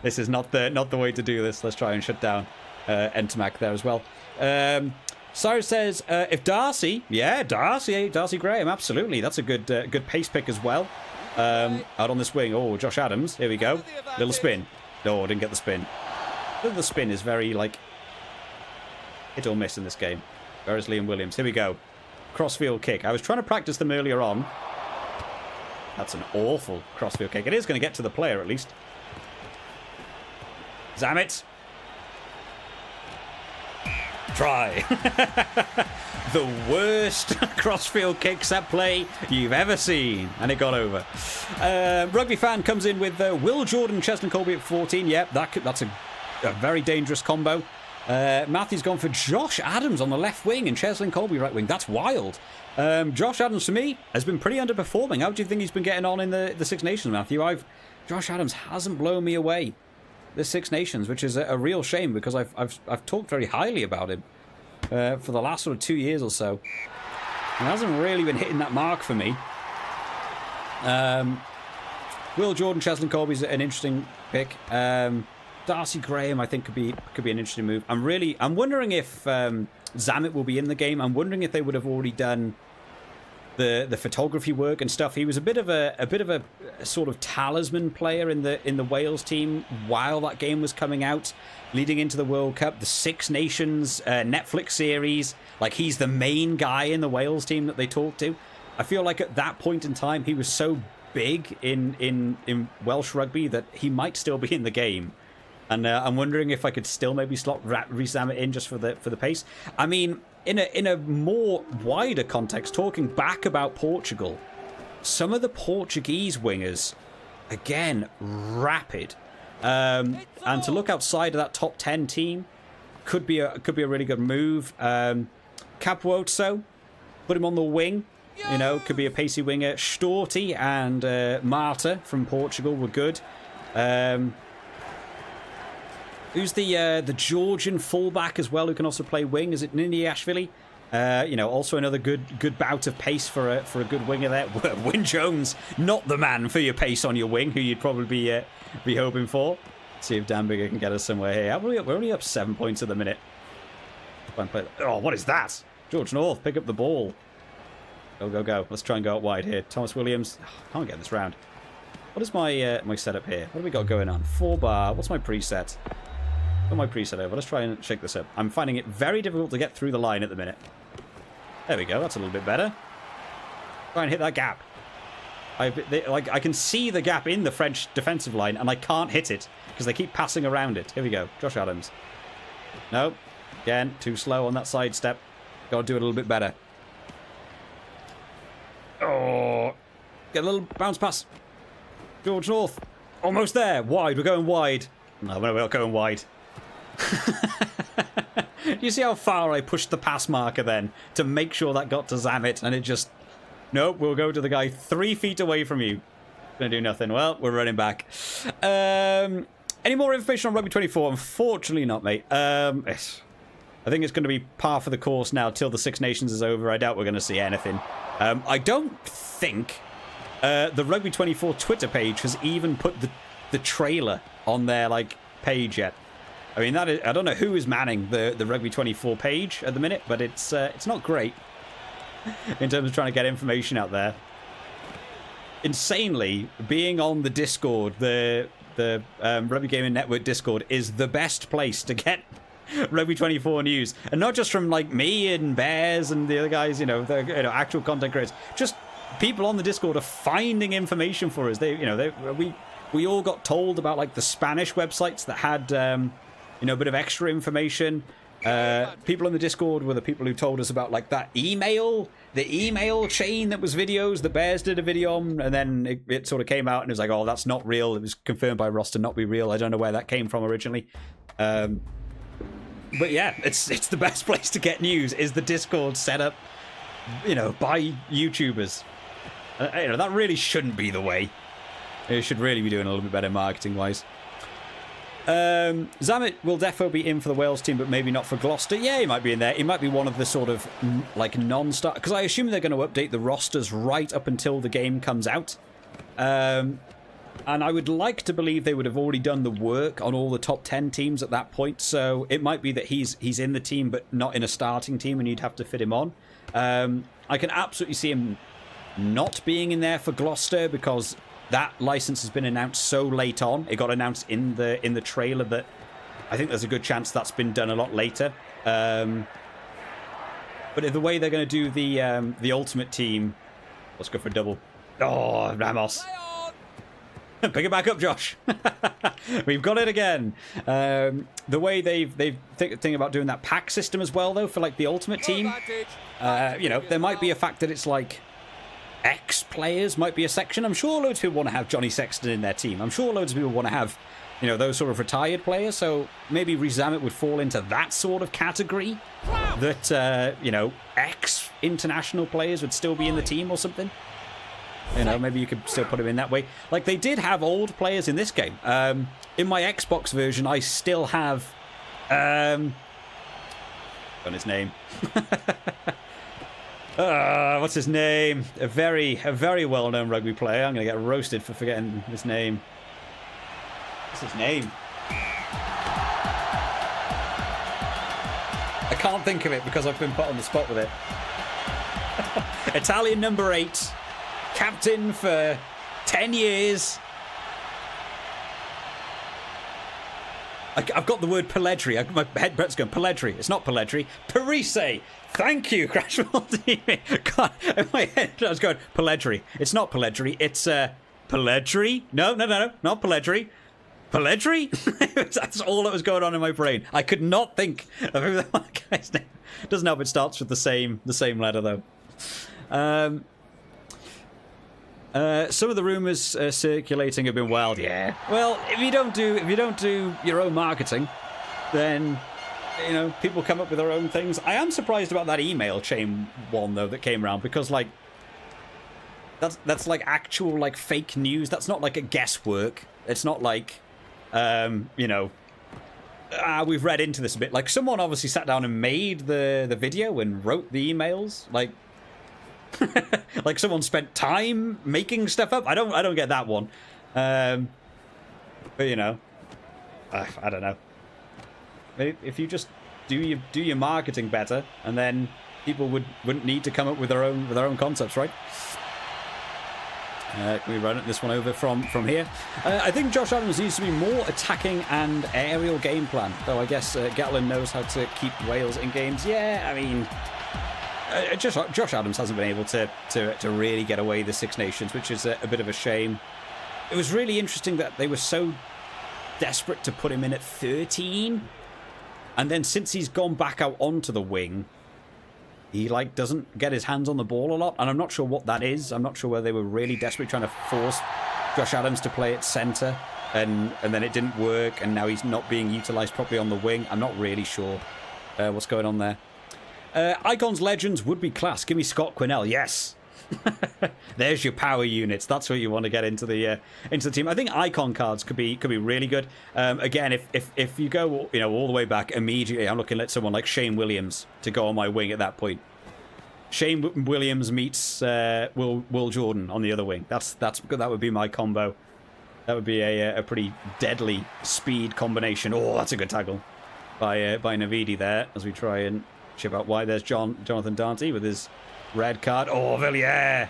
This is not the way to do this. Let's try and shut down Entamac there as well. Cyrus says, if Darcy Graham, absolutely. That's a good pace pick as well. Out on this wing. Oh, Josh Adams. Here we go. Little spin. No, didn't get the spin. The spin is very, like, hit or miss in this game. Whereas Liam Williams. Here we go. Crossfield kick. I was trying to practice them earlier on. That's an awful crossfield kick. It is going to get to the player, at least. Zamet. Try. The worst crossfield kick set play you've ever seen. And it got over. Rugby fan comes in with Will Jordan, Cheslin Colby at 14. Yep, that's a very dangerous combo. Matthew's gone for Josh Adams on the left wing and Cheslin Colby right wing. That's wild. Josh Adams, for me, has been pretty underperforming. How do you think he's been getting on in the Six Nations, Matthew? Josh Adams hasn't blown me away this Six Nations, which is a real shame, because I've talked very highly about him for the last sort of 2 years or so. He hasn't really been hitting that mark for me. Will Jordan, Cheslin Colby's an interesting pick. Darcy Graham, I think, could be an interesting move. I'm wondering if Zamet will be in the game. I'm wondering if they would have already done the photography work and stuff. He was a bit of a sort of talisman player in the Wales team while that game was coming out, leading into the World Cup, the Six Nations Netflix series. Like, he's the main guy in the Wales team that they talk to. I feel like at that point in time, he was so big in Welsh rugby that he might still be in the game. And I'm wondering if I could still maybe slot Zamet in just for the pace. I mean, in a more wider context, talking back about Portugal, some of the Portuguese wingers, again, rapid. And to look outside of that top 10 team could be a really good move. Capuozzo, put him on the wing. You know, could be a pacey winger. Storti and Marta from Portugal were good. Who's the Georgian fullback as well, who can also play wing? Is it Niniashvili? Also another good bout of pace for a good winger there. Wyn Jones, not the man for your pace on your wing, who you'd probably be hoping for. Let's see if Dan Bigger can get us somewhere here. We're only up 7 points at the minute. Oh, what is that? George North, pick up the ball. Go. Let's try and go out wide here. Thomas Williams. Can't get this round. What is my my setup here? What have we got going on? 4-bar. What's my preset? Got my preset over. Let's try and shake this up. I'm finding it very difficult to get through the line at the minute. There we go. That's a little bit better. Try and hit that gap. I can see the gap in the French defensive line, and I can't hit it because they keep passing around it. Here we go. Josh Adams. No. Again, too slow on that side step. Got to do it a little bit better. Oh. Get a little bounce pass. George North. Almost there. Wide. We're going wide. No, we're not going wide. You see how far I pushed the pass marker then to make sure that got to Zamet, and it just... Nope, we'll go to the guy 3 feet away from you. Gonna do nothing. Well, we're running back. Any more information on Rugby 24? Unfortunately not, mate. I think it's going to be par for the course now till the Six Nations is over. I doubt we're going to see anything. I don't think the Rugby 24 Twitter page has even put the trailer on their page yet. I mean, that is, I don't know who is manning the Rugby 24 page at the minute, but it's not great in terms of trying to get information out there. Insanely, being on the Discord, the Rugby Gaming Network Discord is the best place to get Rugby 24 news, and not just from me and Bears and the other guys, the actual content creators. Just people on the Discord are finding information for us. We all got told about the Spanish websites that had a bit of extra information. People on the Discord were the people who told us about that the email chain that was videos that Bears did a video on, and then it sort of came out and it was oh, that's not real. It was confirmed by Ross to not be real. I don't know where that came from originally. But yeah, it's the best place to get news is the Discord set up, by YouTubers. That really shouldn't be the way. It should really be doing a little bit better marketing wise. Zamet will definitely be in for the Wales team, but maybe not for Gloucester. Yeah, he might be in there. He might be one of the sort of like non-start, because I assume they're going to update the rosters right up until the game comes out. And I would like to believe they would have already done the work on all the top 10 teams at that point. So it might be that he's in the team, but not in a starting team, and you'd have to fit him on. I can absolutely see him not being in there for Gloucester, because that license has been announced so late on. It got announced in the trailer that I think there's a good chance that's been done a lot later. But the way they're going to do the ultimate team, let's go for a double. Oh, Ramos. Pick it back up, Josh. We've got it again. The way they've thinking about doing that pack system as well, though, for like the ultimate team. You know, there might be a fact that it's like ex-players might be a section. I'm sure loads of people want to have Johnny Sexton in their team. I'm sure loads of people want to have, you know, those sort of retired players. So maybe Rezamet would fall into that sort of category. That, you know, ex-international players would still be in the team or something. You know, maybe you could still put him in that way. Like, they did have old players in this game. In my Xbox version, I still have... on his name. What's his name? A very well-known rugby player. I'm going to get roasted for forgetting his name. What's his name? I can't think of it because I've been put on the spot with it. Italian number 8. Captain for 10 years. I've got the word Pelledri. My head's going, Pelledri. It's not Pelledri. Parise. Thank you, Crash TV. God, in my head I was going, Pelledri. It's not Pelledri. It's Pelledri. No, not Pelledri. Pelledri? That's all that was going on in my brain. I could not think of who that guy's name. Doesn't help it starts with the same letter, though. Some of the rumours circulating have been wild. Yeah. Well, if you don't do your own marketing, then you know people come up with their own things. I am surprised about that email chain one though that came around, because like that's like actual like fake news. That's not like a guesswork. It's not like you know. We've read into this a bit. Like someone obviously sat down and made the video and wrote the emails. Like. Like someone spent time making stuff up. I don't get that one. But you know, I don't know. Maybe if you just do your marketing better, and then people wouldn't need to come up with their own concepts, right? Can we run this one over from here? I think Josh Adams needs to be more attacking and aerial game plan. Though I guess Gatland knows how to keep Wales in games. Yeah, I mean. Josh Adams hasn't been able to really get away the Six Nations, which is a bit of a shame. It was really interesting that they were so desperate to put him in at 13, and then since he's gone back out onto the wing, he like doesn't get his hands on the ball a lot, and I'm not sure what that is. I'm not sure whether they were really desperately trying to force Josh Adams to play at centre, and then it didn't work, and now he's not being utilised properly on the wing. I'm not really sure what's going on there. Icons Legends would be class. Give me Scott Quinnell. Yes. There's your power units. That's what you want to get into the team. I think icon cards could be really good. Again, if you go all the way back immediately, I'm looking at someone like Shane Williams to go on my wing at that point. Shane Williams meets Will Jordan on the other wing. That would be my combo. That would be a pretty deadly speed combination. Oh, that's a good tackle by Navidi there as we try and chip out wide. There's Jonathan Dante with his red card. Oh, Villiers!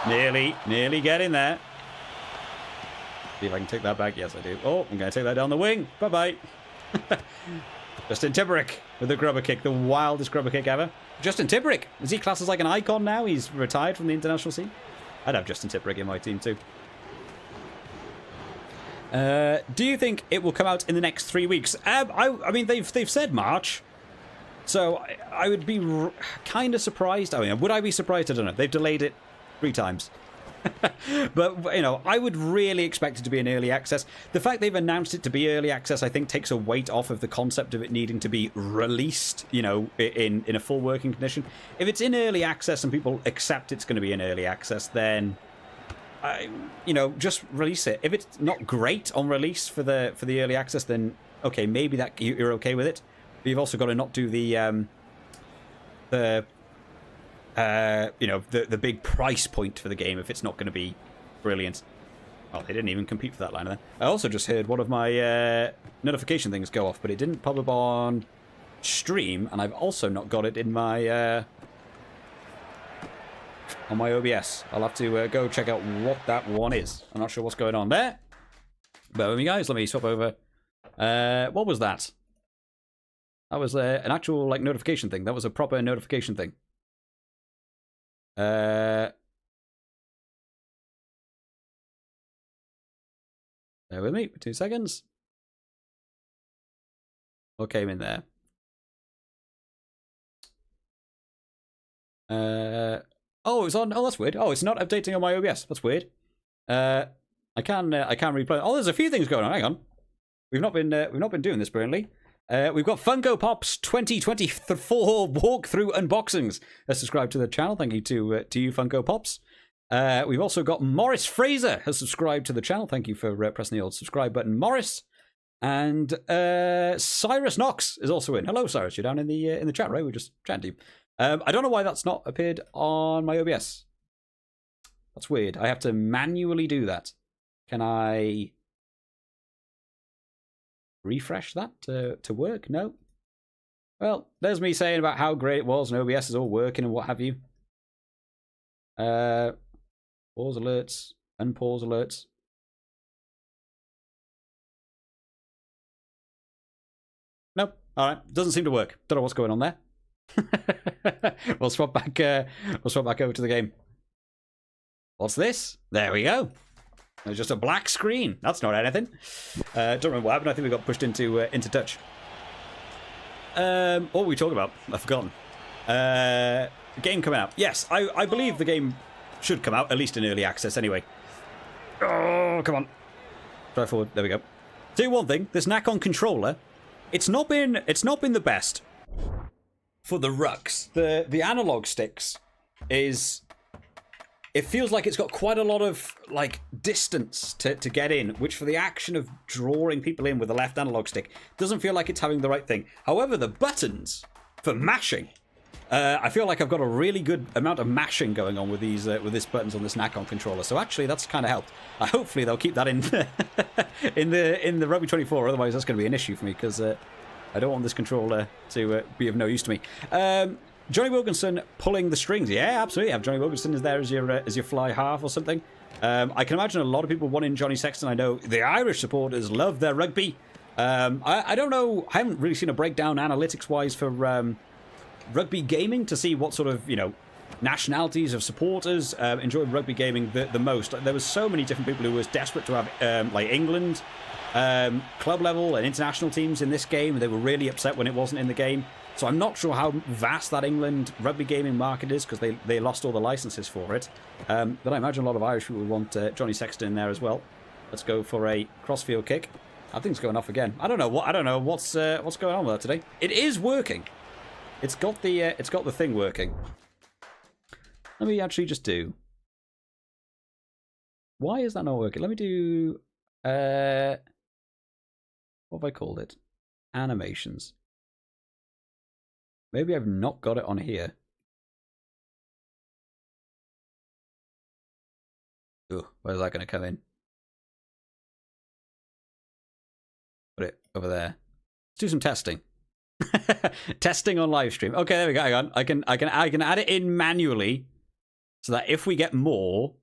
Nearly getting there. See if I can take that back. Yes, I do. Oh, I'm going to take that down the wing. Bye-bye. Justin Tipperick with the grubber kick. The wildest grubber kick ever. Justin Tipperick. Is he classed as like an icon now? He's retired from the international scene. I'd have Justin Tipperick in my team too. Do you think it will come out in the next 3 weeks? I mean, they've said March. So I would be kind of surprised. I mean, would I be surprised? I don't know. They've delayed it 3 times. But, you know, I would really expect it to be an early access. The fact they've announced it to be early access, I think, takes a weight off of the concept of it needing to be released, you know, in a full working condition. If it's in early access and people accept it's going to be in early access, then just release it. If it's not great on release for the early access, then okay, maybe that you're okay with it. But you've also got to not do the big price point for the game if it's not going to be brilliant. Well, they didn't even compete for that line then. I also just heard one of my notification things go off, but it didn't pop up on stream, and I've also not got it in my on my OBS. I'll have to go check out what that one is. I'm not sure what's going on there. Bear with me, guys. Let me swap over. What was that? That was an actual notification thing. That was a proper notification thing. Bear with me for 2 seconds. What came in there? Oh, it was on. Oh, that's weird. Oh, it's not updating on my OBS. That's weird. I can replay. Oh, there's a few things going on. Hang on. We've not been doing this brilliantly. We've got Funko Pop's 2024 walkthrough unboxings. Subscribe to the channel. Thank you to you, Funko Pops. We've also got Morris Fraser has subscribed to the channel. Thank you for pressing the old subscribe button, Morris. And Cyrus Knox is also in. Hello, Cyrus. You're down in the chat, right? We're just chatting to you. I don't know why that's not appeared on my OBS. That's weird. I have to manually do that. Can I refresh that to work? No. Well, there's me saying about how great it was and OBS is all working and what have you. Pause alerts, unpause alerts. Nope. All right. Doesn't seem to work. Don't know what's going on there. We'll swap back over to the game. What's this? There we go. It's just a black screen. That's not anything. Don't remember what happened. I think we got pushed into touch. What were we talking about? I've forgotten. Game coming out. Yes, I believe the game should come out, at least in early access anyway. Oh, come on. Try forward. There we go. Tell you one thing, this Nacon controller, it's not been the best for the rucks. The analog sticks it feels like it's got quite a lot of distance to get in, which for the action of drawing people in with the left analog stick doesn't feel like it's having the right thing. However, the buttons for mashing, I feel like I've got a really good amount of mashing going on with these buttons on this Nacon controller. So actually, that's kind of helped. Hopefully, they'll keep that in in the Rugby 24. Otherwise, that's going to be an issue for me because I don't want this controller to be of no use to me. Johnny Wilkinson pulling the strings. Yeah, absolutely. Have Johnny Wilkinson is there as your fly half or something. I can imagine a lot of people wanting Johnny Sexton. I know the Irish supporters love their rugby. I don't know. I haven't really seen a breakdown analytics-wise for rugby gaming to see what sort of nationalities of supporters enjoy rugby gaming the most. There was so many different people who was desperate to have England club level and international teams in this game. They were really upset when it wasn't in the game. So I'm not sure how vast that England rugby gaming market is because they lost all the licenses for it. But I imagine a lot of Irish people want Johnny Sexton in there as well. Let's go for a crossfield kick. I think it's going off again. I don't know what's going on with that today. It is working. It's got the thing working. Let me actually just do. Why is that not working? Let me do. What have I called it? Animations. Maybe I've not got it on here. Ooh, where's that going to come in? Put it over there. Let's do some testing. Testing on live stream. Okay, there we go. Hang on. I can add it in manually, so that if we get more,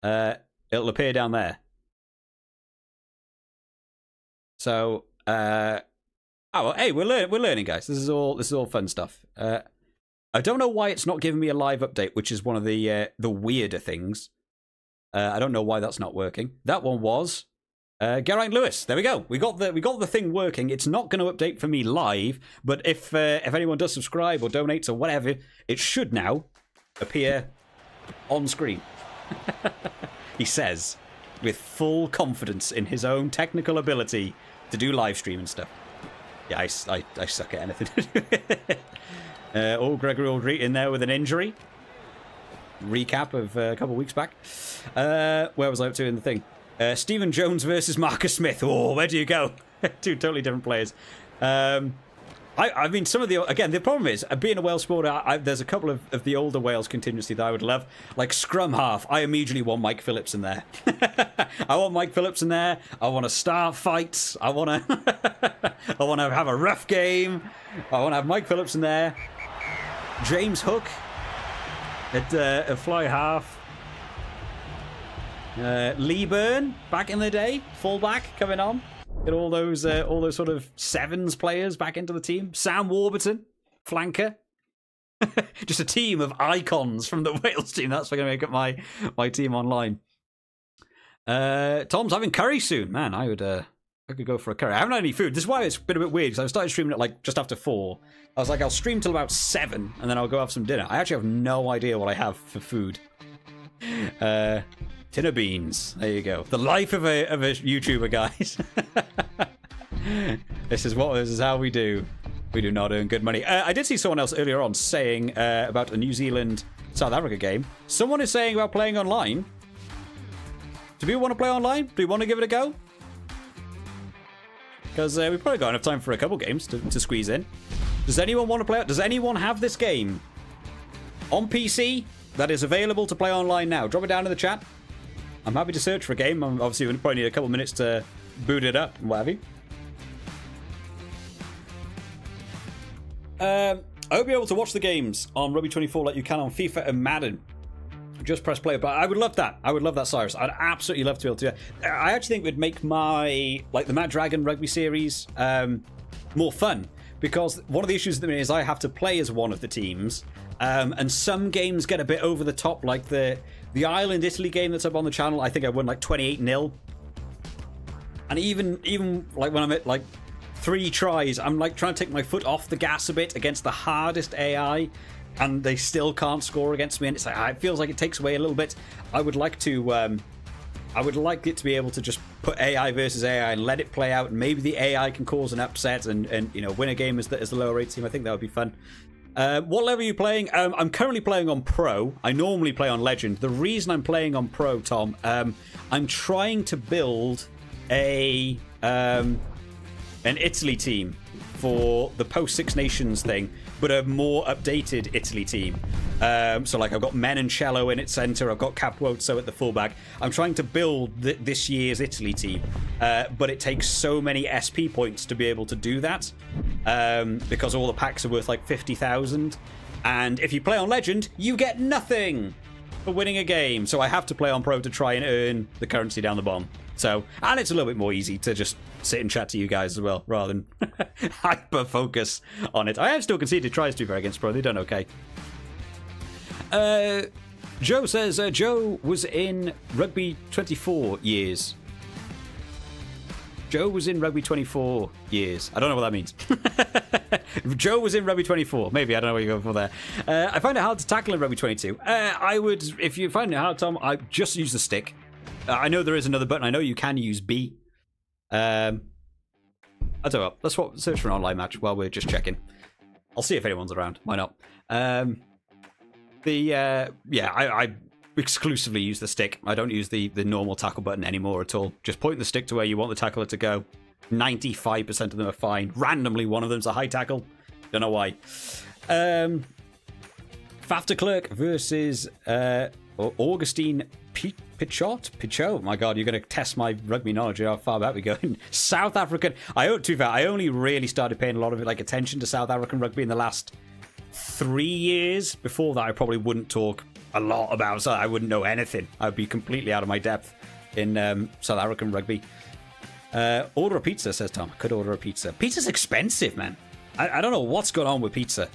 it'll appear down there. So, oh, well, hey, we're learning, guys. This is all fun stuff. I don't know why it's not giving me a live update, which is one of the weirder things. I don't know why that's not working. That one was Geraint Lewis. There we go. We got the thing working. It's not going to update for me live, but if anyone does subscribe or donates or whatever, it should now appear on screen. He says, with full confidence in his own technical ability to do live stream and stuff. Yeah, I suck at anything. Gregory Aldry in there with an injury. recap of a couple of weeks back. Where was I up to in the thing? Stephen Jones versus Marcus Smith. Oh, where do you go? Two totally different players. I mean, some of the... Again, the problem is, being a Wales supporter, there's a couple of the older Wales contingency that I would love. Like scrum half, I immediately want Mike Phillips in there. I want Mike Phillips in there. I want to start fights. I want to... I want to have a rough game. I want to have Mike Phillips in there. James Hook at fly half. Lee Byrne, back in the day, fullback coming on. Get all those sort of sevens players back into the team. Sam Warburton, flanker. Just a team of icons from the Wales team. That's going to make up my team online. Tom's having curry soon. Man, I could go for a curry. I haven't had any food. This is why it's been a bit weird, because I started streaming at like just after 4. I was like, I'll stream till about 7, and then I'll go have some dinner. I actually have no idea what I have for food. Tin of beans. There you go. The life of a YouTuber, guys. This is how we do. We do not earn good money. I did see someone else earlier on saying about a New Zealand South Africa game. Someone is saying about playing online. Do people want to play online? Do we want to give it a go? Because we've probably got enough time for a couple games to squeeze in. Does anyone want to play it? Does anyone have this game on PC that is available to play online now? Drop it down in the chat. I'm happy to search for a game. Obviously, we'll probably need a couple minutes to boot it up and what have you. I hope you're able to watch the games on Rugby 24 like you can on FIFA and Madden. Just press play. But I would love that. I would love that, Cyrus. I'd absolutely love to be able to. I actually think it would make the Mad Dragon rugby series more fun. Because one of the issues with me is I have to play as one of the teams. And some games get a bit over the top, like the Ireland-Italy game that's up on the channel. I think I won like 28-0. And even like when I'm at like 3 tries, I'm like trying to take my foot off the gas a bit against the hardest AI, and they still can't score against me. And it's like it feels like it takes away a little bit. I would like it to be able to just put AI versus AI and let it play out, and maybe the AI can cause an upset and win a game as the lower rate team. I think that would be fun. What level are you playing? I'm currently playing on Pro. I normally play on Legend. The reason I'm playing on Pro, Tom, I'm trying to build an Italy team for the post Six Nations thing, but a more updated Italy team. So like I've got Menoncello in its centre, I've got Capozzo at the fullback. I'm trying to build this year's Italy team, but it takes so many SP points to be able to do that, because all the packs are worth like 50,000, and if you play on Legend, you get nothing for winning a game. So I have to play on Pro to try and earn the currency down the bottom. So, and it's a little bit more easy to just sit and chat to you guys as well, rather than hyper focus on it. I have still conceded tries to be fair against Pro. They've done okay. Joe says Joe was in Rugby 24 years. Joe was in Rugby 24 years. I don't know what that means. Joe was in Rugby 24. Maybe, I don't know what you're going for there. I find it hard to tackle in Rugby 22. I would, if you find it hard, Tom, I just use the stick. I know there is another button. I know you can use B. I don't know. Let's search for an online match while we're just checking. I'll see if anyone's around. Why not? I exclusively use the stick. I don't use the normal tackle button anymore at all. Just point the stick to where you want the tackler to go. 95% of them are fine. Randomly, one of them's a high tackle. Don't know why. Fafter Clerk versus Augustine Pichot. My God, you're going to test my rugby knowledge. How far back we go? South African. I only really started paying a lot of attention to South African rugby in the last 3 years. Before that, I probably wouldn't talk a lot about. So I wouldn't know anything. I'd be completely out of my depth in South African rugby. Order a pizza, says Tom. I could order a pizza. Pizza's expensive, man. I don't know what's going on with pizza.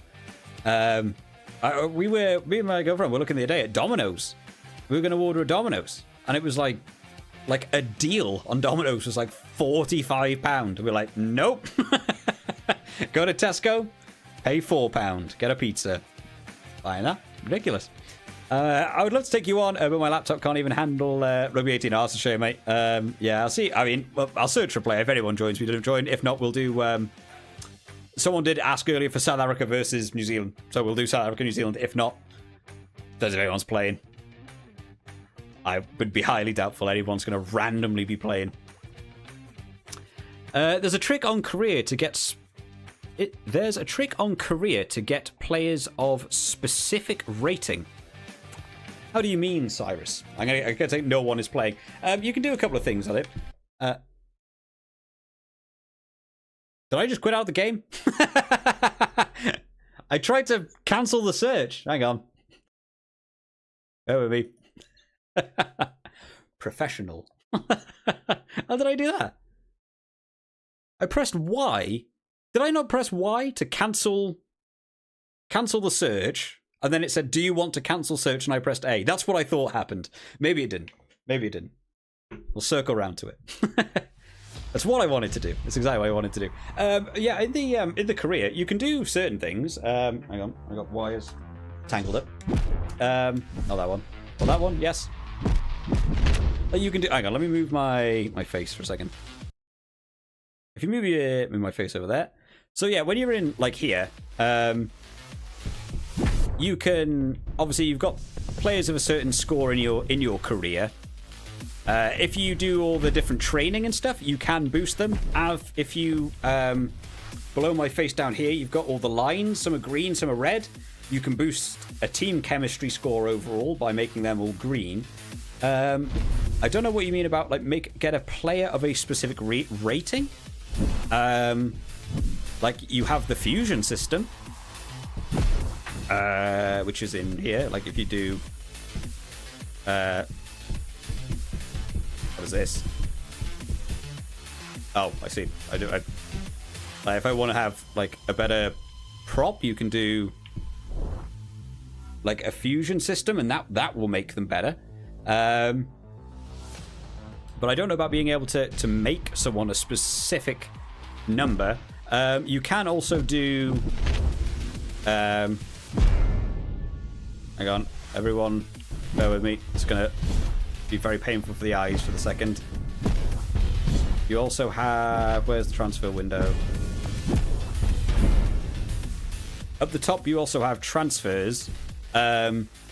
Me and my girlfriend were looking the other day at Domino's. We were going to order a Domino's, and it was like a deal on Domino's was like £45. We're like, nope. Go to Tesco, pay £4, get a pizza. Fine, that ridiculous. I would love to take you on, but my laptop can't even handle Rugby 18. I'll have to show you, mate. Yeah, I'll see. I mean, I'll search for a player if anyone joins. We don't join. If not, we'll do. Someone did ask earlier for South Africa versus New Zealand, so we'll do South Africa, New Zealand. If not, Does if anyone's playing. I would be highly doubtful anyone's going to randomly be playing. There's a trick on career to get... There's a trick on career to get players of specific rating. How do you mean, Cyrus? I'm gonna say no one is playing. You can do a couple of things on it. Did I just quit out the game? I tried to cancel the search. Hang on. Over me. Professional. How did I do that? I pressed Y. Did I not press Y to cancel the search? And then it said, do you want to cancel search? And I pressed A. That's what I thought happened. Maybe it didn't. Maybe it didn't. We'll circle around to it. That's what I wanted to do. That's exactly what I wanted to do. Yeah, in the career, you can do certain things. Hang on, I got wires tangled up. Not that one. Well, that one, yes. You can do. Hang on, let me move my face for a second. If you move my face over there. So yeah, when you're in like here, you can obviously you've got players of a certain score in your career. If you do all the different training and stuff, you can boost them. If you below my face down here, you've got all the lines. Some are green, some are red. You can boost a team chemistry score overall by making them all green. I don't know what you mean about like get a player of a specific rating. Like you have the fusion system, which is in here. Like if you do, what is this? Oh, I see. Like if I want to have like a better prop, you can do like a fusion system, and that will make them better. But I don't know about being able to make someone a specific number. You can also do... hang on, everyone, bear with me. It's going to be very painful for the eyes for the second. You also have... Where's the transfer window? Up the top, you also have transfers,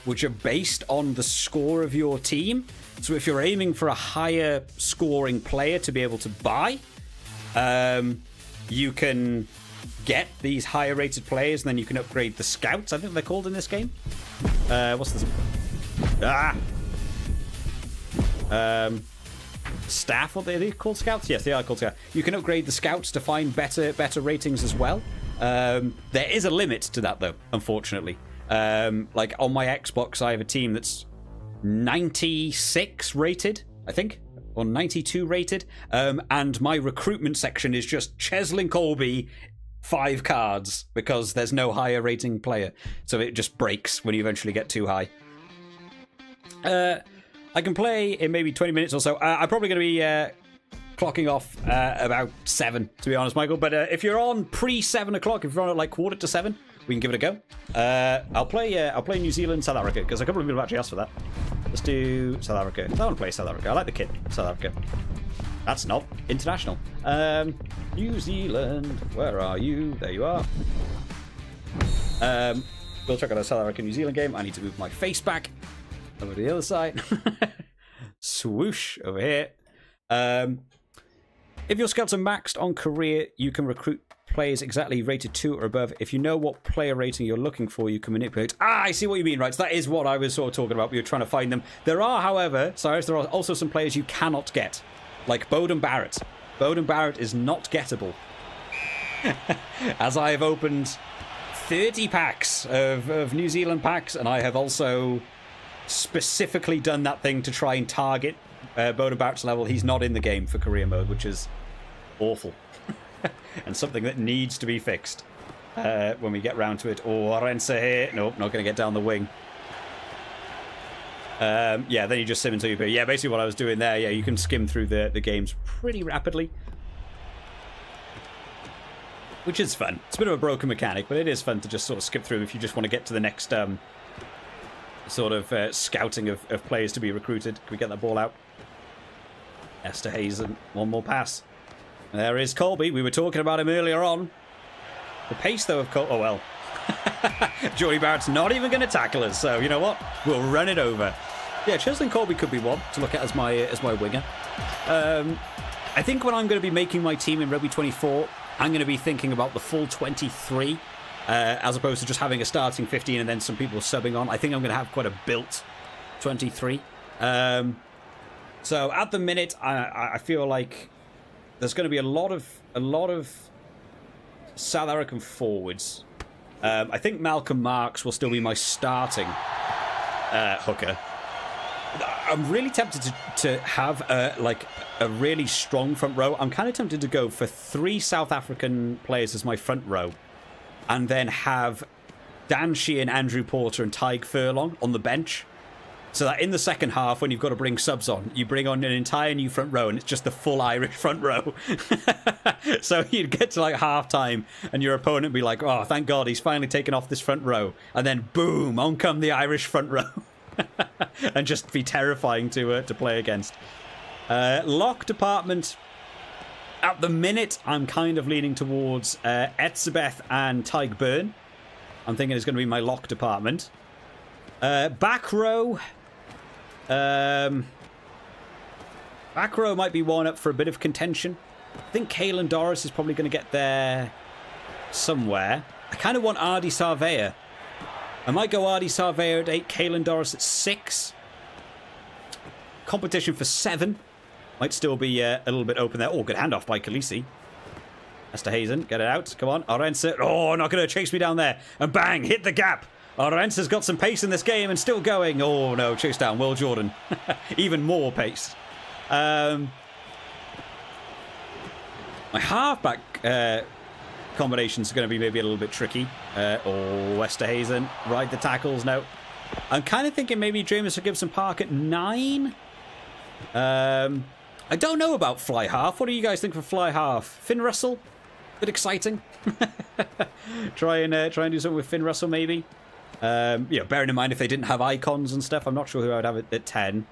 which are based on the score of your team. So if you're aiming for a higher scoring player to be able to buy, you can get these higher rated players, and then you can upgrade the scouts, I think they're called in this game. What's this? Staff, what are they called? Scouts? Yes, they are called scouts. You can upgrade the scouts to find better ratings as well. There is a limit to that though, unfortunately. Like on my Xbox, I have a team that's 96 rated, I think, or 92 rated, and my recruitment section is just Cheslin Colby 5 cards because there's no higher rating player, so it just breaks when you eventually get too high. I can play in maybe 20 minutes or so. I'm probably going to be clocking off about 7, to be honest, Michael, but if you're on pre-7 o'clock, if you're on at like 6:45, we can give it a go. I'll play New Zealand, South Africa, because a couple of people have actually asked for that. Let's do South Africa. I want to play South Africa. I like the kit, South Africa. That's not international. New Zealand, where are you? There you are. We'll check out a South Africa New Zealand game. I need to move my face back over to the other side. Swoosh over here. If your scouts are maxed on career, you can recruit players exactly rated 2 or above. If you know what player rating you're looking for, you can manipulate. I see what you mean, right? So that is what I was sort of talking about. We were trying to find them. There are, however, Cyrus, there are also some players you cannot get, like Bowden Barrett. Bowden Barrett is not gettable. As I have opened 30 packs of New Zealand packs, and I have also specifically done that thing to try and target Bowden Barrett's level. He's not in the game for career mode, which is awful. And something that needs to be fixed when we get round to it. Oh, Rensa here. Nope, not going to get down the wing. Yeah, then you just sim until you pay. Yeah, basically what I was doing there. Yeah, you can skim through the games pretty rapidly, which is fun. It's a bit of a broken mechanic, but it is fun to just sort of skip through if you just want to get to the next sort of scouting of players to be recruited. Can we get that ball out? Esther Hazen, one more pass. There is Colby. We were talking about him earlier on. The pace, though, of Colby... Oh, well. Jody Barrett's not even going to tackle us, so you know what? We'll run it over. Yeah, Cheslin Colby could be one to look at as my winger. I think when I'm going to be making my team in Rugby 24, I'm going to be thinking about the full 23, as opposed to just having a starting 15 and then some people subbing on. I think I'm going to have quite a built 23. So at the minute, I feel like there's going to be a lot of South African forwards. I think Malcolm Marks will still be my starting hooker. I'm really tempted to have a really strong front row. I'm kind of tempted to go for 3 South African players as my front row, and then have Dan Sheehan, Andrew Porter, and Tyg Furlong on the bench. So that in the second half, when you've got to bring subs on, you bring on an entire new front row, and it's just the full Irish front row. So you'd get to like half time, and your opponent would be like, "Oh, thank God, he's finally taken off this front row," and then boom, on come the Irish front row. And just be terrifying to play against. Lock department. At the minute, I'm kind of leaning towards Etzebeth and Tyg Byrne. I'm thinking it's going to be my lock department. Back row. Back row might be one up for a bit of contention. I think Caelan Doris is probably going to get there somewhere. I kind of want Ardy Sarvea. I might go Ardy Sarvea at 8, Caelan Doris at 6. Competition for 7. Might still be a little bit open there. Oh, good handoff by Khaleesi. Esterhazen, get it out. Come on. Orense. Oh, not going to chase me down there. And bang, hit the gap. Orense's got some pace in this game and still going. Oh, no, chase down. Will Jordan. Even more pace. My halfback combinations are going to be maybe a little bit tricky. Esterhazen. Ride the tackles. No. I'm kind of thinking maybe Jameson Gibson Park at 9. I don't know about fly half. What do you guys think for fly half? Finn Russell? Bit exciting. try and do something with Finn Russell maybe. Bearing in mind if they didn't have icons and stuff, I'm not sure who I'd have at 10.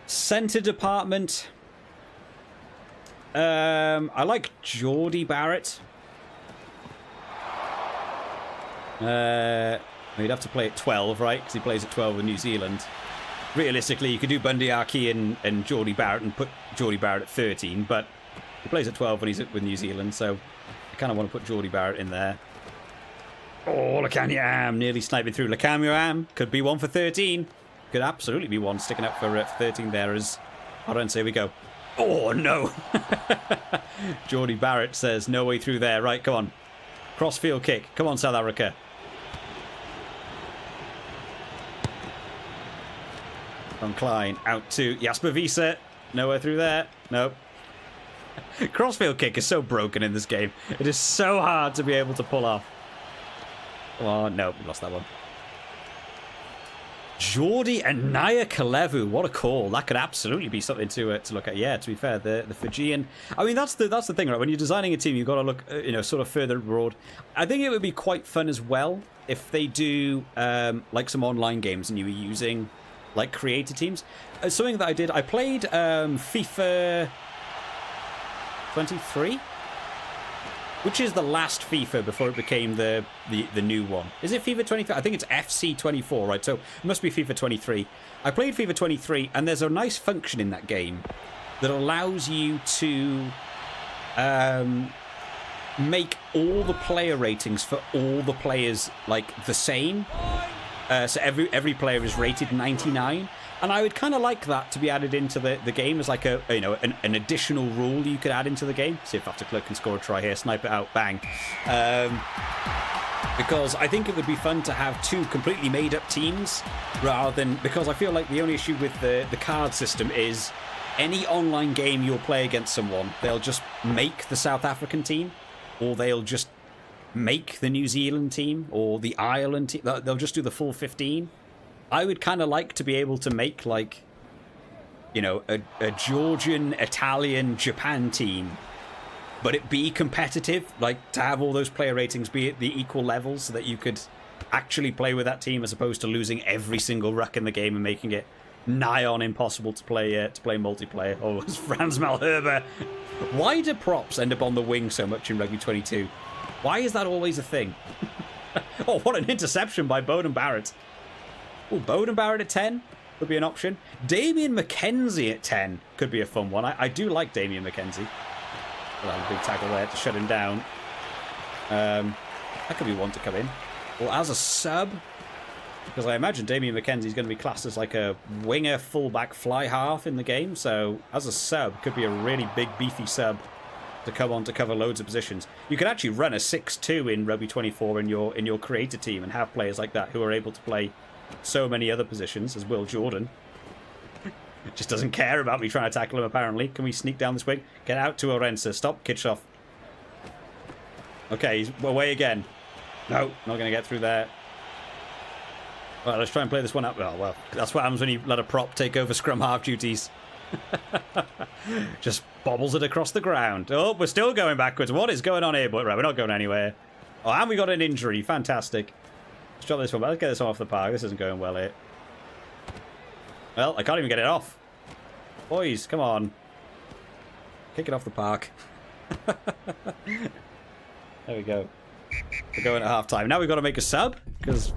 Centre department. I like Geordie Barrett. He'd have to play at 12, right? Because he plays at 12 with New Zealand. Realistically, you could do Bundy Aki and Geordie Barrett and put Geordie Barrett at 13, but he plays at 12 when he's with New Zealand, so I kind of want to put Geordie Barrett in there. Oh, Lacania Am nearly sniping through. Lacania Am could be one for 13. Could absolutely be one sticking up for 13 there as... Hold on, here we go. Oh, no. Geordie Barrett says no way through there. Right, come on. Crossfield kick. Come on, South Africa. From Klein out to Jasper Wiese. Nowhere through there. Nope. Crossfield kick is so broken in this game. It is so hard to be able to pull off. Oh, no. We lost that one. Geordie and Naya Kalevu. What a call. That could absolutely be something to look at. Yeah, to be fair, the Fijian. I mean, that's the thing, right? When you're designing a team, you've got to look, sort of further abroad. I think it would be quite fun as well if they do like some online games and you were using like creator teams. Something that I did, I played FIFA 23, which is the last FIFA before it became the new one. Is it FIFA 23? I think it's FC 24, right? So it must be FIFA 23. I played FIFA 23, and there's a nice function in that game that allows you to make all the player ratings for all the players like the same. So every player is rated 99, and I would kind of like that to be added into the game as like an additional rule you could add into the game. See if After Click can score a try here, snipe it out, bang. Because I think it would be fun to have 2 completely made up teams rather than, because I feel like the only issue with the card system is any online game you'll play against someone, they'll just make the South African team, or they'll just make the New Zealand team or the Ireland team. They'll just do the full 15. I would kind of like to be able to make like, a Georgian, Italian, Japan team, but it be competitive, like to have all those player ratings be at the equal levels so that you could actually play with that team as opposed to losing every single ruck in the game and making it nigh on impossible to play multiplayer. Oh, it's Frans Malherbe. Why do props end up on the wing so much in Rugby 22? Why is that always a thing? Oh, what an interception by Bowden Barrett. Oh, Bowden Barrett at 10 could be an option. Damien McKenzie at 10 could be a fun one. I do like Damien McKenzie. We'll have a big tackle there to shut him down. That could be one to come in. Or as a sub, because I imagine Damien McKenzie is going to be classed as like a winger, fullback, fly half in the game. So as a sub, could be a really big, beefy sub to come on to cover loads of positions. You could actually run a 6-2 in Rugby 24 in your creator team and have players like that who are able to play so many other positions as Will Jordan. Just doesn't care about me trying to tackle him, apparently. Can we sneak down this wing? Get out to Orense. Stop Kitchoff. Okay, he's away again. No, not going to get through there. Well, let's try and play this one up. Oh, well, that's what happens when you let a prop take over scrum half duties. Just bobbles it across the ground. Oh, we're still going backwards. What is going on here? But right, we're not going anywhere. Oh, and we got an injury. Fantastic. Let's drop this one. Let's get this one off the park. This isn't going well here. Well, I can't even get it off. Boys, come on. Kick it off the park. There we go. We're going at half-time. Now we've got to make a sub, because...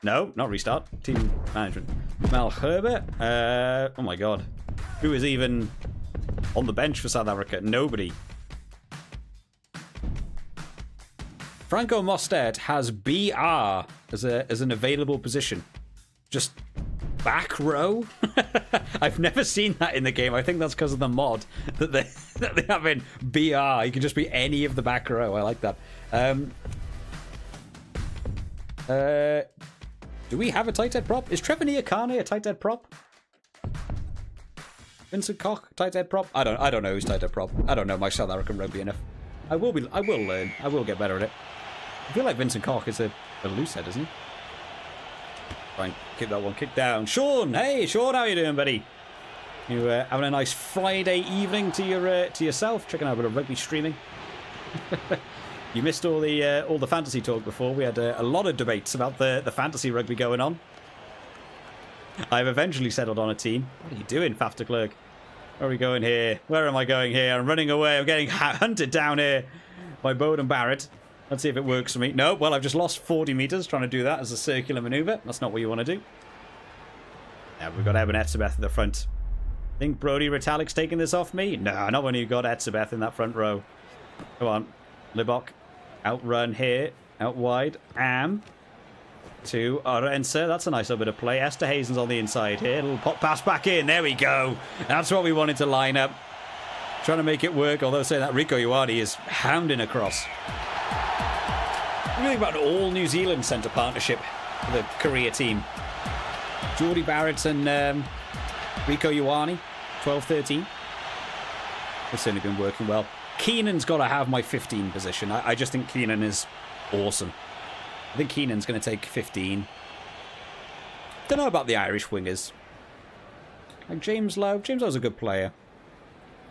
No, not restart. Team management. Mal Herbert. Oh my god. Who is even on the bench for South Africa? Nobody. Franco Mostert has BR as an available position. Just back row? I've never seen that in the game. I think that's because of the mod that they have in BR. You can just be any of the back row. I like that. Do we have a tight head prop? Is Trevor Niakane a tight head prop? Vincent Koch, tight head prop? I don't know who's tight head prop. I don't know my South African rugby enough. I will learn. I will get better at it. I feel like Vincent Koch is a loose head, isn't he? Fine, keep that one kicked down. Sean, hey Sean, how you doing, buddy? You having a nice Friday evening to yourself? Checking out a bit of rugby streaming. You missed all the fantasy talk before. We had a lot of debates about the fantasy rugby going on. I've eventually settled on a team. What are you doing, Faf de Klerk? Where are we going here? Where am I going here? I'm running away. I'm getting hunted down here by Bowden Barrett. Let's see if it works for me. No, well, I've just lost 40 meters trying to do that as a circular maneuver. That's not what you want to do. Yeah, we've got Eben Etzebeth at the front. Think Brody Ritalik's taking this off me? No, not when you've got Etzebeth in that front row. Come on, Libok. Outrun here, out wide. To Orense. That's a nice little bit of play. Esther Hazen's on the inside here. A little pop pass back in. There we go. That's what we wanted to line up. Trying to make it work, although saying that Rico Ioane is hounding across. What do you think about an all New Zealand centre partnership for the Korea team? Geordie Barrett and Rico Ioane, 12-13. It's certainly been working well. Keenan's got to have my 15 position. I just think Keenan is awesome. I think Keenan's going to take 15. Don't know about the Irish wingers. Like James Lowe. James Lowe's a good player.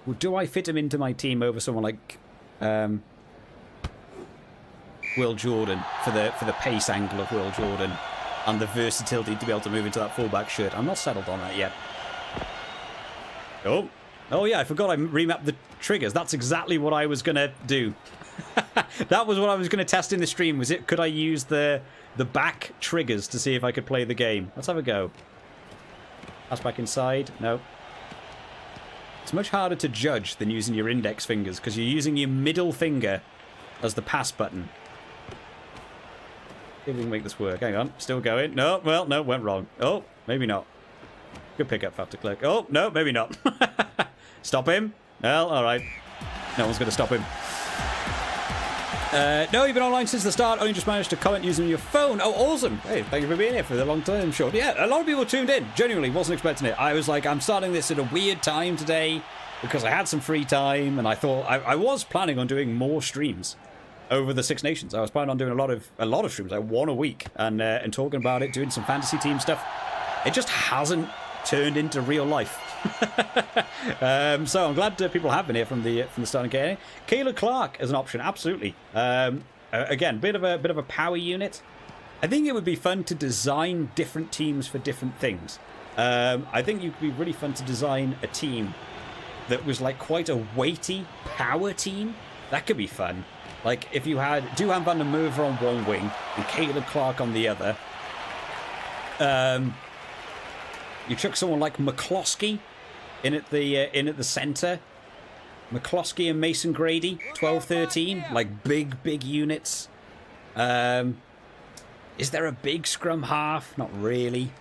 Well, do I fit him into my team over someone like Will Jordan for the pace angle of Will Jordan and the versatility to be able to move into that fullback shirt? I'm not settled on that yet. Oh yeah, I forgot I remapped the triggers. That's exactly what I was going to do. That was what I was going to test in the stream. Was it? Could I use the back triggers to see if I could play the game? Let's have a go. Pass back inside. No. It's much harder to judge than using your index fingers because you're using your middle finger as the pass button. See if we can make this work. Hang on. Still going. No. Well, no. Went wrong. Oh, maybe not. Good pick up, Faf de Klerk. Oh, no. Maybe not. Stop him. Well, all right. No one's going to stop him. No, you've been online since the start. Only just managed to comment using your phone. Oh, awesome. Hey, thank you for being here for the long time short. Yeah, a lot of people tuned in. Genuinely, wasn't expecting it. I was like, I'm starting this at a weird time today because I had some free time and I thought I was planning on doing more streams over the Six Nations. I was planning on doing a lot of streams, like one a week, and talking about it, doing some fantasy team stuff. It just hasn't turned into real life. So I'm glad people have been here from the start of getting. Kayla Clark as an option, absolutely. Again, bit of a power unit. I think it would be fun to design different teams for different things. I think it would be really fun to design a team that was like quite a weighty power team. That could be fun. Like, if you had Duhan van der Merwe on one wing and Caleb Clark on the other, you chuck someone like McCloskey in at the centre. McCloskey and Mason Grady, 12-13, like big units. Is there a big scrum half? Not really.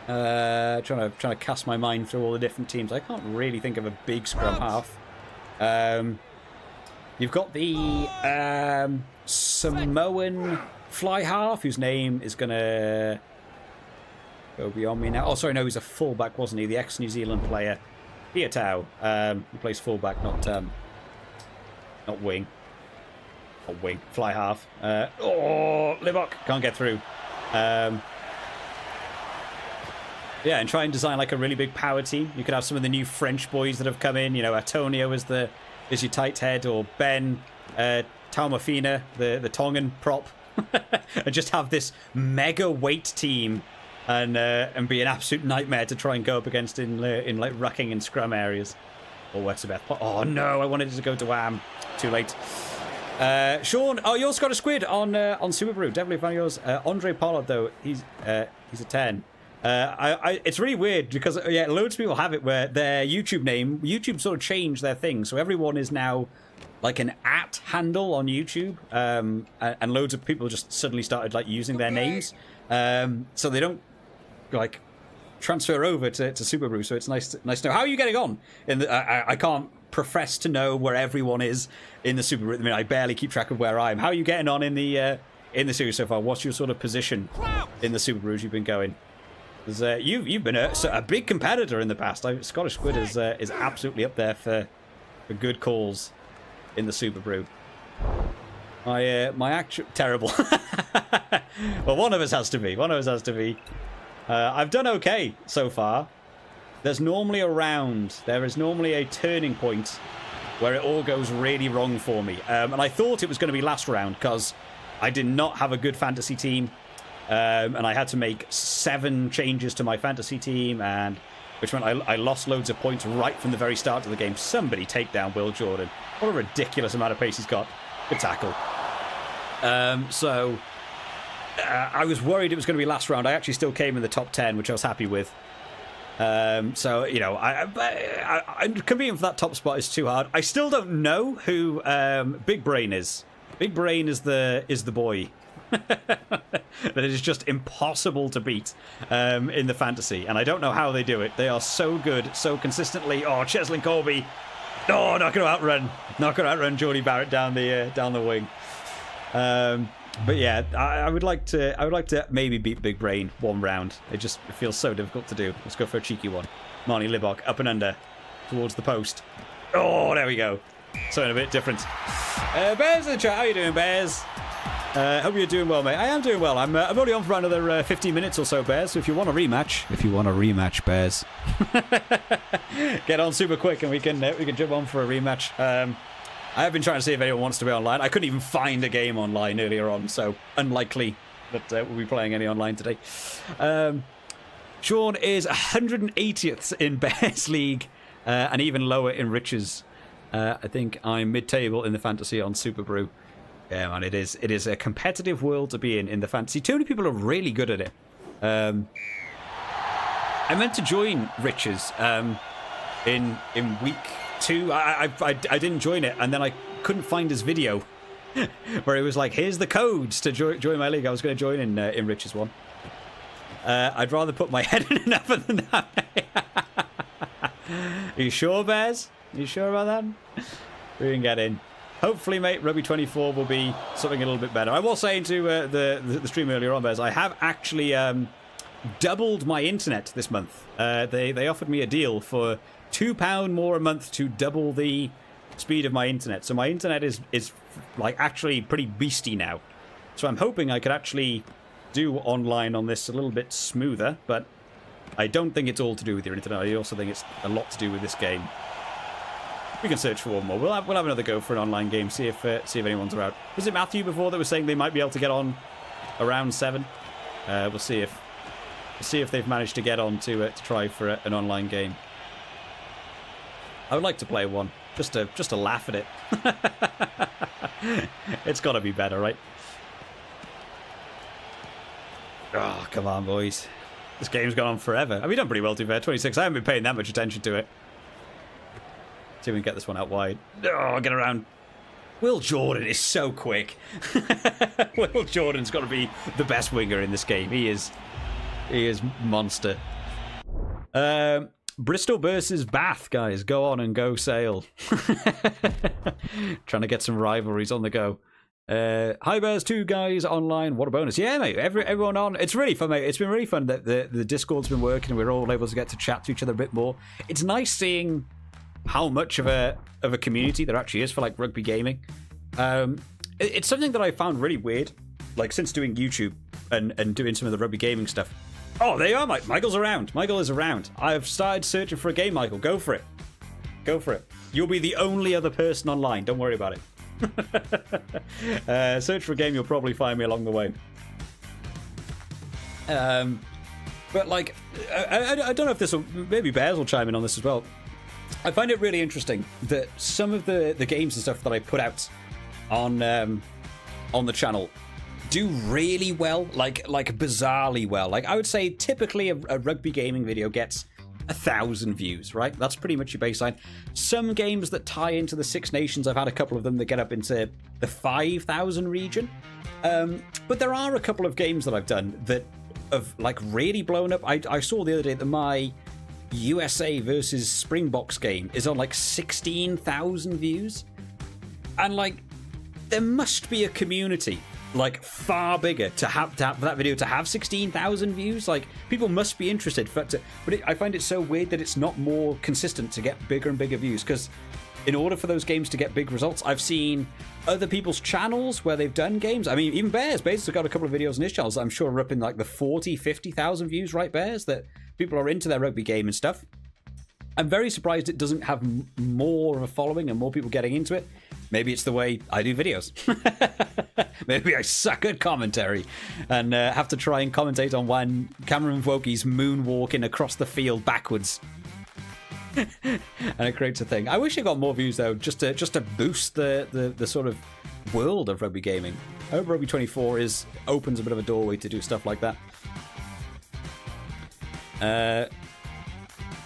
Trying to cast my mind through all the different teams. I can't really think of a big scrum half. You've got the Samoan fly half, whose name is gonna go beyond me now. Oh, sorry, no, he's a fullback, wasn't he? The ex-New Zealand player, Piatau. He plays fullback, not wing. Not wing, fly half. Libok can't get through. Yeah, and try and design like a really big power team. You could have some of the new French boys that have come in. You know, Antonio is your tight head, or Ben Taumafina, the Tongan prop, and just have this mega weight team and be an absolute nightmare to try and go up against in like rucking and scrum areas. Or Wetterbeth. Oh no, I wanted it to go to Wham. Too late. Sean, oh, you're Scottish Squid on Super Brew. Definitely found yours. Andre Pollard though, he's a 10. It's really weird because loads of people have it where their YouTube sort of changed their thing, so everyone is now like an @ handle on YouTube, and loads of people just suddenly started like using their names, so they don't like transfer over to Super Brew. So it's nice to know. How are you getting on? I can't profess to know where everyone is in the Super Brew. I mean, I barely keep track of where I am. How are you getting on in the series so far? What's your sort of position in the Super Brews you've been going? You've been a big competitor in the past. Scottish Squid is absolutely up there for good calls in the Super Brew. My actual terrible. Well, one of us has to be. I've done okay so far. There is normally a turning point where it all goes really wrong for me. And I thought it was going to be last round because I did not have a good fantasy team. And I had to make 7 changes to my fantasy team, which meant I lost loads of points right from the very start of the game. Somebody take down Will Jordan. What a ridiculous amount of pace he's got. Good tackle. So I was worried it was going to be last round. I actually still came in the top 10, which I was happy with. So, you know, I'm competing for that top spot is too hard. I still don't know who Big Brain is. Big Brain is the boy. That it is just impossible to beat in the fantasy, and I don't know how they do it. They are so good, so consistently. Oh, Cheslin Colby! Oh, not going to outrun Jordy Barrett down the wing. But yeah, I would like to maybe beat Big Brain one round. It feels so difficult to do. Let's go for a cheeky one. Marnie Libok up and under towards the post. Oh, there we go. Something a bit different. Bears in the chat. How you doing, Bears? Hope you're doing well, mate. I am doing well. I'm only on for another 15 minutes or so, Bears. So if you want a rematch, Bears, get on super quick and we can jump on for a rematch. I have been trying to see if anyone wants to be online. I couldn't even find a game online earlier on, so unlikely that we'll be playing any online today. Sean is 180th in Bears League and even lower in Riches. I think I'm mid-table in the fantasy on Super Brew. Yeah, man, it is a competitive world to be in the fantasy. Too many people are really good at it. I meant to join Riches in week 2. I didn't join it, and then I couldn't find his video where it was like, here's the codes to join my league. I was going to join in Riches one. I'd rather put my head in enough than that. Are you sure, Bears? Are you sure about that? We can get in. Hopefully, mate, Rugby 24 will be something a little bit better. I was saying to the stream earlier on, Bears, I have actually doubled my internet this month. They offered me a deal for £2 more a month to double the speed of my internet. So my internet is like actually pretty beastie now. So I'm hoping I could actually do online on this a little bit smoother, but I don't think it's all to do with your internet. I also think it's a lot to do with this game. We can search for one more. We'll have another go for an online game. See if anyone's around. Was it Matthew before that was saying they might be able to get on around 7? We'll see if they've managed to get on to try for an online game. I would like to play one, just to laugh at it. It's got to be better, right? Oh, come on, boys. This game's gone on forever. I mean, we've done pretty well, to be fair. 26. I haven't been paying that much attention to it. See if we can get this one out wide. Oh, get around. Will Jordan is so quick. Will Jordan's got to be the best winger in this game. He is monster. Bristol versus Bath, guys. Go on and go sail. Trying to get some rivalries on the go. Hi Bears, 2 guys online. What a bonus. Yeah, mate. Everyone on. It's really fun, mate. It's been really fun that the Discord's been working and we're all able to get to chat to each other a bit more. It's nice seeing how much of a community there actually is for like rugby gaming. It's something that I found really weird, like since doing YouTube and doing some of the rugby gaming stuff. Oh, there you are, Mike. Michael's around. Michael is around. I've started searching for a game, Michael. Go for it. Go for it. You'll be the only other person online. Don't worry about it. Search for a game. You'll probably find me along the way. But like, I don't know if this will. Maybe Bears will chime in on this as well. I find it really interesting that some of the games and stuff that I put out on the channel do really well, like bizarrely well. Like I would say typically a rugby gaming video gets 1,000 views, right? That's pretty much your baseline. Some games that tie into the Six Nations, I've had a couple of them that get up into the 5,000 region. But there are a couple of games that I've done that have like really blown up. I saw the other day that my USA versus Springboks game is on like 16,000 views. And like, there must be a community like far bigger to have that video to have 16,000 views. Like, people must be interested but I find it so weird that it's not more consistent to get bigger and bigger views, because in order for those games to get big results, I've seen other people's channels where they've done games. I mean, even Bears has got a couple of videos on his channels that I'm sure are up in like the 40,000-50,000 views, right, Bears, that people are into their rugby game and stuff. I'm very surprised it doesn't have more of a following and more people getting into it. Maybe it's the way I do videos. Maybe I suck at commentary and have to try and commentate on when Cameron Wokey's moonwalking across the field backwards. And it creates a thing. I wish it got more views though, just to boost the sort of world of rugby gaming. I hope Rugby 24 opens a bit of a doorway to do stuff like that.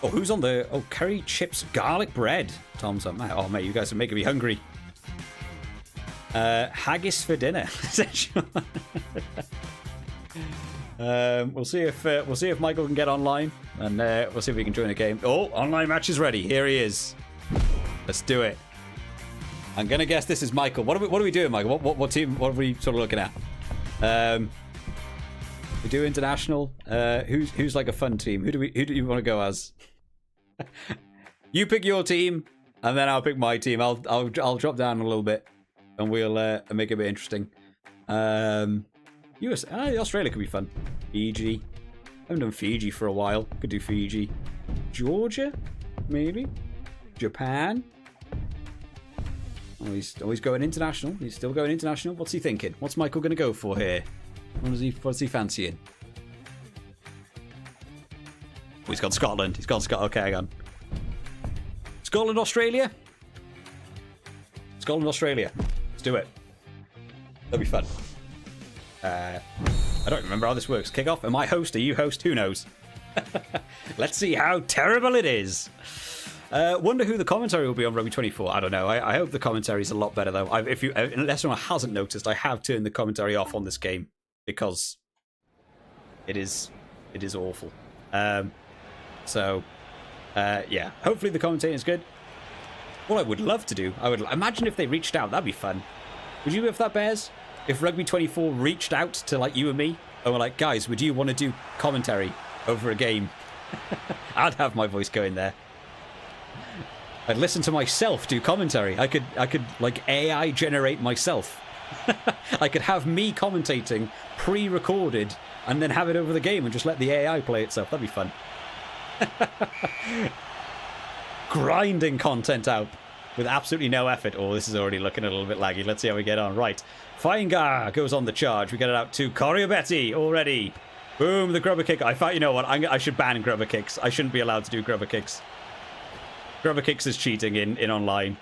Oh, who's on the... Oh, curry chips garlic bread. Tom's up. Oh, mate, you guys are making me hungry. Haggis for dinner. We'll see if Michael can get online, and we'll see if we can join a game. Oh, online match is ready. Here he is. Let's do it. I'm gonna guess this is Michael. What are we doing, Michael? What team? What are we sort of looking at? We do international. Who's like a fun team? Who do you want to go as? You pick your team, and then I'll pick my team. I'll drop down a little bit, and we'll make it a bit interesting. Australia could be fun. Fiji. I haven't done Fiji for a while. Could do Fiji. Georgia, maybe. Japan. Oh, he's always going international. He's still going international. What's he thinking? What's Michael going to go for here? What's he fancying? Oh, he's gone Scotland. He's gone Scotland. Okay, hang on. Scotland, Australia. Scotland, Australia. Let's do it. That'll be fun. I don't remember how this works. Kick off. Am I host? Are you host? Who knows? Let's see how terrible it is. Wonder who the commentary will be on Rugby 24. I don't know. I hope the commentary is a lot better though. Unless anyone hasn't noticed, I have turned the commentary off on this game because it is awful. Yeah. Hopefully the commentating is good. What I would love to do, I would imagine if they reached out. That'd be fun. Would you, if that Bears? If Rugby 24 reached out to like you and me and were like, guys, would you want to do commentary over a game? I'd have my voice going there. I'd listen to myself do commentary. I could like AI generate myself. I could have me commentating pre-recorded and then have it over the game and just let the AI play itself. That'd be fun. Grinding content out with absolutely no effort. Oh, this is already looking a little bit laggy. Let's see how we get on. Right. Fainga goes on the charge. We get it out to Coriobetti already. Boom, the grubber kick. You know what? I should ban grubber kicks. I shouldn't be allowed to do grubber kicks. Grubber kicks is cheating in online.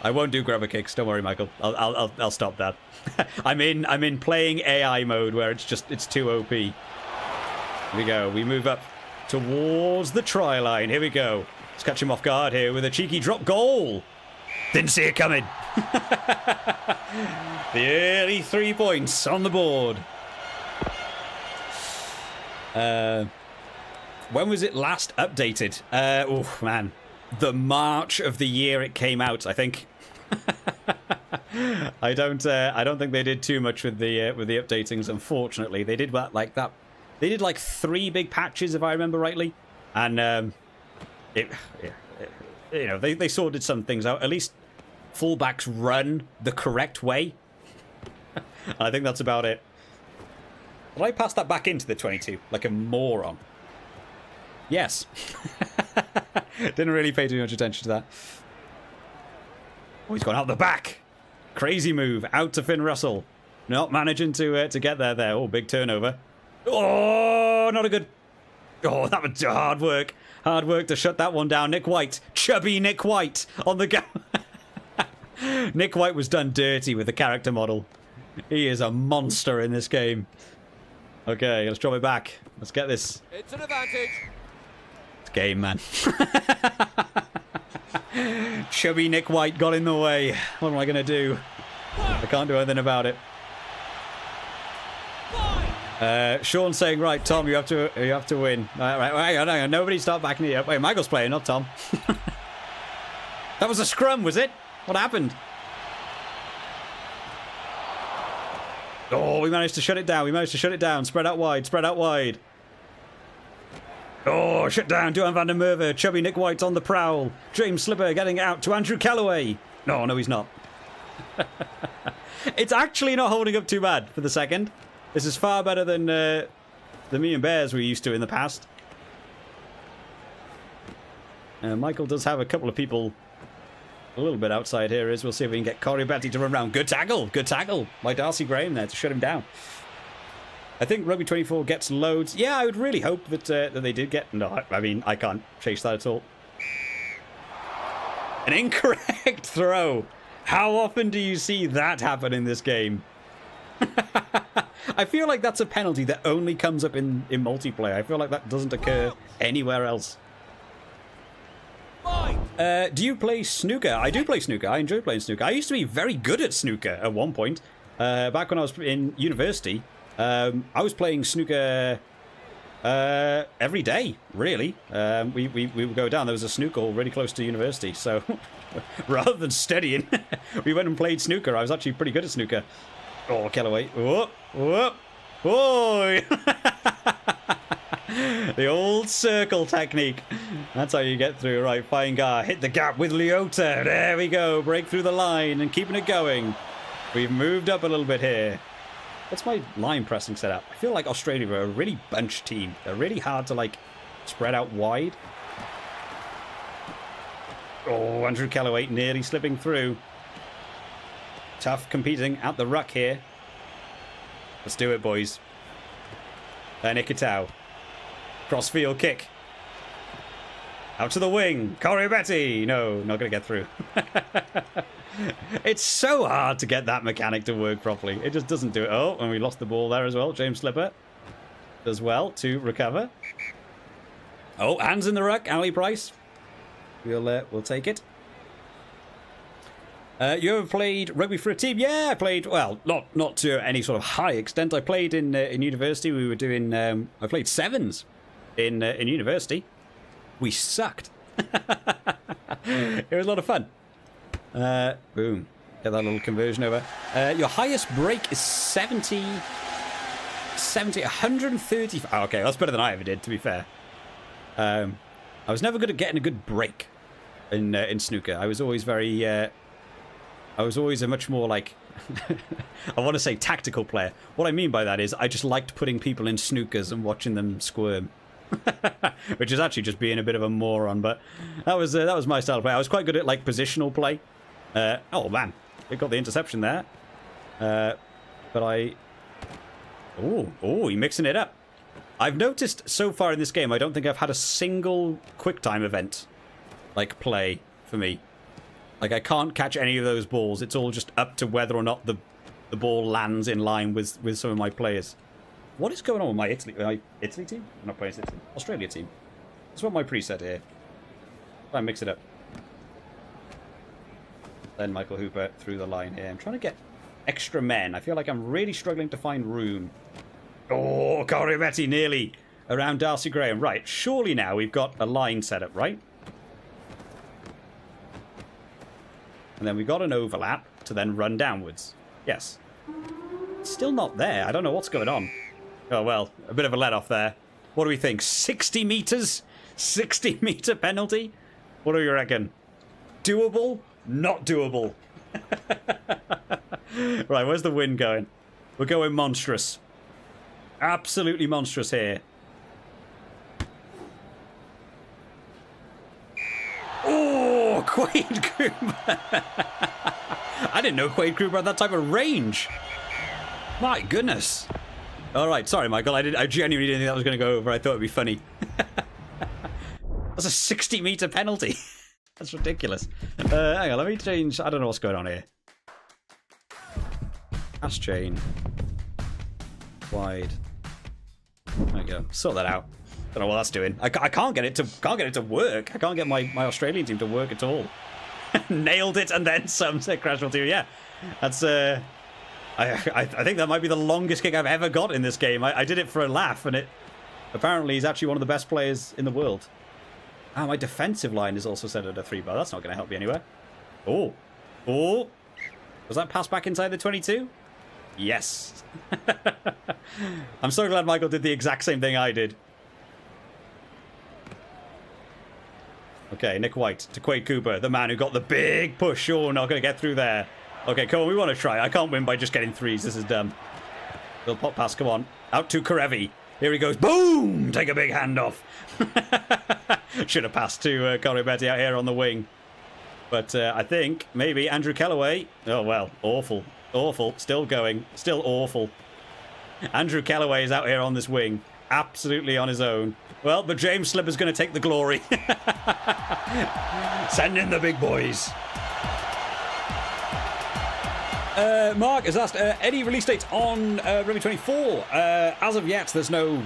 I won't do grubber kicks. Don't worry, Michael. I'll stop that. I'm in playing AI mode where it's too OP. Here we go. We move up towards the try line. Here we go. Let's catch him off guard here with a cheeky drop goal. Didn't see it coming. The early 3 points on the board. When was it last updated? Oh man, the March of the year it came out, I think. I don't think they did too much with the updatings. Unfortunately, they did like that. They did like 3 big patches, if I remember rightly, and they sorted some things out. At least fullbacks run the correct way. I think that's about it. Did I pass that back into the 22 like a moron? Yes. Didn't really pay too much attention to that. Oh, he's gone out the back. Crazy move. Out to Finn Russell. Not managing to get there. Oh, big turnover. Oh, not a good... Oh, that was hard work. Hard work to shut that one down. Nick White. Chubby Nick White on the go. Nick White was done dirty with the character model. He is a monster in this game. Okay, let's drop it back. Let's get this. It's an advantage. It's game, man. Chubby Nick White got in the way. What am I going to do? I can't do anything about it. Sean's saying, right, Tom, you have to win. Right, hang on. Nobody start backing me up. Wait, Michael's playing, not Tom. That was a scrum, was it? What happened? Oh, we managed to shut it down. Spread out wide. Oh, shut down. Duan van der Merwe. Chubby Nick White on the prowl. James Slipper getting out to Andrew Callaway. No, he's not. It's actually not holding up too bad for the second. This is far better than the Me and Bears we used to in the past. Michael does have a couple of people a little bit outside here. We'll see if we can get Corey Betty to run around. Good tackle by Darcy Graham there to shut him down. I think Rugby 24 gets loads. Yeah, I would really hope that they did get... No, I mean, I can't chase that at all. An incorrect throw. How often do you see that happen in this game? I feel like that's a penalty that only comes up in multiplayer. I feel like that doesn't occur anywhere else. Do you play snooker? I do play snooker. I enjoy playing snooker. I used to be very good at snooker at one point. Back when I was in university, I was playing snooker every day, really. We would go down. There was a snooker hall really close to university. So rather than studying, we went and played snooker. I was actually pretty good at snooker. Oh, Callaway. Whoop, whoop. Oh! The old circle technique. That's how you get through. Right, Feingar hit the gap with Leota. There we go. Break through the line and keeping it going. We've moved up a little bit here. What's my line pressing setup? I feel like Australia are a really bunched team. They're really hard to, like, spread out wide. Oh, Andrew Callaway nearly slipping through. Tough competing at the ruck here. Let's do it, boys. Nikitau. Crossfield kick. Out to the wing. Corey Betty. No, not going to get through. It's so hard to get that mechanic to work properly. It just doesn't do it. Oh, and we lost the ball there as well. James Slipper as well to recover. Oh, hands in the ruck. Ali Price. We'll take it. You ever played rugby for a team? Yeah, I played. Well, not to any sort of high extent. I played in university. We were doing. I played sevens in university. We sucked. It was a lot of fun. Boom. Get that little conversion over. Your highest break is 70, 130. Oh, okay, that's better than I ever did, to be fair. I was never good at getting a good break in snooker. I was always very. I was always a much more like. I want to say tactical player. What I mean by that is I just liked putting people in snookers and watching them squirm. Which is actually just being a bit of a moron, but that was my style of play. I was quite good at like positional play. Oh man, we got the interception there. But you're mixing it up. I've noticed so far in this game, I don't think I've had a single QuickTime event. like, play for me. Like, I can't catch any of those balls. It's all just up to whether or not the ball lands in line with some of my players. What is going on with my Italy team? I'm not playing Italy. Australia team. That's what my preset here. Try and mix it up. Then Michael Hooper through the line here. I'm trying to get extra men. I feel like I'm really struggling to find room. Oh, Coribetti nearly around Darcy Graham. Right, surely now we've got a line set up, right? And then we've got an overlap to then run downwards. Yes. It's still not there. I don't know what's going on. Oh, well, a bit of a let-off there. What do we think? 60 metres? 60-metre penalty? What do you reckon? Doable? Not doable. Right, where's the wind going? We're going monstrous. Absolutely monstrous here. Oh, Quade Cooper. I didn't know Quade Cooper had that type of range. My goodness. All right, sorry, Michael. I genuinely didn't think that was going to go over. I thought it'd be funny. That's a 60-metre penalty. That's ridiculous. Hang on, let me change. I don't know what's going on here. Pass chain. Wide. There we go. Sort that out. Don't know what that's doing. I can't get it to work. I can't get my Australian team to work at all. Nailed it and then some, said Crashwell too. Yeah, that's I think that might be the longest kick I've ever got in this game. I did it for a laugh, and it apparently he's actually one of the best players in the world. Ah, my defensive line is also set at a 3-bar. That's not going to help me anywhere. Oh, was that pass back inside the 22? Yes. I'm so glad Michael did the exact same thing I did. Okay, Nick White to Quade Cooper, the man who got the big push. Oh, not going to get through there. Okay, come on, we want to try. I can't win by just getting threes. This is dumb. Little pop pass, come on. Out to Karevi. Here he goes. Boom! Take a big handoff. Should have passed to Coribetti out here on the wing. But I think maybe Andrew Kellaway. Oh, well, awful. Awful. Still going. Still awful. Andrew Kellaway is out here on this wing. Absolutely on his own. Well, but James Slipper's going to take the glory. Send in the big boys. Mark has asked, any release dates on Rugby 24? As of yet, there's no...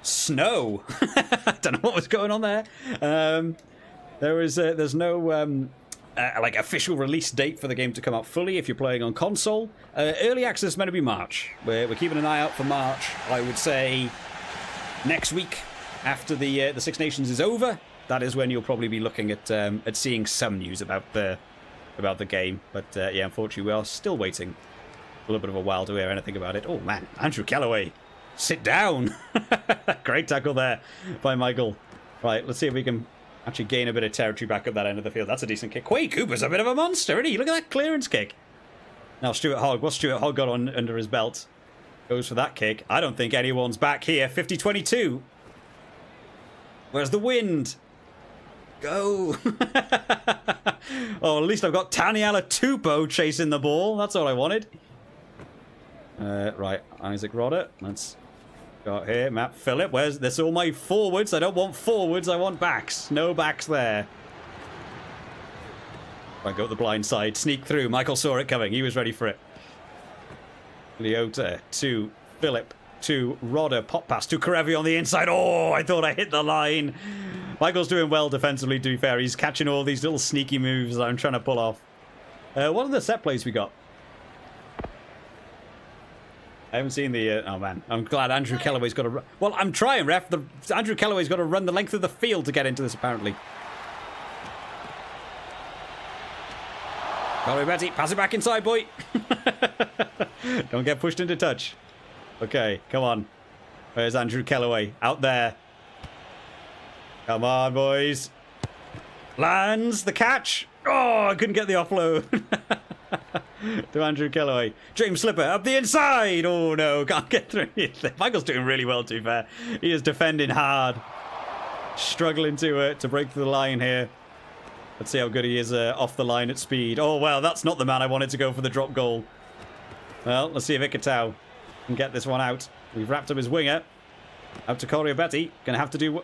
Snow. I don't know what was going on there. There's no like official release date for the game to come out fully if you're playing on console. Early access is meant to be March. We're keeping an eye out for March. I would say next week after the Six Nations is over. That is when you'll probably be looking at seeing some news about the game. But yeah, unfortunately, we are still waiting a little bit of a while to hear anything about it. Oh man, Andrew Kellaway, sit down! Great tackle there by Michael. Right, let's see if we can actually gain a bit of territory back up that end of the field. That's a decent kick. Quade Cooper's a bit of a monster, isn't he? Look at that clearance kick. Now Stuart Hogg. What's Stuart Hogg got on under his belt? Goes for that kick. I don't think anyone's back here. 50-22. Where's the wind? Go. Oh, at least I've got Taniela Tupou chasing the ball. That's all I wanted. Right, Isaac Rodder. Let's go out here. Matt Phillip. Where's this? All my forwards. I don't want forwards. I want backs. No backs there. Right, go to the blind side. Sneak through. Michael saw it coming. He was ready for it. Leota to Phillip to Rodder. Pop pass to Karevi on the inside. Oh, I thought I hit the line. Michael's doing well defensively, to be fair. He's catching all these little sneaky moves that I'm trying to pull off. What are the set plays we got? I haven't seen the... oh, man. I'm glad Andrew Kellaway's got to... Well, I'm trying, ref. Andrew Kellaway's got to run the length of the field to get into this, apparently. Betty, pass it back inside, boy. Don't get pushed into touch. Okay, come on. Where's Andrew Kellaway? Out there. Come on, boys. Lands the catch. Oh, I couldn't get the offload. To Andrew Kellaway. James Slipper up the inside. Oh, no. Can't get through. Michael's doing really well, to be fair. He is defending hard. Struggling to break through the line here. Let's see how good he is off the line at speed. Oh, well, that's not the man I wanted to go for the drop goal. Well, let's see if Ikatau can get this one out. We've wrapped up his winger. Out to Corey Betty. Gonna have to do...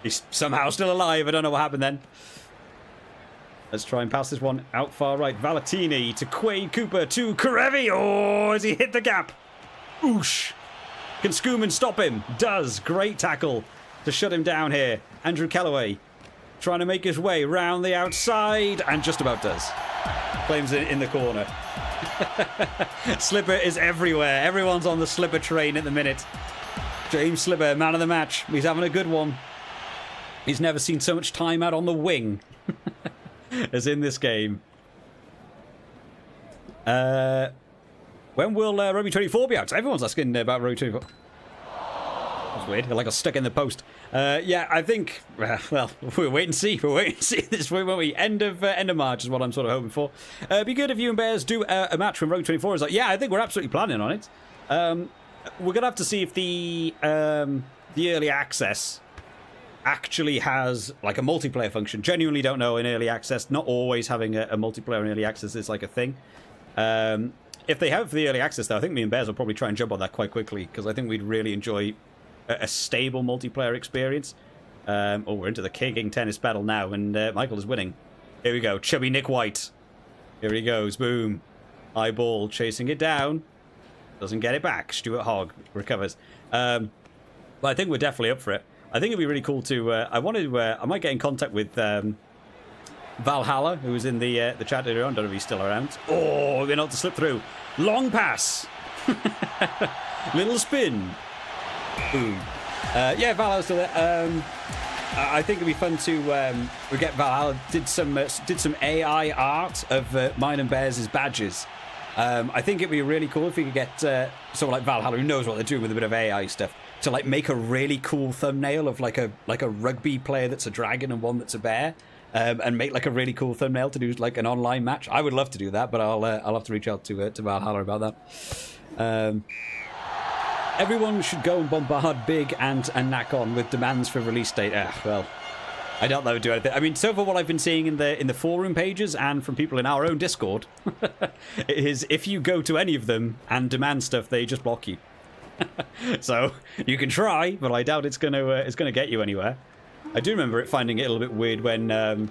He's somehow still alive. I don't know what happened then. Let's try and pass this one out far right. Valentini to Quade Cooper to Karevi. Oh, has he hit the gap? Oosh. Can Schumann stop him? Does. Great tackle to shut him down here. Andrew Callaway trying to make his way round the outside and just about does. Claims it in the corner. Slipper is everywhere. Everyone's on the Slipper train at the minute. James Slipper, man of the match. He's having a good one. He's never seen so much time out on the wing as in this game. When will Rugby 24 be out? Everyone's asking about Rugby 24. That's weird. Like I was stuck in the post. Yeah, I think. Well, we'll wait and see. We'll wait and see this week, won't we? End of March is what I'm sort of hoping for. It'd be good if you and Bears do a match when Rugby 24 is like. Yeah, I think we're absolutely planning on it. We're gonna have to see if the early access actually has like a multiplayer function. Genuinely don't know in early access. Not always having a multiplayer in early access is like a thing. If they have the early access, though, I think me and Bears will probably try and jump on that quite quickly because I think we'd really enjoy a stable multiplayer experience. Oh, we're into the kicking tennis battle now, and Michael is winning. Here we go. Chubby Nick White. Here he goes. Boom. High ball. Chasing it down. Doesn't get it back. Stuart Hogg recovers. But I think we're definitely up for it. I think it'd be really cool to... I might get in contact with Valhalla, who was in the chat earlier on. Don't know if he's still around. Oh, we're not to slip through. Long pass. Little spin. Boom. Yeah, Valhalla's still there. I think it'd be fun to we get Valhalla did some AI art of mine and Bears' badges. I think it'd be really cool if we could get someone like Valhalla who knows what they're doing with a bit of AI stuff to like make a really cool thumbnail of like a rugby player that's a dragon and one that's a bear. And make like a really cool thumbnail to do like an online match. I would love to do that, but I'll have to reach out to Valhalla about that. Everyone should go and bombard Big and Knack on with demands for release date. Well, I doubt that would do anything. I mean, so far what I've been seeing in the forum pages and from people in our own Discord is if you go to any of them and demand stuff, they just block you. So you can try, but I doubt it's gonna get you anywhere. I do remember finding it a little bit weird when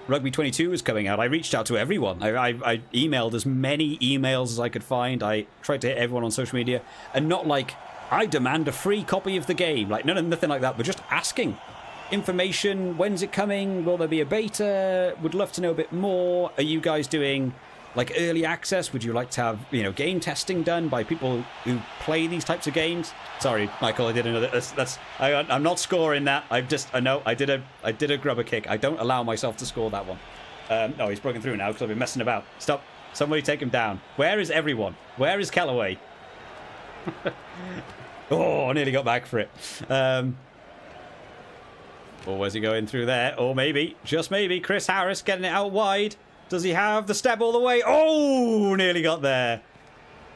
Rugby 22 was coming out. I reached out to everyone. I emailed as many emails as I could find. I tried to hit everyone on social media. And not like, I demand a free copy of the game. Like, nothing like that. But just asking. Information. When's it coming? Will there be a beta? Would love to know a bit more. Are you guys doing like early access? Would you like to have, game testing done by people who play these types of games? Sorry, Michael, I did another. I'm not scoring that. I did a grubber kick. I don't allow myself to score that one. No, he's broken through now because I've been messing about. Stop! Somebody take him down. Where is everyone? Where is Callaway? Oh, I nearly got back for it. Or was he going through there? Or maybe, just maybe, Chris Harris getting it out wide. Does he have the step all the way? Oh, nearly got there.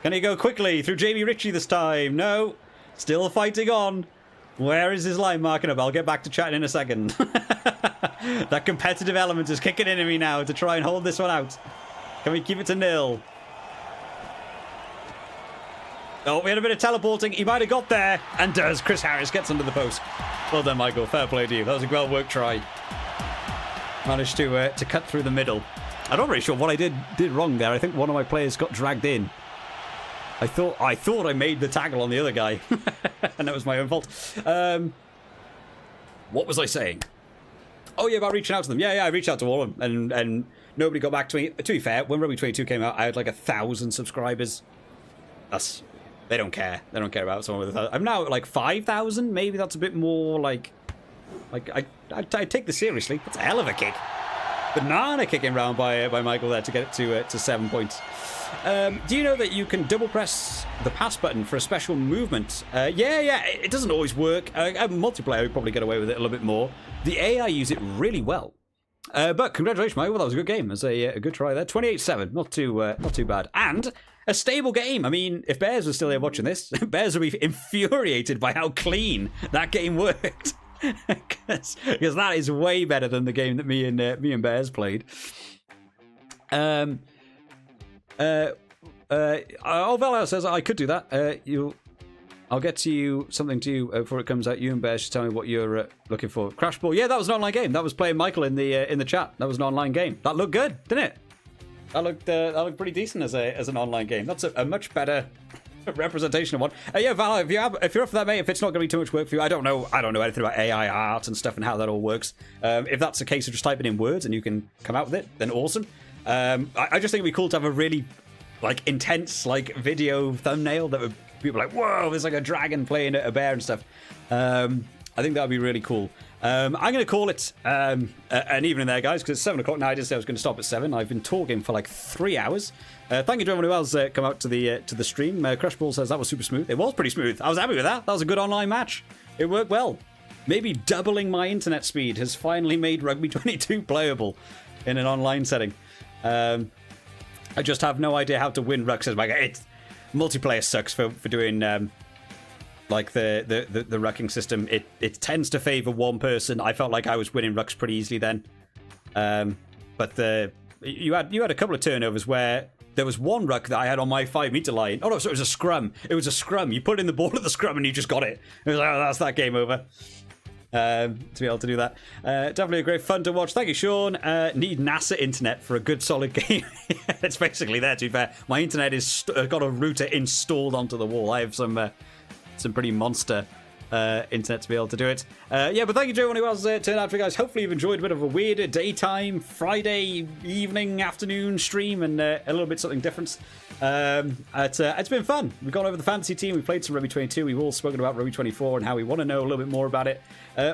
Can he go quickly through Jamie Ritchie this time? No. Still fighting on. Where is his line marking up? I'll get back to chatting in a second. That competitive element is kicking into me now to try and hold this one out. Can we keep it to 0? Oh, we had a bit of teleporting. He might have got there. And does. Chris Harris gets under the post. Well done, Michael. Fair play to you. That was a well-worked try. Managed to cut through the middle. I'm not really sure what I did wrong there. I think one of my players got dragged in. I thought I made the tackle on the other guy. And that was my own fault. What was I saying? Oh, yeah, about reaching out to them. Yeah, I reached out to all of them. And nobody got back to me. To be fair, when Rugby 22 came out, I had like 1,000 subscribers. They don't care. They don't care about someone with 1,000. I'm now at like 5,000. Maybe that's a bit more like I take this seriously. That's a hell of a kick. Banana kicking round by Michael there to get it to 7 points. Do you know that you can double press the pass button for a special movement? Yeah, it doesn't always work. Multiplayer would probably get away with it a little bit more. The AI use it really well. But congratulations, Michael. That was a good game. It was a good try there. 28-7. Not too bad. And a stable game. I mean, if Bears was still here watching this, Bears would be infuriated by how clean that game worked. Because that is way better than the game that me and Bears played. Valhalla says I could do that. I'll get to you something to you before it comes out. You and Bear should tell me what you're looking for. Crash Ball. Yeah, that was an online game. That was playing Michael in the chat. That was an online game. That looked good, didn't it? That looked pretty decent as an online game. That's a much better representation of one. Yeah, Val, if you're up for that, mate, if it's not going to be too much work for you, I don't know anything about AI art and stuff and how that all works. If that's a case of just typing in words and you can come out with it, then awesome. I just think it'd be cool to have a really intense video thumbnail that would people like, whoa, there's like a dragon playing a bear and stuff. I think that would be really cool. I'm going to call it an evening there, guys, because it's 7 o'clock now. I did say I was going to stop at 7. I've been talking for 3 hours. Thank you to everyone who else come out to the stream. Crush Ball says that was super smooth. It was pretty smooth. I was happy with that. That was a good online match. It worked well. Maybe doubling my internet speed has finally made Rugby 22 playable in an online setting. I just have no idea how to win rucks. Multiplayer sucks for doing the rucking system. It tends to favor one person. I felt like I was winning rucks pretty easily then. But you had a couple of turnovers where there was one ruck that I had on my 5-meter line. Oh no, so it was a scrum. It was a scrum. You put in the ball at the scrum and you just got it. It was like, oh, that's that game over. To be able to do that. Definitely a great fun to watch. Thank you, Sean. Need NASA internet for a good solid game. It's basically there, to be fair. My internet is got a router installed onto the wall. I have some pretty monster internet to be able to do it. But thank you to everyone who has turned out for you guys. Hopefully you've enjoyed a bit of a weird daytime, Friday evening, afternoon stream and a little bit something different. It's been fun. We've gone over the fantasy team. We played some Rugby 22. We've all spoken about Rugby 24 and how we want to know a little bit more about it.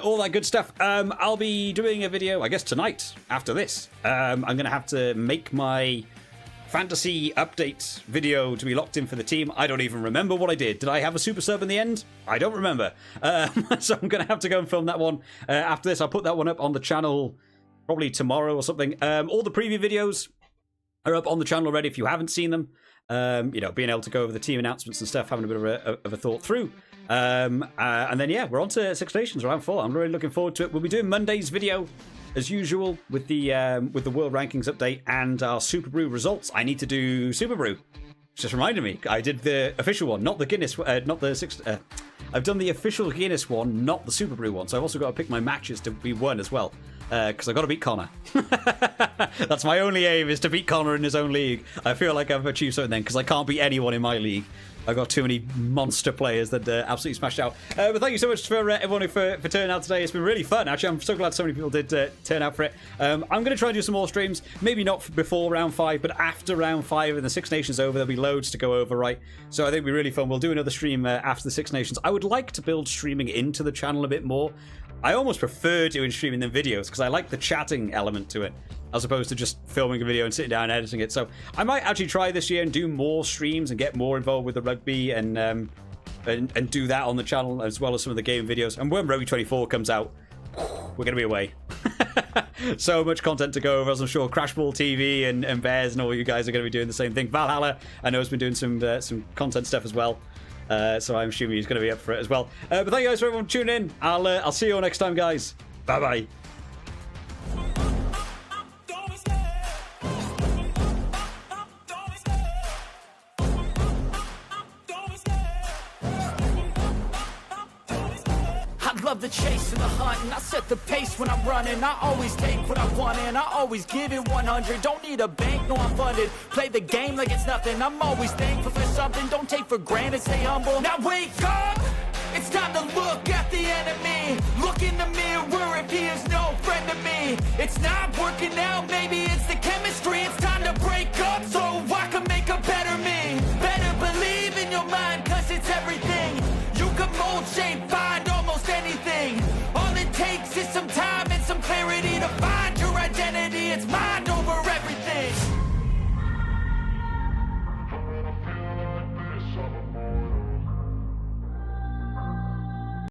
All that good stuff. I'll be doing a video, I guess, tonight after this. I'm going to have to make my fantasy update video to be locked in for the team. I don't even remember what I did. Did I have a super sub in the end? I don't remember. So I'm going to have to go and film that one. After this, I'll put that one up on the channel probably tomorrow or something. All the preview videos are up on the channel already if you haven't seen them. Being able to go over the team announcements and stuff, having a bit of a thought through. And then, we're on to Six Nations round 4. I'm really looking forward to it. We'll be doing Monday's video as usual with the world rankings update and our Super Brew results. I need to do Super Brew. Just reminded me, I did the official one, not the Guinness, not the six. I've done the official Guinness one, not the Super Brew one. So I've also got to pick my matches to be won as well, because I've got to beat Connor. That's my only aim, is to beat Connor in his own league. I feel like I've achieved something then, because I can't beat anyone in my league. I've got too many monster players that absolutely smashed out. But thank you so much for everyone for turning out today. It's been really fun. Actually, I'm so glad so many people did turn out for it. I'm going to try and do some more streams. Maybe not before round 5, but after round 5 and the Six Nations over, there'll be loads to go over, right? So I think it'll be really fun. We'll do another stream after the Six Nations. I would like to build streaming into the channel a bit more. I almost prefer doing streaming than videos because I like the chatting element to it, as opposed to just filming a video and sitting down and editing it. So I might actually try this year and do more streams and get more involved with the rugby and do that on the channel, as well as some of the game videos. And when Rugby 24 comes out, we're going to be away. So much content to go over, as I'm sure Crash Ball TV and Bears and all you guys are going to be doing the same thing. Valhalla, I know, has been doing some content stuff as well. So I'm assuming he's going to be up for it as well. But thank you guys for everyone tuning in. I'll see you all next time, guys. Bye-bye. Love the chase and the hunt, and I set the pace when I'm running. I always take what I want and I always give it 100. Don't need a bank, no, I'm funded. Play the game like it's nothing. I'm always thankful for something. Don't take for granted, stay humble. Now wake up, it's time to look at the enemy. Look in the mirror if he is no friend to me. It's not working out, maybe it's the chemistry. It's time to break up so I can make a better me. Better believe in your mind, cause it's everything. You can mold, shape,